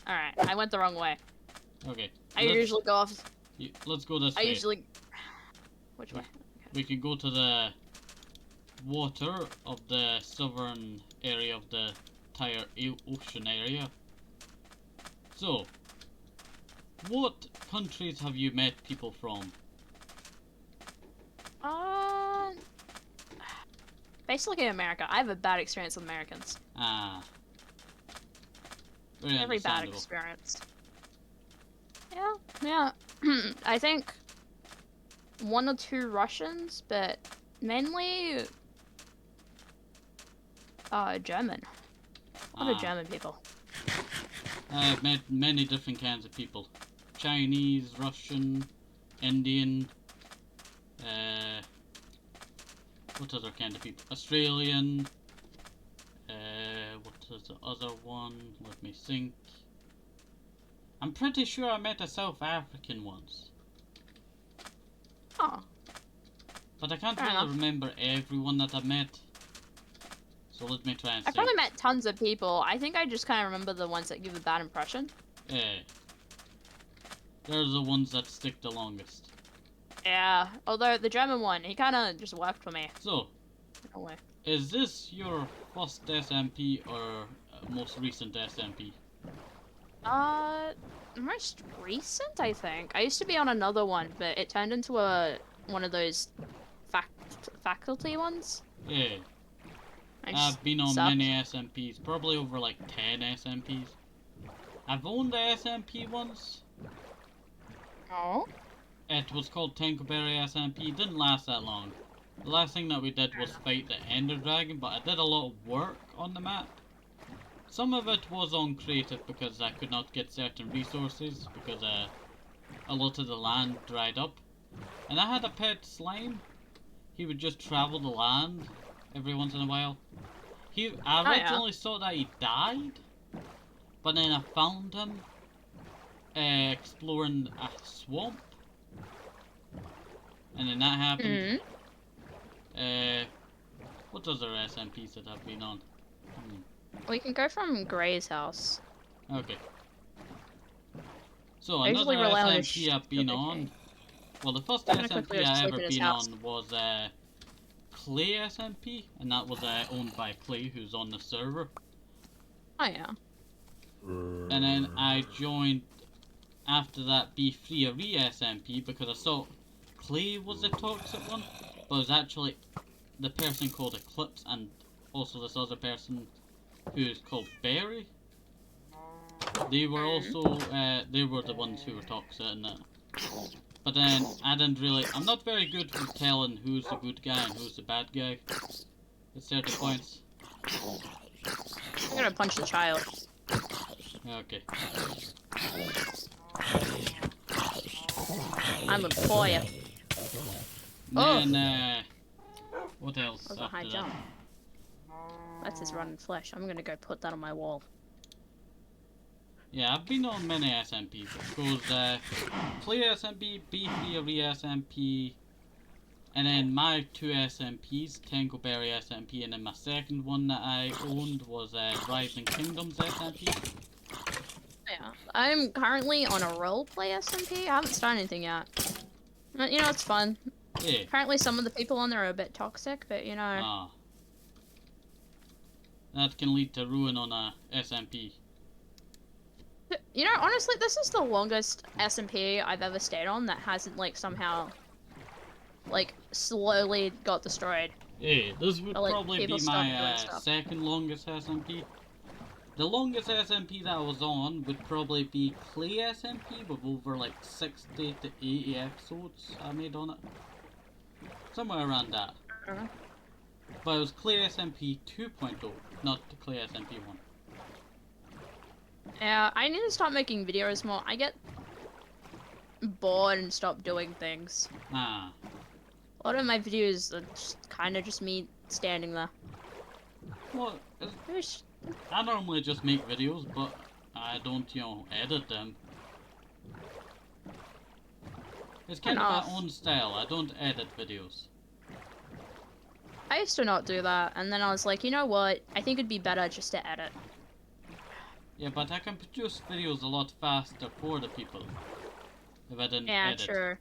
Speaker 3: Alright, I went the wrong way.
Speaker 1: Okay.
Speaker 3: I usually go off...
Speaker 1: Let's go this way.
Speaker 3: I usually... Which way? Okay.
Speaker 1: We can go to the water of the southern area of the entire ocean area. So, what countries have you met people from?
Speaker 3: Basically America. I have a bad experience with Americans.
Speaker 1: Ah. Very
Speaker 3: Every bad
Speaker 1: understandable.
Speaker 3: experience. Yeah. I think 1 or 2 Russians, but mainly German. A lot of German people.
Speaker 1: I've met many different kinds of people. Chinese, Russian, Indian, what other kind of people? Australian, what is the other one? Let me think. I'm pretty sure I met a South African once.
Speaker 3: Oh.
Speaker 1: But I can't
Speaker 3: Fair
Speaker 1: really
Speaker 3: enough.
Speaker 1: remember everyone that I met. So let me try and
Speaker 3: I've
Speaker 1: see.
Speaker 3: probably met tons of people. I think I just kind of remember the ones that give a bad impression.
Speaker 1: Yeah. They're the ones that stick the longest.
Speaker 3: Yeah, although the German one, he kind of just worked for me.
Speaker 1: So,
Speaker 3: No way.
Speaker 1: is this your first SMP or most recent SMP?
Speaker 3: Most recent, I think. I used to be on another one, but it turned into one of those faculty ones.
Speaker 1: Yeah.
Speaker 3: I just
Speaker 1: I've been on
Speaker 3: sucked.
Speaker 1: many SMPs, probably over like 10 SMPs. I've owned the SMP once.
Speaker 3: Oh.
Speaker 1: It was called Tenko SMP. It didn't last that long. The last thing that we did was fight the Ender Dragon, but I did a lot of work on the map. Some of it was on creative because I could not get certain resources because a lot of the land dried up. And I had a pet slime. He would just travel the land every once in a while. I originally thought that he died, but then I found him exploring a swamp, and then that happened. What other SMPs that I've been on?
Speaker 3: We can go from Gray's house.
Speaker 1: Okay. So
Speaker 3: I usually
Speaker 1: another
Speaker 3: rely on
Speaker 1: SMP I've been on. Well, the first
Speaker 3: I'm gonna quickly
Speaker 1: SMP
Speaker 3: just
Speaker 1: I
Speaker 3: sleep
Speaker 1: ever
Speaker 3: in his
Speaker 1: been
Speaker 3: house.
Speaker 1: on was Clay SMP, and that was owned by Clay, who's on the server.
Speaker 3: Oh yeah.
Speaker 1: And then I joined after that B3 SMP because I saw Clay was the toxic one, but it was actually the person called Eclipse and also this other person who's called Barry. They were also they were the ones who were toxic and that. But then I'm not very good with telling who's the good guy and who's the bad guy at certain points.
Speaker 3: I'm gonna punch the child.
Speaker 1: Okay.
Speaker 3: I'm a boy.
Speaker 1: Then what else?
Speaker 3: That was a high
Speaker 1: after
Speaker 3: jump.
Speaker 1: that?
Speaker 3: That's his running flesh. I'm gonna go put that on my wall.
Speaker 1: Yeah, I've been on many SMPs. It goes Clay SMP, B3 SMP, and then my 2 SMPs, Tenko Berry SMP, and then my second one that I owned was Rising Kingdoms SMP.
Speaker 3: Yeah. I'm currently on a roleplay SMP. I haven't started anything yet. But, you know, it's fun.
Speaker 1: Yeah.
Speaker 3: Apparently some of the people on there are a bit toxic, but you know.
Speaker 1: Ah. That can lead to ruin on a SMP.
Speaker 3: You know, honestly, this is the longest SMP I've ever stayed on that hasn't, like, somehow, like, slowly got destroyed.
Speaker 1: Yeah, this would
Speaker 3: Or, like,
Speaker 1: probably be
Speaker 3: people stop
Speaker 1: my
Speaker 3: doing stuff.
Speaker 1: second longest SMP. The longest SMP that I was on would probably be Clay SMP with over like 60 to 80 episodes I made on it. Somewhere around that. But it was Clay SMP 2.0, not the Clay SMP 1.
Speaker 3: Yeah, I need to start making videos more. I get bored and stop doing things.
Speaker 1: Ah.
Speaker 3: A lot of my videos are just kind of just me standing there.
Speaker 1: Well, I normally just make videos, but I don't, edit them. It's kind of my own style. I don't edit videos.
Speaker 3: I used to not do that, and then I was like, you know what? I think it'd be better just to edit.
Speaker 1: Yeah, but I can produce videos a lot faster for the people if I didn't edit.
Speaker 3: Yeah, sure.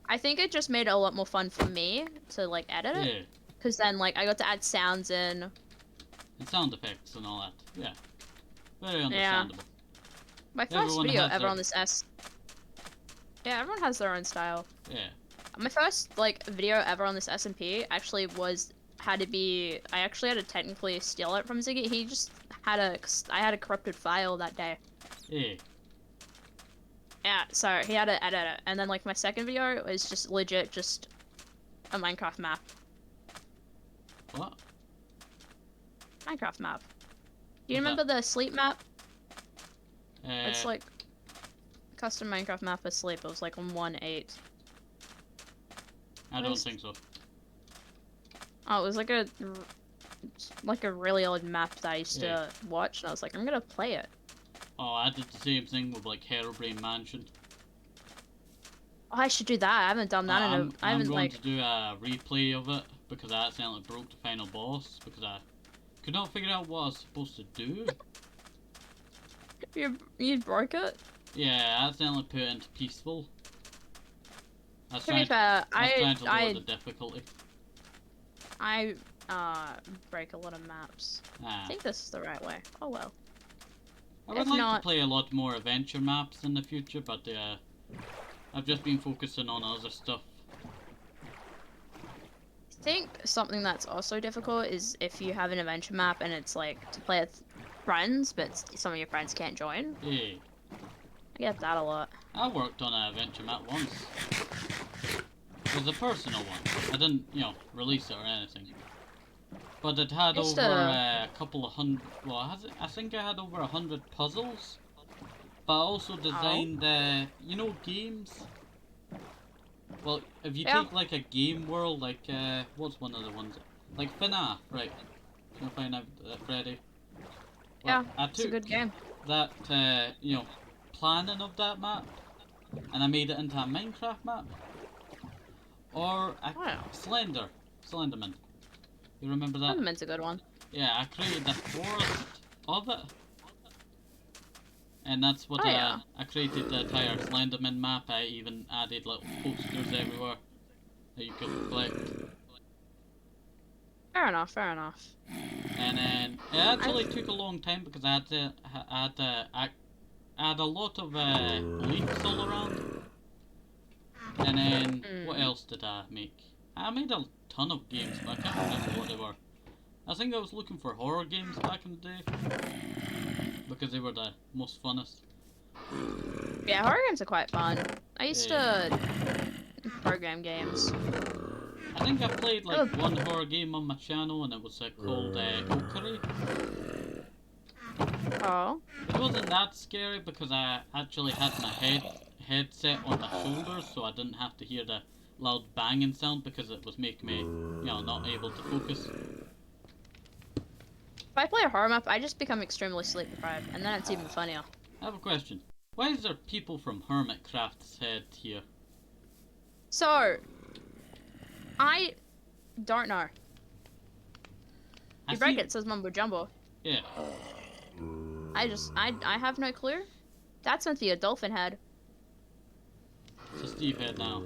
Speaker 3: I think it just made it a lot more fun for me to like edit it.
Speaker 1: Yeah.
Speaker 3: Because then like I got to add sounds in.
Speaker 1: And sound effects and all that. Yeah. Very understandable.
Speaker 3: My first video ever on this S. Yeah, everyone has their own style.
Speaker 1: Yeah.
Speaker 3: My first like video ever on this SMP actually had to be. I actually had to technically steal it from Ziggy. He just had I had a corrupted file that day.
Speaker 1: Yeah.
Speaker 3: Yeah, so he had to edit it, and then like my second video was just legit just a Minecraft map.
Speaker 1: What?
Speaker 3: Minecraft map. Do you remember the sleep map?
Speaker 1: Uh,
Speaker 3: It's like custom Minecraft map for sleep. It was like on 1.8.
Speaker 1: I don't think so.
Speaker 3: Oh, it was like a really old map that I used to watch, and I was like, I'm gonna play it.
Speaker 1: Oh, I did the same thing with like Herobrine Mansion.
Speaker 3: Oh, I should do that. I haven't done that in a. I haven't
Speaker 1: I'm going
Speaker 3: like.
Speaker 1: to do a replay of it because I accidentally broke the final boss because I could not figure out what I was supposed to do.
Speaker 3: You broke it?
Speaker 1: Yeah, I accidentally put it into peaceful.
Speaker 3: To be fair,
Speaker 1: I was trying to lower the difficulty.
Speaker 3: I break a lot of maps.
Speaker 1: Ah.
Speaker 3: I think this is the right way. Oh well.
Speaker 1: I would like to play a lot more adventure maps in the future, but I've just been focusing on other stuff.
Speaker 3: I think something that's also difficult is if you have an adventure map and it's like to play with friends, but some of your friends can't join.
Speaker 1: Yeah.
Speaker 3: I get that a lot.
Speaker 1: I worked on an adventure map once. It was a personal one. I didn't, release it or anything. But it had over a couple of hundred. Well, I think I had over 100 puzzles. But I also designed, games. Well, if you take like a game world, like what's one of the ones? Like FNAF, right? Can I find out Freddy? Well,
Speaker 3: yeah, it's a good game.
Speaker 1: That planning of that map, and I made it into a Minecraft map. Or a Slenderman. You remember that?
Speaker 3: Slenderman's a good one.
Speaker 1: Yeah, I created the forest of it. And that's what I created the entire Slenderman map. I even added little posters everywhere that you could collect.
Speaker 3: Fair enough, fair enough.
Speaker 1: And then it actually took a long time because I had to add a lot of leaves all around. And then what else did I make? I made a ton of games, but I can't remember what they were. I think I was looking for horror games back in the day because they were the most funnest.
Speaker 3: Yeah, horror games are quite fun. I used to program games.
Speaker 1: I think I played like one horror game on my channel, and it was called Oakery.
Speaker 3: Oh.
Speaker 1: It wasn't that scary because I actually had my headset on my shoulders, so I didn't have to hear the loud banging sound because it was making me, not able to focus.
Speaker 3: If I play a horror map, I just become extremely sleep deprived, and then it's even funnier.
Speaker 1: I have a question. Why is there people from Hermitcraft's head here?
Speaker 3: So, I don't know. You break it says mumbo jumbo.
Speaker 1: Yeah.
Speaker 3: I have no clue. That's meant to be a dolphin head.
Speaker 1: It's a Steve head now.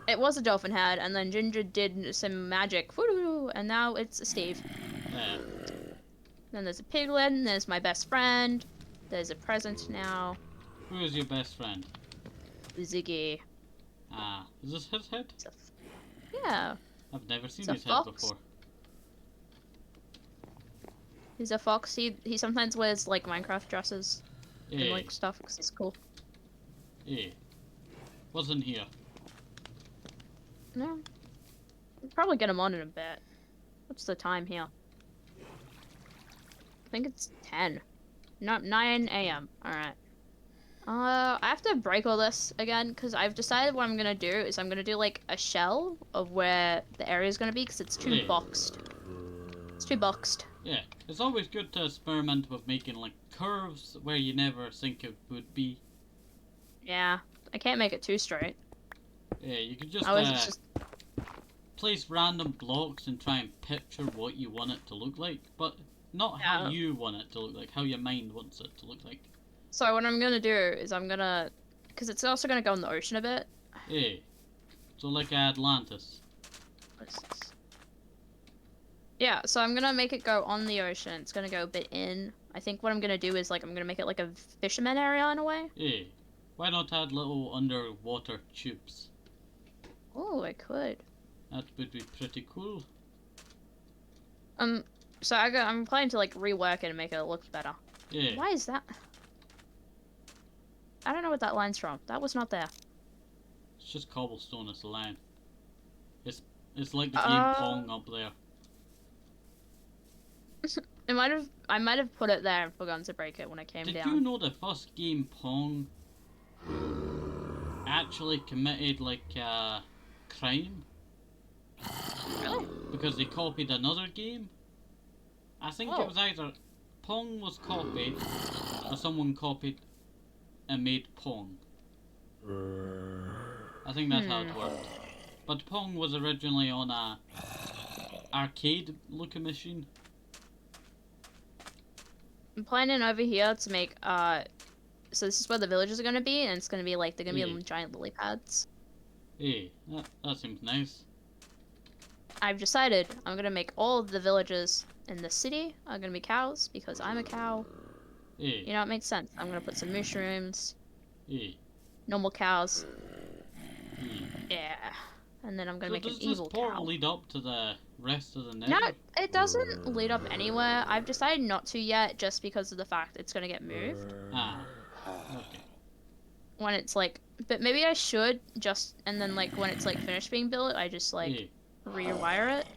Speaker 3: It was a dolphin head, and then Ginger did some magic, and now it's a Steve.
Speaker 1: Yeah.
Speaker 3: Then there's a piglet, and there's my best friend. There's a present now.
Speaker 1: Who is your best friend?
Speaker 3: Ziggy.
Speaker 1: Ah, is this his head?
Speaker 3: Yeah.
Speaker 1: I've never seen
Speaker 3: It's
Speaker 1: his
Speaker 3: a
Speaker 1: head
Speaker 3: fox.
Speaker 1: before.
Speaker 3: He's a fox. He sometimes wears like Minecraft dresses and like stuff because it's cool.
Speaker 1: Yeah. Wasn't here.
Speaker 3: No. We'll probably get him on in a bit. What's the time here? I think it's 10. No, 9 a.m. Alright. I have to break all this again because I've decided what I'm gonna do is I'm gonna do like a shell of where the area is gonna be because it's too boxed. It's too boxed.
Speaker 1: Yeah, it's always good to experiment with making like curves where you never think it would be.
Speaker 3: Yeah, I can't make it too straight.
Speaker 1: Yeah, you could just place random blocks and try and picture what you want it to look like, but not how you want it to look like, how your mind wants it to look like.
Speaker 3: So what I'm gonna do is I'm gonna, because it's also gonna go in the ocean a bit.
Speaker 1: Yeah. So like Atlantis.
Speaker 3: What is this? Yeah, so I'm gonna make it go on the ocean. It's gonna go a bit in. I think what I'm gonna do is like I'm gonna make it like a fisherman area in a way.
Speaker 1: Yeah. Why not add little underwater tubes?
Speaker 3: Oh, I could.
Speaker 1: That would be pretty cool.
Speaker 3: So I'm planning to like rework it and make it look better.
Speaker 1: Yeah.
Speaker 3: Why is that? I don't know what that line's from. That was not there.
Speaker 1: It's just cobblestone as a line. It's like the game Pong up there.
Speaker 3: I might have put it there and forgotten to break it when I came down.
Speaker 1: Did you know the first game Pong actually committed like a crime?
Speaker 3: Really?
Speaker 1: Because they copied another game? I think it was either Pong was copied or someone copied and made Pong. I think that's how it worked. But Pong was originally on a arcade looking machine.
Speaker 3: I'm planning over here to make so this is where the villages are gonna be, and it's gonna be like they're gonna be on giant lily pads.
Speaker 1: Hey, that seems nice.
Speaker 3: I've decided I'm gonna make all of the villages in the city are gonna be cows because I'm a cow.
Speaker 1: Hey.
Speaker 3: You know, it makes sense. I'm gonna put some mushrooms.
Speaker 1: Hey.
Speaker 3: Normal cows. Yeah. And then I'm gonna make an evil cow.
Speaker 1: Does this portal lead up to the rest of the nether?
Speaker 3: No, it doesn't lead up anywhere. I've decided not to yet just because of the fact it's gonna get moved.
Speaker 1: Ah. Okay.
Speaker 3: When it's like, but maybe I should just, and then like when it's like finished being built, I just like rewire it.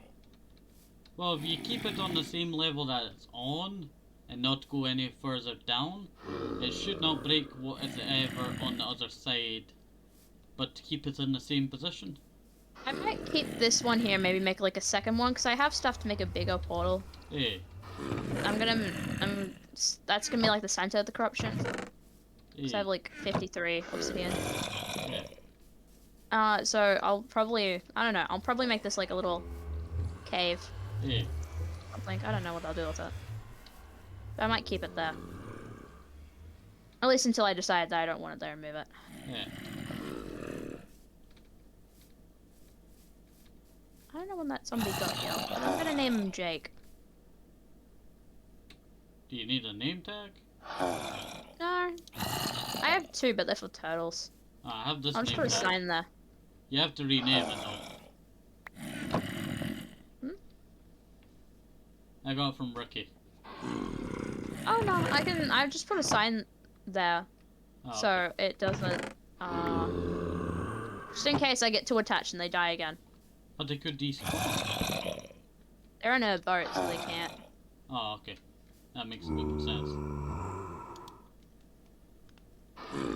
Speaker 1: Well, if you keep it on the same level that it's on, and not go any further down, it should not break what is ever on the other side, but keep it in the same position.
Speaker 3: I might keep this one here, maybe make like a second one, because I have stuff to make a bigger portal.
Speaker 1: Yeah.
Speaker 3: That's gonna be like the center of the corruption. So I have
Speaker 1: Yeah.
Speaker 3: like 53 obsidian.
Speaker 1: Yeah.
Speaker 3: So I'll probably, I don't know, I'll probably make this like a little cave.
Speaker 1: Yeah.
Speaker 3: Something, I don't know what I'll do with it. But I might keep it there. At least until I decide that I don't want it there and move it.
Speaker 1: Yeah.
Speaker 3: I don't know when that zombie got here, but I'm gonna name him Jake.
Speaker 1: Do you need a name tag?
Speaker 3: No. I have two, but they're for turtles.
Speaker 1: I have this
Speaker 3: I'll just
Speaker 1: name
Speaker 3: put a
Speaker 1: tag.
Speaker 3: sign there.
Speaker 1: You have to rename it though. I got it from Ricky.
Speaker 3: Oh no, I just put a sign there.
Speaker 1: Oh,
Speaker 3: So it doesn't, just in case I get too attached and they die again.
Speaker 1: but they could despawn.
Speaker 3: They're in a boat, so they can't.
Speaker 1: Oh, okay. That makes good sense.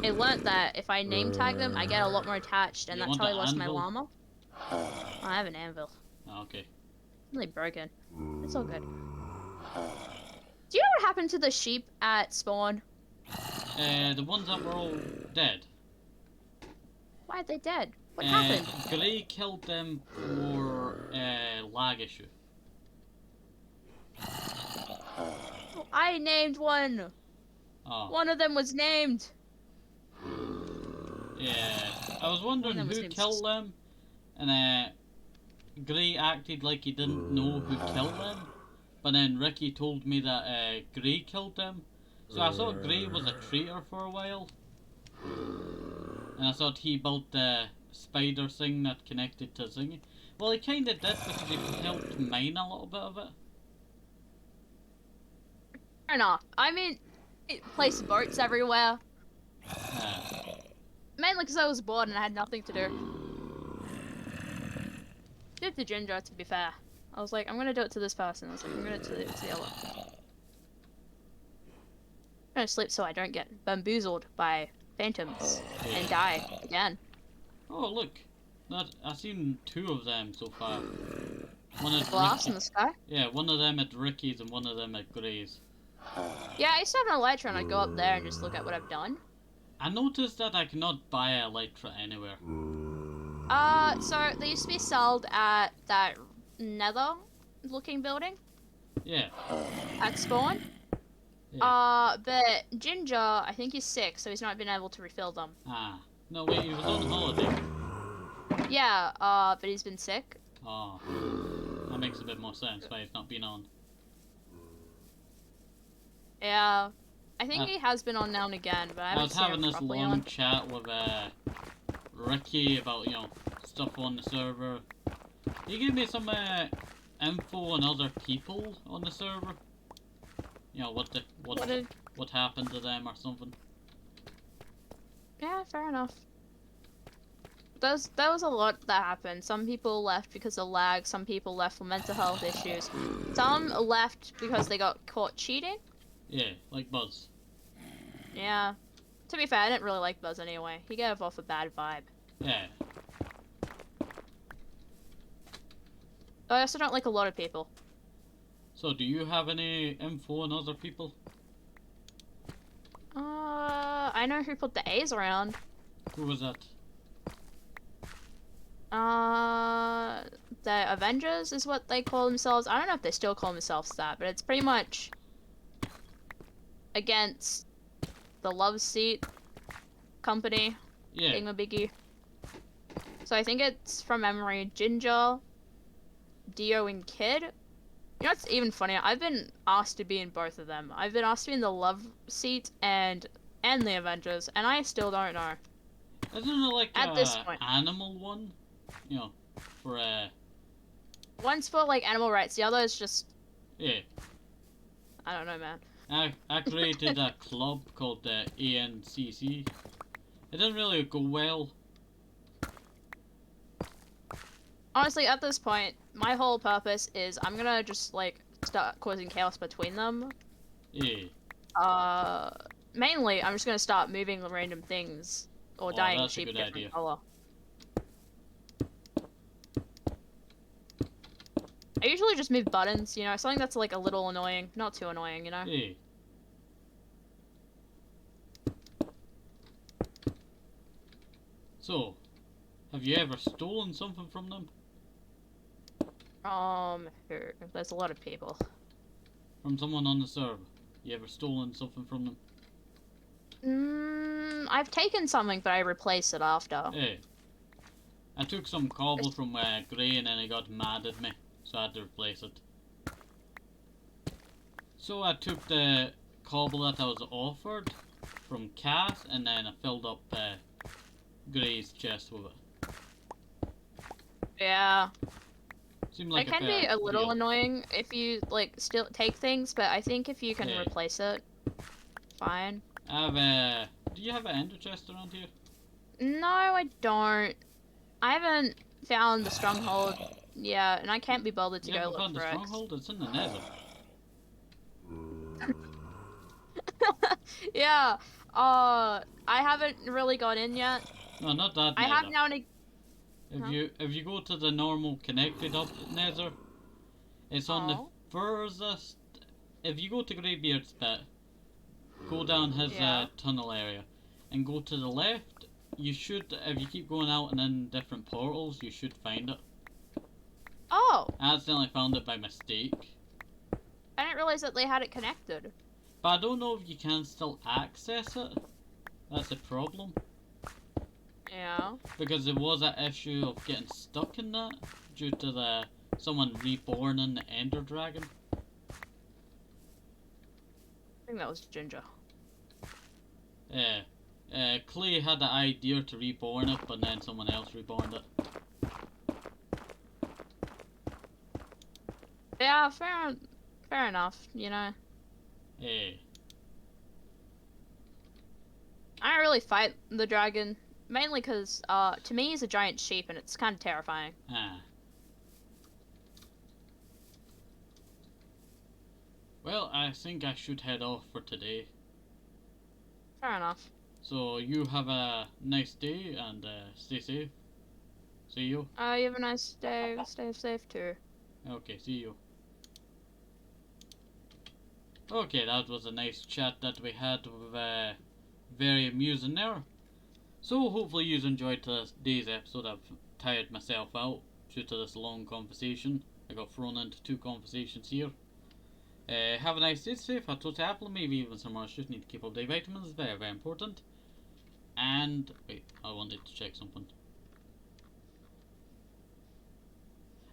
Speaker 3: I learnt that if I name tag them, I get a lot more attached, and
Speaker 1: You
Speaker 3: that's
Speaker 1: want
Speaker 3: how I
Speaker 1: the
Speaker 3: lost my
Speaker 1: anvil?
Speaker 3: llama. Oh, I have an anvil.
Speaker 1: Oh, okay.
Speaker 3: It's really broken. It's all good. Do you know what happened to the sheep at spawn?
Speaker 1: The ones that were all dead.
Speaker 3: Why are they dead? What happened?
Speaker 1: Gray killed them for lag issue.
Speaker 3: Oh, I named one.
Speaker 1: Oh.
Speaker 3: One of them was named.
Speaker 1: Yeah. I was wondering
Speaker 3: One of them was
Speaker 1: who
Speaker 3: named
Speaker 1: killed them, and Gray acted like he didn't know who killed them, but then Ricky told me that Gray killed them. So I thought Gray was a traitor for a while, and I thought he built the spider thing that connected to Zingy. Well, he kind of did because he helped mine a little bit of it.
Speaker 3: Fair enough. I mean, it placed boats everywhere. Mainly because I was bored and I had nothing to do. Did the ginger, to be fair. I was like, I'm gonna do it to this person. I was like, I'm gonna do it to the other. I'm gonna sleep so I don't get bamboozled by phantoms and die again.
Speaker 1: Oh look, I've seen two of them so far. One at
Speaker 3: Glass in the sky?
Speaker 1: Yeah, one of them at Ricky's and one of them at Gray's.
Speaker 3: Yeah, I used to have an elytra and I'd go up there and just look at what I've done.
Speaker 1: I noticed that I cannot buy a Elytra anywhere.
Speaker 3: So they used to be sold at that nether-looking building.
Speaker 1: Yeah.
Speaker 3: At spawn.
Speaker 1: Yeah.
Speaker 3: But Ginger, I think he's sick, so he's not been able to refill them.
Speaker 1: Ah. No, wait, he was on holiday.
Speaker 3: Yeah, but he's been sick.
Speaker 1: Oh. That makes a bit more sense why he's not been on.
Speaker 3: Yeah. I think he has been on now and again, but I haven't seen him
Speaker 1: I was having this
Speaker 3: properly
Speaker 1: long
Speaker 3: on.
Speaker 1: chat with Ricky about, you know, stuff on the server. He gave me some info on other people on the server. You know, what happened to them or something.
Speaker 3: Yeah, fair enough. There was a lot that happened. Some people left because of lag, some people left for mental health issues. Some left because they got caught cheating.
Speaker 1: Yeah, like Buzz.
Speaker 3: Yeah. To be fair, I didn't really like Buzz anyway. He gave off a bad vibe.
Speaker 1: Yeah.
Speaker 3: I also don't like a lot of people.
Speaker 1: So, do you have any info on other people?
Speaker 3: I know who put the A's around.
Speaker 1: Who was that?
Speaker 3: The Avengers is what they call themselves. I don't know if they still call themselves that, but it's pretty much against the Love Seat company.
Speaker 1: Yeah.
Speaker 3: Thingamabiggy. So I think it's from memory Ginger, Dio, and Kid. You know what's even funnier? I've been asked to be in both of them. I've been asked to be in the Love Seat and the Avengers, and I still don't know.
Speaker 1: Isn't it like
Speaker 3: at this point
Speaker 1: animal one? You know, for
Speaker 3: one's for like animal rights, the other is just
Speaker 1: yeah.
Speaker 3: I don't know, man.
Speaker 1: I created a club called the ANCC. It didn't really go well.
Speaker 3: Honestly, at this point, my whole purpose is I'm gonna just like start causing chaos between them.
Speaker 1: Yeah.
Speaker 3: Mainly, I'm just gonna start moving random things or dyeing sheep a different color. I usually just move buttons, you know, something that's like a little annoying, not too annoying, you know.
Speaker 1: Yeah. So, have you ever stolen something from them?
Speaker 3: There's a lot of people.
Speaker 1: From someone on the server? You ever stolen something from them?
Speaker 3: I've taken something, but I replaced it after.
Speaker 1: Hey. I took some cobble from Gray and then he got mad at me, so I had to replace it. So I took the cobble that I was offered from Cass and then I filled up Gray's chest with it.
Speaker 3: Yeah.
Speaker 1: Seemed like
Speaker 3: it can be a little annoying if you like still take things, but I think if you can replace it, fine.
Speaker 1: I have do you have an ender chest around here?
Speaker 3: No, I don't. I haven't found the stronghold yet, and I can't be bothered to go look for it.
Speaker 1: You haven't found the stronghold? It's in the nether.
Speaker 3: Yeah. I haven't really got in yet.
Speaker 1: No, not that nether.
Speaker 3: I have now and
Speaker 1: If you go to the normal connected up nether, it's on the furthest. If you go to Greybeard's pit, go down his tunnel area, and go to the left. You should, if you keep going out and in different portals, you should find it.
Speaker 3: Oh.
Speaker 1: I accidentally found it by mistake.
Speaker 3: I didn't realize that they had it connected.
Speaker 1: But I don't know if you can still access it. That's the problem.
Speaker 3: Yeah.
Speaker 1: Because there was an issue of getting stuck in that due to someone reborn in the Ender Dragon.
Speaker 3: I think that was Ginger.
Speaker 1: Yeah. Clay had the idea to reborn it, but then someone else reborn it.
Speaker 3: Yeah, fair enough, you know.
Speaker 1: Yeah.
Speaker 3: I don't really fight the dragon, mainly because, to me he's a giant sheep and it's kind of terrifying.
Speaker 1: Ah. Well, I think I should head off for today.
Speaker 3: Fair enough.
Speaker 1: So you have a nice day and stay safe. See you.
Speaker 3: You have a nice day. Stay safe too.
Speaker 1: Okay, see you. Okay, that was a nice chat that we had with very amusing there. So hopefully you enjoyed today's episode of tired myself out due to this long conversation. I got thrown into 2 conversations here. Have a nice day, safe, a toasty apple, maybe even some more. Just need to keep up the vitamins, very, very important. And, wait, I wanted to check something.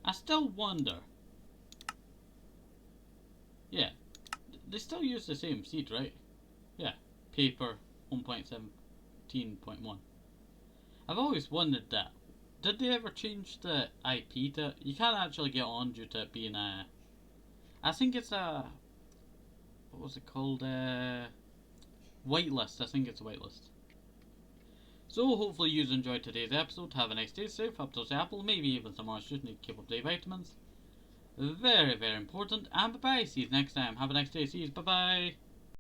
Speaker 1: I still wonder. Yeah, they still use the same seed, right? Yeah, paper 1.17.1. I've always wondered that. Did they ever change the IP to... You can't actually get on due to it being a... I think it's a... What was it called? Whitelist. I think it's a whitelist. So hopefully you enjoyed today's episode. Have a nice day, safe, up to the apple, maybe even some more. Just need to keep up the vitamins. Very, very important. And bye-bye. See you next time. Have a nice day. See you. Bye-bye.